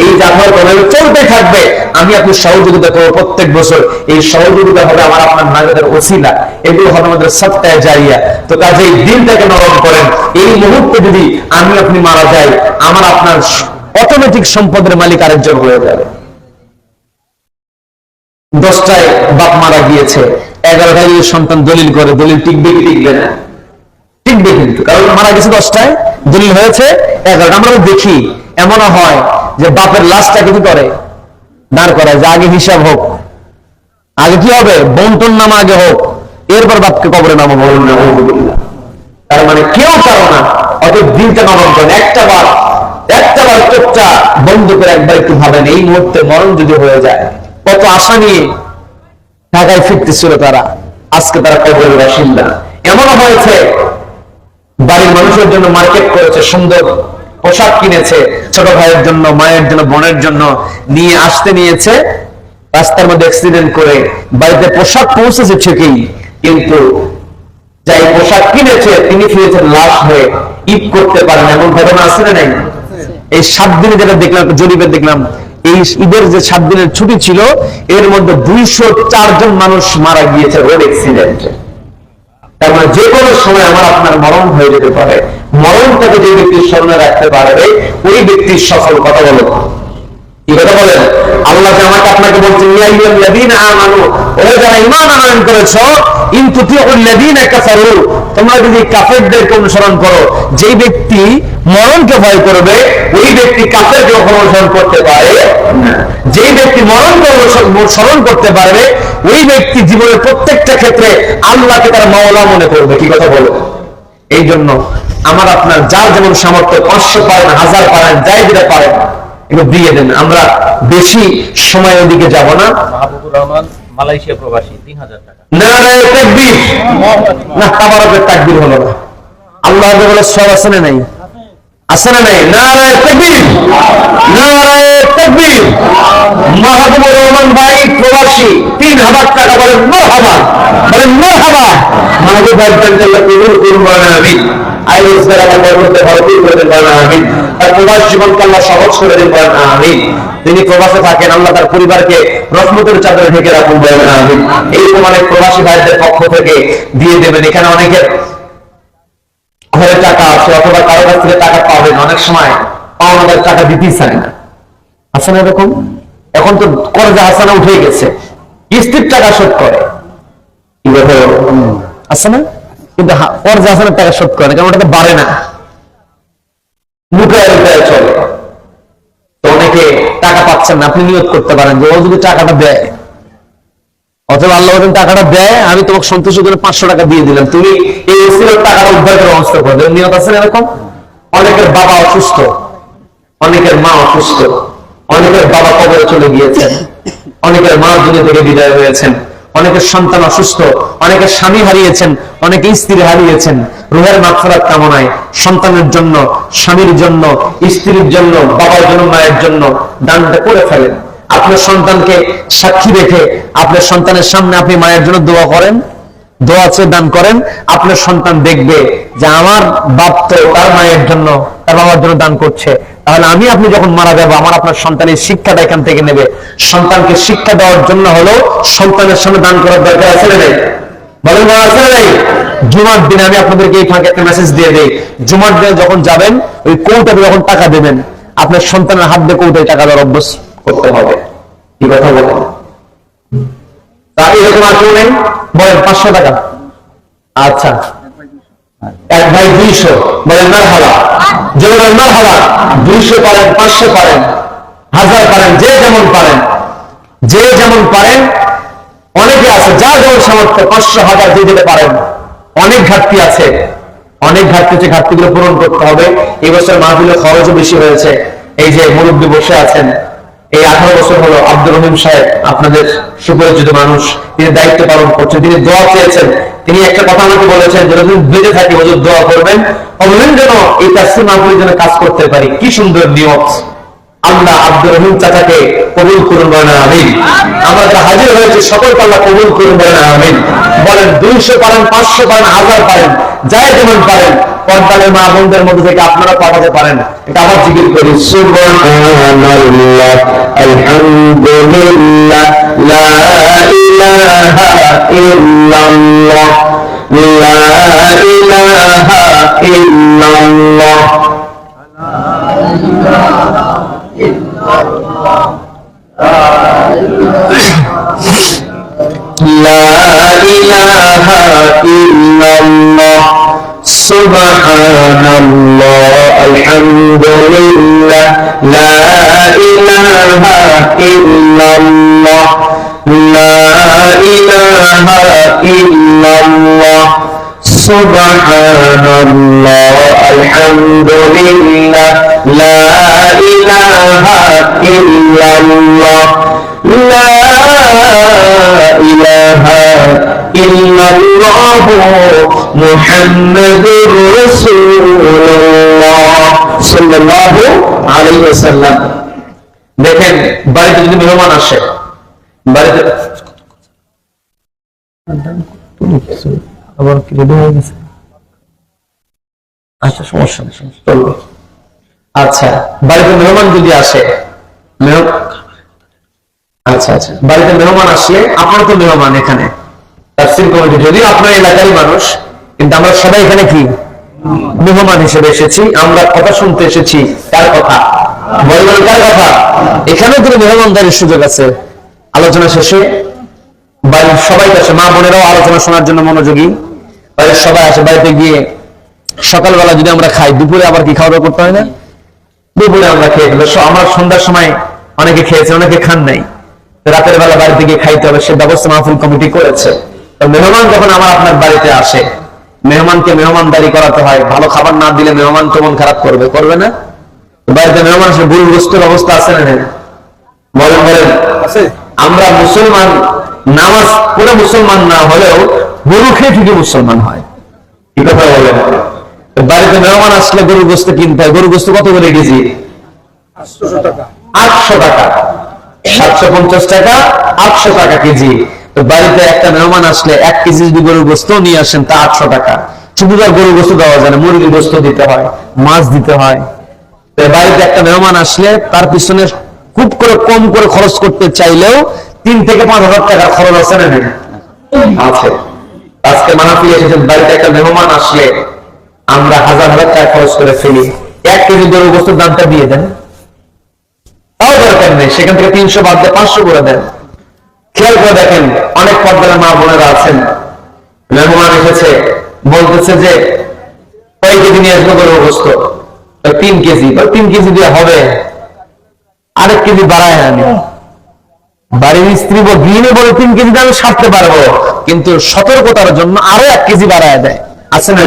এই জামাত চলতে থাকবে, আমি আপনি সহযোগিতা করবো প্রত্যেক বছর। এই সহযোগিতা হবে আমার আপনার নাজাতের ওসিলা, এগুলো হবে আমাদের সাদকায়ে জারিয়া। তো কাজেই দিনটাকে নরম করেন। এই মুহূর্তে যদি আমি আপনি মারা যাই, আমার আপনার অটোমেটিক সম্পদের মালিক আরেকজন হয়ে যাবে। 10টায় বাপ মারা গিয়েছে, 11টায় যদি সন্তান দলিল করে, দলিল টিকবে কি টিকবে না? টিকবে কিন্তু, কারণ মারা গেছে 10টায়, দলিল হয়েছে 11টা। আমরা দেখি এমনও হয় যে বাপের লাশটা কি করে দাঁড় করায়, যে আগে হিসাব হোক, আগে কি হবে, বন্টন নামা আগে হোক, এরপর বাপকে কবরে নামা। বলুন না। তার মানে কেউ পারো না, অত দিনটা নরম করেন। একটা বার চোখটা বন্ধ করে একবার একটু ভাবেন, এই মুহূর্তে মরণ যদি হয়ে যায়, কত আশা নিয়ে ঢাকায় ফিরতেছিল তারা, আজকে তারা কবরের বাসিন্দা। এমনও হয়েছে বাড়ির মানুষের জন্য মার্কেট করেছে, সুন্দর পোশাক কিনেছে, ছোট ভাইয়ের জন্য, মায়ের জন্য, বোনের জন্য নিয়ে আসতে নিয়েছে, রাস্তার মধ্যে অ্যাক্সিডেন্ট করে বাড়িতে পোশাক পৌঁছেছে ঠিকই, কিন্তু যাই পোশাক কিনেছে তিনি ফিরেছেন লাশ হয়ে। ঈদ করতে পারেন, এমন ঘটনা আছে না নাই? এই 7 দিনে যেটা দেখলাম, জরিপে দেখলাম, এই ঈদের যে 7 দিনের ছুটি ছিল, এর মধ্যে 204 জন মানুষ মারা গিয়েছে রোড অ্যাক্সিডেন্টে। তার মানে যে কোনো সময় আমার আপনার মরণ হয়ে যেতে পারে। মরণটাকে যে ব্যক্তি স্মরণে রাখতে পারবে, ওই ব্যক্তির সফল। কথা বলো, কি কথা বলেন? আল্লাহ যে আমাকে আপনাকে বলছেন, ইয়া আইয়ুহাল্লাযীনা আমানু, ওরা যারা ঈমান আনয়ন করেছো, ইন তুতিউল্লাযীনা কাফারু, তোমরা যদি কাফেরদেরকে অনুসরণ করো, যেই ব্যক্তি মরণকে ভয় করবে, ওই ব্যক্তি কাফেরকে অনুসরণ করতে পারে না। যেই ব্যক্তি মরণকে অনুসরণ করতে পারবে, ওই ব্যক্তি জীবনের প্রত্যেকটা ক্ষেত্রে আল্লাহকে তার মাওলা মনে করবে। কি কথা বলো? এই জন্য আমার আপনার যার যেমন সামর্থ্য, 500 পারেন, 1000 পারেন, যাই যেটা পারেন এগুলো দিয়ে দেন। আমরা বেশি সময় ওদিকে যাব না। মাহবুবুর রহমান মালয়েশিয়া প্রবাসী, 3000 টাকা। নারায়ে তাকবীর। না, তাবারকের তাকবীর হলো না। আল্লাহ বলে সব আছে না নাই? আছে না নাই? নারায়ে তাকবীর, নারায়ে তাকবীর। প্রবাসী 3000 টাকা, বলেন মারহাবা, বলেন মারহাবা। মাহবুব ভাই আল্লাহ কবুল করুন, বলেন আমিন। আয় রোজগার আল্লাহ বরকতে ভরপুর করে দেন, বলেন আমিন। তার প্রবাস জীবনকে আল্লাহ সহজ করে দেন, বলেন আমিন। তিনি প্রবাসে থাকেন, আল্লাহ তার পরিবারকে রহমতের চাদরে ঢেকে রাখুন, বলেন আমিন। এইরকম অনেক প্রবাসী ভাইদের পক্ষ থেকে দিয়ে দেবেন। এখানে অনেকের ঘরে টাকা আছে অথবা কারো কাছ থেকে টাকা পাবেন, অনেক সময় পাওনাদার টাকা দিতেই চায় না, আছে না এরকম? এখন তো কর্জা হাসানা উঠে গেছে, কিস্তির টাকা শোধ করে, কি কথা আছে না? কিন্তু কর্জা হাসানার টাকা শোধ করে না, কারণ ওটা তো বাড়ে না, লুকায় লুকায় চলে। তো অনেকে টাকা পাচ্ছেন না, আপনি নিয়ত করতে পারেন যে ও যদি টাকাটা দেয়, অথবা আল্লাহ যখন টাকাটা দেয়, আমি তোমাকে সন্তুষ্ট করে 500 টাকা দিয়ে দিলাম, তুমি এই ওসিলার টাকাটা উদ্ধার করে ব্যবস্থা করে দেবেন, নিয়ত আছে না এরকম? অনেকের বাবা অসুস্থ, অনেকের মা অসুস্থ, অনেকের বাবা কবরে চলে গিয়েছেন, অনেকের মা দুনিয়া থেকে বিদায় হয়েছেন, অনেকের সন্তান অসুস্থ, অনেকের স্বামী হারিয়েছেন, অনেকে স্ত্রী হারিয়েছেন। রুহের মাগফিরাত কামনায় সন্তানের জন্য, স্বামীর জন্য, স্ত্রীর জন্য, বাবার জন্য, মায়ের জন্য দানটা করে ফেলেন। আপনার সন্তানকে সাক্ষী রেখে আপনার সন্তানের সামনে আপনি মায়ের জন্য দোয়া করেন, দোয়া চেয়ে দান করেন, আপনার সন্তান দেখবে যে আমার বাপ তো তার মায়ের জন্য, তার বাবার জন্য দান করছে, তাহলে আমি আপনি যখন মারা যাবো আমার আপনার সন্তানের শিক্ষাটা এখান থেকে নেবে। সন্তানকে শিক্ষা দেওয়ার জন্য হলো সন্তানের সামনে দান করার দরকার আছে না নাই? বলেন আছে না নাই? জুমার দিনে আমি আপনাদেরকে এই ফাঁকে একটা মেসেজ দিয়ে দেই, জুমার দিনে যখন যাবেন ওই কৌটাতে যখন টাকা দেবেন, আপনার সন্তানের হাত দিয়ে কৌটায় টাকা দেওয়ার অভ্যাস করতে হবে। কি কথা বলেন? তা এরকম আর কেউ নেই? বলেন 500 টাকা। আচ্ছা, এক ভাই 200, বলেন মারহাবা, জোরে বলেন মারহাবা। 200 পারেন, 500 পারেন, 1000 পারেন, যে যেমন পারেন, যে যেমন পারেন। অনেকে আছে যার যেমন সামর্থ্য 500, 1000 দিয়ে দিতে পারেন। অনেক ঘাটতি আছে, অনেক ঘাটতি আছে, ঘাটতিগুলো পূরণ করতে হবে। এই বছর মাহফিলের খরচও বেশি হয়েছে। এই যে মুরব্বী বসে আছেন, এই 18 বছর হলো আব্দুর রহিম সাহেব, আপনাদের সুপরিচিত মানুষ, তিনি দায়িত্ব পালন করছেন, তিনি দোয়া চেয়েছেন। তিনি একটা কথা আমাকে বলেছেন, যতদিন বেঁচে থাকি হুজুর দোয়া করবেন অমলিন যেন এই তাফসীর মাহফিলের জন্য কাজ করতে পারি। কি সুন্দর নিয়ত! আল্লাহ আব্দুর রহিম চাচাকে কবুল করুন, বলেন আমিন। আমরা যা হাজির হয়েছে সকলকে আল্লাহ কবুল করুন, বলেন আমিন। বলেন 200 পারেন, 500 পারেন, 1000 পারেন, যাই যেমন পারেন। পর্দালের মা বোনদের মধ্যে থেকে আপনারা পাঠাতে পারেন। এটা আবার জিকির করি, সুবহানাল্লাহ, আলহামদুলিল্লাহ, লা ইলাহা ইল্লাল্লাহ, লা ইলাহা ইল্লাল্লাহ, লা ইলাহা ইল্লাল্লাহ, সুবহানাল্লাহ, আলহামদুলিল্লাহ, লা ইলাহা ইল্লাল্লাহ, লা ইলাহা ইল্লাল্লাহ, সুবহানাল্লাহ, আলহামদুলিল্লাহ, লা ইলাহা ইল্লাল্লাহ, লা ইলাহা ইল্লাল্লাহ, মুহাম্মাদুর রাসূলুল্লাহ সাল্লাল্লাহু আলাইহি ওয়াসাল্লাম। দেখেন, বাড়িতে যদি মেহমান আসে, বাড়িতে আবার কি রেডি হয়ে গেছে? আচ্ছা, সমস্যা নেই, চলবে। আচ্ছা, বাড়িতে মেহমান যদি আসে, আচ্ছা আচ্ছা, বাড়িতে মেহমান আসলে, আপনারা তো মেহমান এখানে তাফসীর কমিটি, যদিও আপনার এলাকারই মানুষ, কিন্তু আমরা সবাই এখানে কি মেহমান হিসেবে এসেছি। আমরা কথা শুনতে এসেছি, কার কথা? বলবেন কার কথা? এখানেও কিন্তু মেহমানদারির সুযোগ আছে। আলোচনা শেষে বাড়ির সবাই আসে, মা বোনেরাও আলোচনা শোনার জন্য মনোযোগী, বাড়ির সবাই আসে। বাড়িতে গিয়ে সকালবেলা যদি আমরা খাই, দুপুরে আবার কি খাওয়া দাওয়া করতে হয় না? দুপুরে আমরা খেয়ে ফেলি। আমার সন্ধ্যার সময় অনেকে খেয়েছে, অনেকে খান নাই, রাতের বেলা বাড়িতে গিয়ে খাইতে হবে, সে ব্যবস্থা মাহফিল কমিটি করেছে। তো মেহমান যখন আমার আপনার বাড়িতে আসে, মেহমানকে মেহমানদারি করাতে হয়। ভালো খাবার না দিলে মেহমান তো মন খারাপ করবে, করবে না? বাড়িতে মেহমান আসে, গরু গোশতের অবস্থা আছে না? বলেন বলেন, আছে। আমরা মুসলমান, নামাজ পড়ে মুসলমান না হলেও গরু খেয়ে ঠিকই মুসলমান হয়। কি কথা বলেন? বাড়িতে মেহমান আসলে গরু গোশত কিনতে হয়। গরু গোশত কত করে কেজি? 800 টাকা। 800 টাকা। 750 টাকা, 800 টাকা কেজি। তো বাড়িতে একটা মেহমান আসলে 1 কেজি যদি গরুর গোস্ত নিয়ে আসেন তা 800 টাকা। শুধু তার গরুর গোস্ত দেওয়া যায় না, মুরগির গোস্ত দিতে হয়, মাছ দিতে হয়। তো বাড়িতে একটা মেহমান আসলে তার পিছনে খুব করে কম করে খরচ করতে চাইলেও 3 থেকে 5,000 টাকা খরচ আছে না? আছে। আজকে মাহফিল এসেছেন, বাড়িতে একটা মেহমান আসলে আমরা হাজার হাজার টাকা খরচ করে ফেলি। 1 কেজি গরুর গোস্তের দামটা দিয়ে দেন, তাও দরকার নেই, সেখান থেকে 300 বাদ দিয়ে 500 করে দেন। খেয়াল করে দেখেন, অনেক পর্দার মা বোনেরা আছেন, মেহমান এসেছে, বলতেছে যে কয় কেজি নিয়ে আসবো গরুর গোস্ত? 3 কেজি। 3 কেজি দিয়ে হবে, আরেক কেজি বাড়ায় আনি। বাড়ির স্ত্রী গৃহিণী বলে 3 কেজি দিয়ে আমি সারতে পারবো, কিন্তু সতর্কতার জন্য আরো 1 কেজি বাড়ায় দেয়, আছে না?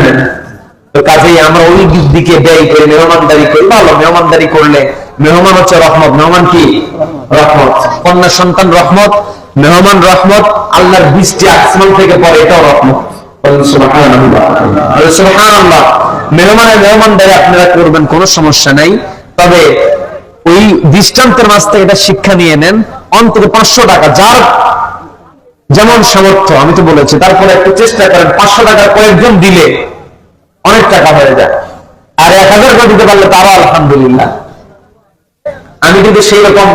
তো কাজেই আমরা ওই দিকে ব্যয় করি, মেহমানদারি করি। ভালো, মেহমানদারি করলে মেহমান হচ্ছে রহমত। মেহমান কি? রহমত। কন্যা সন্তান রহমত, মেহমান রহমত, আল্লাহর বৃষ্টি আসমান থেকে পড়ে, এটাও রহমত। সুবহানাল্লাহ। মেহমানদারি আপনারা করবেন, কোনো সমস্যা নাই। তবে ওই দৃষ্টান্তের মাঝ থেকে এটা শিক্ষা নিয়ে নেন, অন্তত 500 টাকা, যার যেমন সামর্থ্য, আমি তো বলেছি, তারপরে একটু চেষ্টা করেন 500 টাকার কয়েকজন দিলে অনেক টাকা হয়ে যায়। আর 1000 করে দিতে পারলে তারও আলহামদুলিল্লাহ। আমি কিন্তু সেই রকম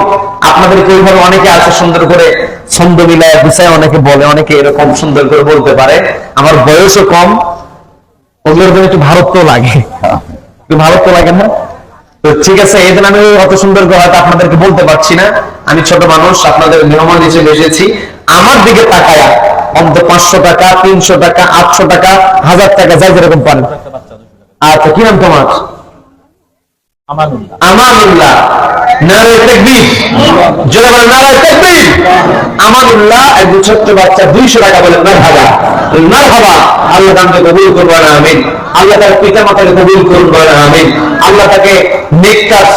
আপনাদেরকে ওইভাবে, অনেকে আছে সুন্দর করে ছন্দ মিলায় গুছায় অনেকে বলে, অনেকে এরকম সুন্দর করে বলতে পারে। আমার বয়সও কম, ওগুলোর জন্য একটু ভারত্ব লাগে, একটু ভারত্ব লাগে না? তো ঠিক আছে, এই জন্য আমি অত সুন্দর করে হয়তো আপনাদেরকে বলতে পারছি না। আমি ছোট মানুষ, আপনাদের মেহমান হিসেবে এসেছি। আমার দিকে তাকায়া অন্তত 500 টাকা, 300 টাকা, 800 টাকা, 1000 টাকা, যাই যেরকম পারেন। আচ্ছা, কি নাম তোমার? আমানুল্লাহ। আমানুল্লাহ। নারায়ে তাকবীর। জোরে বলেন নারায়ে তাকবীর। আমানুল্লাহ একজন ছোট্ট বাচ্চা 200 টাকা বলেন মারহাবা, মারহাবা। আল্লাহ তাকে কবুল করবেন, আমিন। আল্লাহ তার পিতা মাতাকে কবুল করবেন, আমিন। আল্লাহ তাকে নেককার,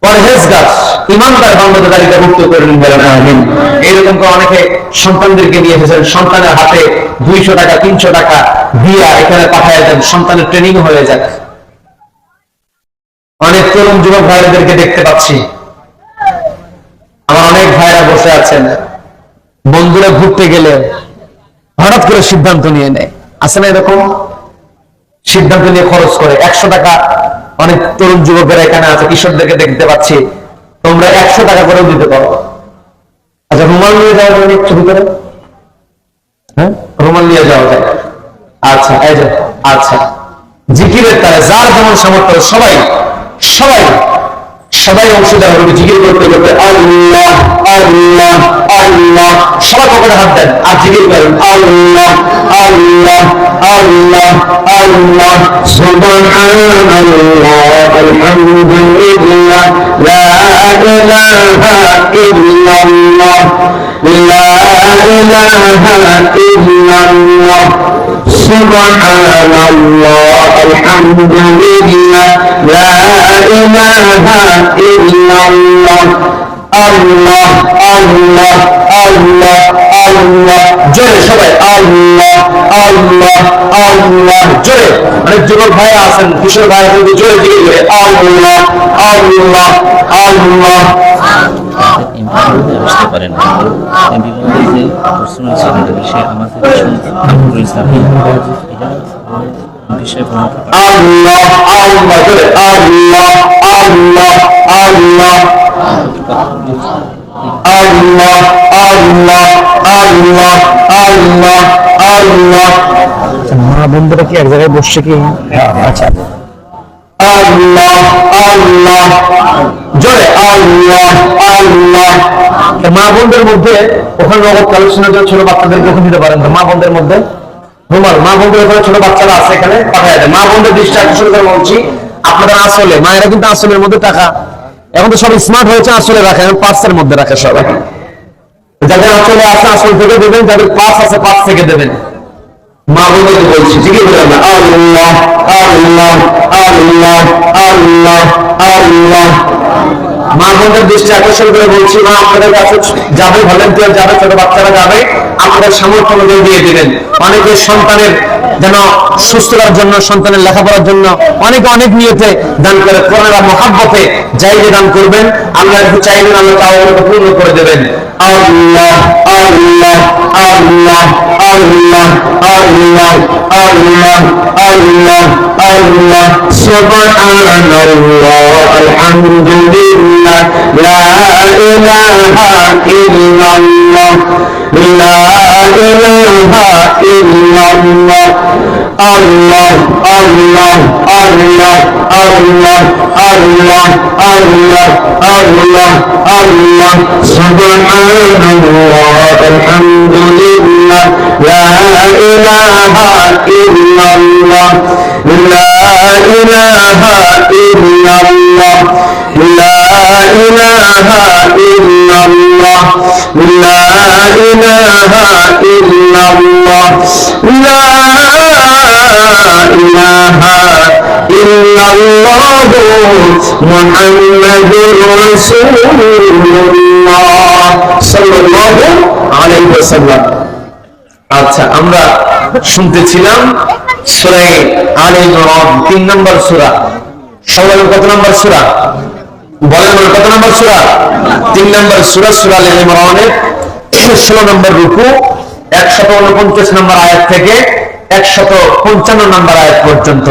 পরহেজগার, ইমানদার বান্দাদের তালিকাভুক্ত করে বলেন, আমিন। এইরকম করে অনেকে সন্তানদেরকে নিয়ে এসেছেন, সন্তানের হাতে 200 টাকা, 300 টাকা দিয়া এখানে পাঠায় দেন, সন্তানের ট্রেনিং হয়ে যাক। অনেক তরুণ যুবক ভাইদেরকে দেখতে পাচ্ছি, আমার অনেক ভাইরা বসে আছেন, বন্ধুরা ঘুরতে গেলে হঠাৎ করে সিদ্ধান্ত নিয়ে নেয়, আছে না এরকম? সিদ্ধান্ত নিয়ে খরচ করে 100 টাকা। অনেক তরুণ যুবকেরা এখানে আছে, কিশোরদেরকে দেখতে পাচ্ছি, তোমরা 100 টাকা করেও দিতে পারো। আচ্ছা, রুমাল নিয়ে যাওয়া যাবে একটু ভিতরে? হ্যাঁ, রুমাল নিয়ে যাওয়া যায়। আচ্ছা, এই যে, আচ্ছা, জিকিরের তারা যার যেমন সামর্থ্য, সবাই সবাই সবাই অংশীদার হবে জিকির করতে করতে। আল্লাহ আল্লাহ আল্লাহ, সবাই পকেটে হাত দেন আর জিকির করেন, আল্লাহ আল্লাহ আল্লাহ আল্লাহ, সুবহানাল্লাহ, আলহামদুলিল্লাহ, লা ইলাহা ইল্লাল্লাহ, লা ইলাহা ইল্লাল্লাহ, সুবহানাল্লাহ, আলহামদুলিল্লাহ, লা ইলাহা ইল্লাল্লাহ, আল্লাহ আল্লাহ আল্লাহ আল্লাহ। জোরে সবাই আল্লাহ আল্লাহ আল্লাহ, জোরে। অনেক যুবক ভাই আছেন, কিশোর ভাই আছেন, জোরে জিকির করে আল্লাহ আল্লাহ আল্লাহ। বুঝতে পারেন না, বিপদের যে প্রশ্ন ছিল সে আমাদের সন্তান আব্দুল ইসলাম এটা বিষয় আল্লাহ আল্লাহ, জোরে আল্লাহ আল্লাহ আল্লাহ আল্লাহ আল্লাহ আল্লাহ আল্লাহ আল্লাহ। মা বন্ধুরা কি এক জায়গায় বসছে কি? আচ্ছা, আল্লাহ আল্লাহ, জোরে আল্লাহ আল্লাহ। মা বোনদের মধ্যে ওখানে নগদ কালেকশনের জন্য ছোট বাচ্চাদেরকে ওখানে দিতে পারেন। মা বোনদের মধ্যে রুমাল, মা বোনদের ওখানে ছোট বাচ্চারা আছে, এখানে পাঠায় দেয়। মা বোনদের দৃষ্টি আকর্ষণ করে বলছি, আপনারা আসলে মায়েরা কিন্তু আসলের মধ্যে টাকা, এখন তো সব স্মার্ট হয়েছে, আসলে রাখে, পার্সের মধ্যে রাখে সবাই। যাদের আসলে আছে আসল থেকে দেবেন, যাদের পাস আছে পাস থেকে দেবেন। মা বোনদের বলছি, জিজ্ঞেস করেন না, আল্লাহ আল্লাহ আল্লাহ আল্লাহ আল্লাহ। মা বোনদের দৃষ্টি আকর্ষণ করে বলছি, মা আপনাদের কাছে যাবে, ভলেন্টিয়ার যাবে, ছোট বাচ্চারা যাবে, আমাদের সামর্থ্য অনুযায়ী দিয়ে দিবেন। অনেকের সন্তানের যেন সুস্থতার জন্য, সন্তানের লেখাপড়ার জন্য অনেকে অনেক নিয়তে দান করে, কোরআনের মহাব্বতে যাই যে দান করবেন আল্লাহ একটু চাইবেন, আল্লাহ তাআলা পূর্ণ করে দেবেন। আল্লাহ আল্লাহ আল্লাহ আল্লাহ আল্লাহ আল্লাহ আল্লাহ আল্লাহ সুবহানাল্লাহ আলহামদুলিল্লাহ লা ইলাহা ইল্লাল্লাহ লা ইলাহা ইল্লাল্লাহ আল্লাহ আল্লাহ আল্লাহ আল্লাহ আল্লাহ আল্লাহ আল্লাহ আল্লাহ সুবহানাল্লাহ আলহামদুলিল্লাহ লা ইলাহা ইল্লাল্লাহ লা ইলাহা ইল্লাল্লাহ লা ইলাহা ইল্লাল্লাহ লা ইলাহা ইল্লাল্লাহ লা ইলাহা ইল্লাল্লাহ মুহাম্মাদুর রাসূলুল্লাহ সাল্লাল্লাহু আলাইহি ওয়াসাল্লাম। আচ্ছা, আমরা শুনতেছিলাম সূরা আলে ইমরান 3 নম্বর সূরা। সবাই কত নম্বর সূরা বলেন? কত নম্বর সূরা? 3 নম্বর সূরা, সূরা আলে ইমরানের 16 নম্বর রুকু, 149 নম্বর আয়াত থেকে 155 নম্বর আয়াত পর্যন্ত।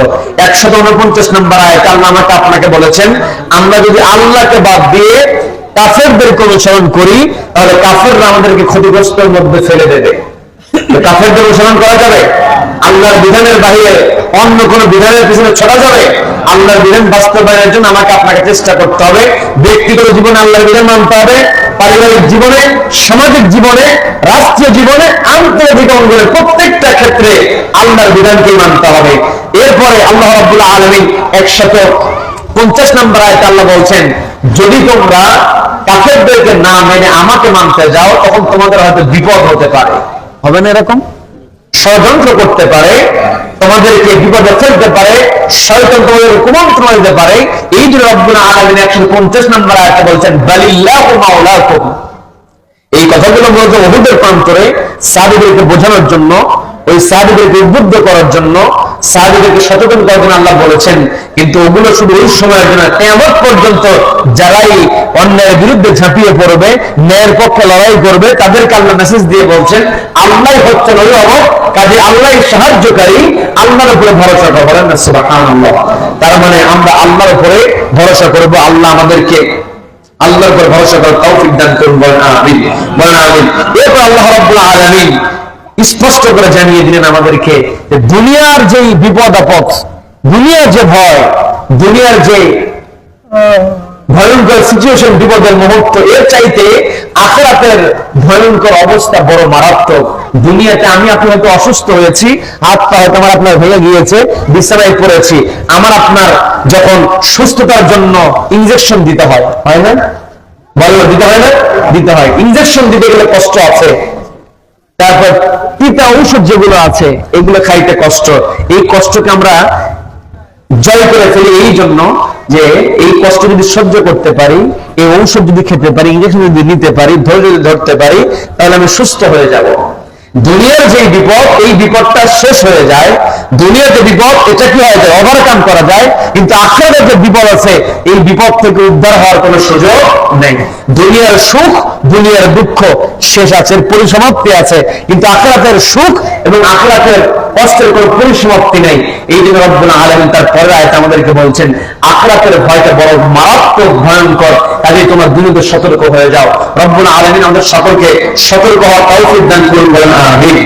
149 নম্বর আয়াত আল্লাহ আমাকে আপনাকে বলেছেন, আমরা যদি আল্লাহকে বাদ দিয়ে কাফেরদেরকে অনুসরণ করি তাহলে কাফেররা আমাদেরকে ক্ষতিগ্রস্তের মধ্যে ফেলে দেবে। কাফেরদের অনুসরণ করা যাবে? আল্লাহর বিধানের বাইরে অন্য কোন বিধানের পিছনে ছোটা যাবে? আল্লাহর বিধান বাস্তবায়নের জন্য আমাকে আপনাকে চেষ্টা করতে হবে। ব্যক্তিগত জীবনে আল্লাহর বিধান মানতে হবে, পারিবারিক জীবনে, সামাজিক জীবনে, রাষ্ট্রীয় জীবনে, আন্তর্জাতিক অঙ্গনে প্রত্যেকটা ক্ষেত্রে আল্লাহর বিধানকে মানতে হবে। এরপরে আল্লাহ রাব্বুল আলামিন 150 নম্বর আয়াতে আল্লাহ বলছেন, যদি তোমরা কাফেরদেরকে না মেনে আমাকে মানতে যাও তখন তোমাদের হয়তো বিপদ হতে পারে। হবে না এরকম? ষড়যন্ত্র করতে পারে, তোমাদেরকে বিপদে ফেলতে পারে, শয়তান তোমাদের কুমন্ত্রণা দিতে পারে। এই যে রব্বুল আলামিন 150 নম্বর আয়াতে বলছেন, বালিল্লাহু মাওলাকুম। এই কথাগুলো বলতে উহুদের প্রান্তরে সাহাবীদেরকে বোঝানোর জন্য, ওই সাহাবীদেরকে উদ্বুদ্ধ করার জন্য, সাহাবীদেরকে সচেতন করার জন্য আল্লাহ বলেছেন। কিন্তু ওগুলো শুধু ওই সময়ের জন্য, কিয়ামত পর্যন্ত যারাই অন্যায়ের বিরুদ্ধে ঝাঁপিয়ে পড়বে, ন্যায়ের পক্ষে লড়াই করবে, তাদেরকে আল্লাহ মেসেজ দিয়ে বলছেন আল্লাহ হচ্ছেন অভিভাবক, কাজে আল্লাহ সাহায্যকারী, আল্লাহর উপরে ভরসা করেন না। সুবহানাল্লাহ। তার মানে আমরা আল্লাহর উপরে ভরসা করব, আল্লাহ আমাদেরকে আল্লাহর উপর ভরসা করার তৌফিক দান করুন। বলেন আমিন, বলেন আমিন। এরপর আল্লাহ রাব্বুল আলামিন স্পষ্ট করে জানিয়ে দিলেন আমাদেরকে যে দুনিয়ার যে বিপদ আপদ, দুনিয়ার যে ভয়, দুনিয়ার যে ভয়ঙ্কর সিচুয়েশন, বিপদের মুহূর্ত, এর চাইতে আখিরাতের ভয়ঙ্কর অবস্থা বড় মারাত্মক। দুনিয়াতে আমি আপনি হয়তো অসুস্থ হয়েছি, হাত পা হয়তো আমার আপনার ভেঙে গিয়েছে, বিছানায় পড়েছি, আমার আপনার যখন সুস্থতার জন্য ইনজেকশন দিতে হয়, হয় না? বলো, দিতে হয় না? দিতে হয়। ইনজেকশন দিতে গেলে কষ্ট আছে, তারপর তিতা ঔষধ যেগুলো আছে এগুলো খাইতে কষ্ট। এই কষ্টকে আমরা জয় করে ফেলি এই জন্য যে এই কষ্ট যদি সহ্য করতে পারি, এই ঔষধ যদি খেতে পারি, ইনজেকশন যদি নিতে পারি, ধৈর্য যদি ধরতে পারি, তাহলে আমি সুস্থ হয়ে যাব। দুনিয়ার যে বিপদ, এই বিপদটা শেষ হয়ে যায়। দুনিয়ার যে বিপদ, এটা কি হয়ে যায়? ওভারকাম করা যায়। কিন্তু আখিরাতের যে বিপদ আছে, এই বিপদ থেকে উদ্ধার হওয়ার কোনো সুযোগ নেই। দুনিয়ার সুখ, দুনিয়ার দুঃখ শেষ আছে, পরিসমাপ্তি আছে, কিন্তু আখিরাতের সুখ এবং আখিরাতের কষ্টের কোনো পরিসমাপ্তি নেই। এই জন্য রব্বুল আলামিন তার পরের আয়াতে আমাদেরকে বলছেন আখিরাতের ভয়টা বড় মারাত্মক ভয়ঙ্কর, কাজেই তোমার দুনিয়াতে সতর্ক হয়ে যাও। রব্বুল আলামিন আমাদের সকলকে সতর্ক হওয়ার তৌফিক দান করুন। বলেন আমিন।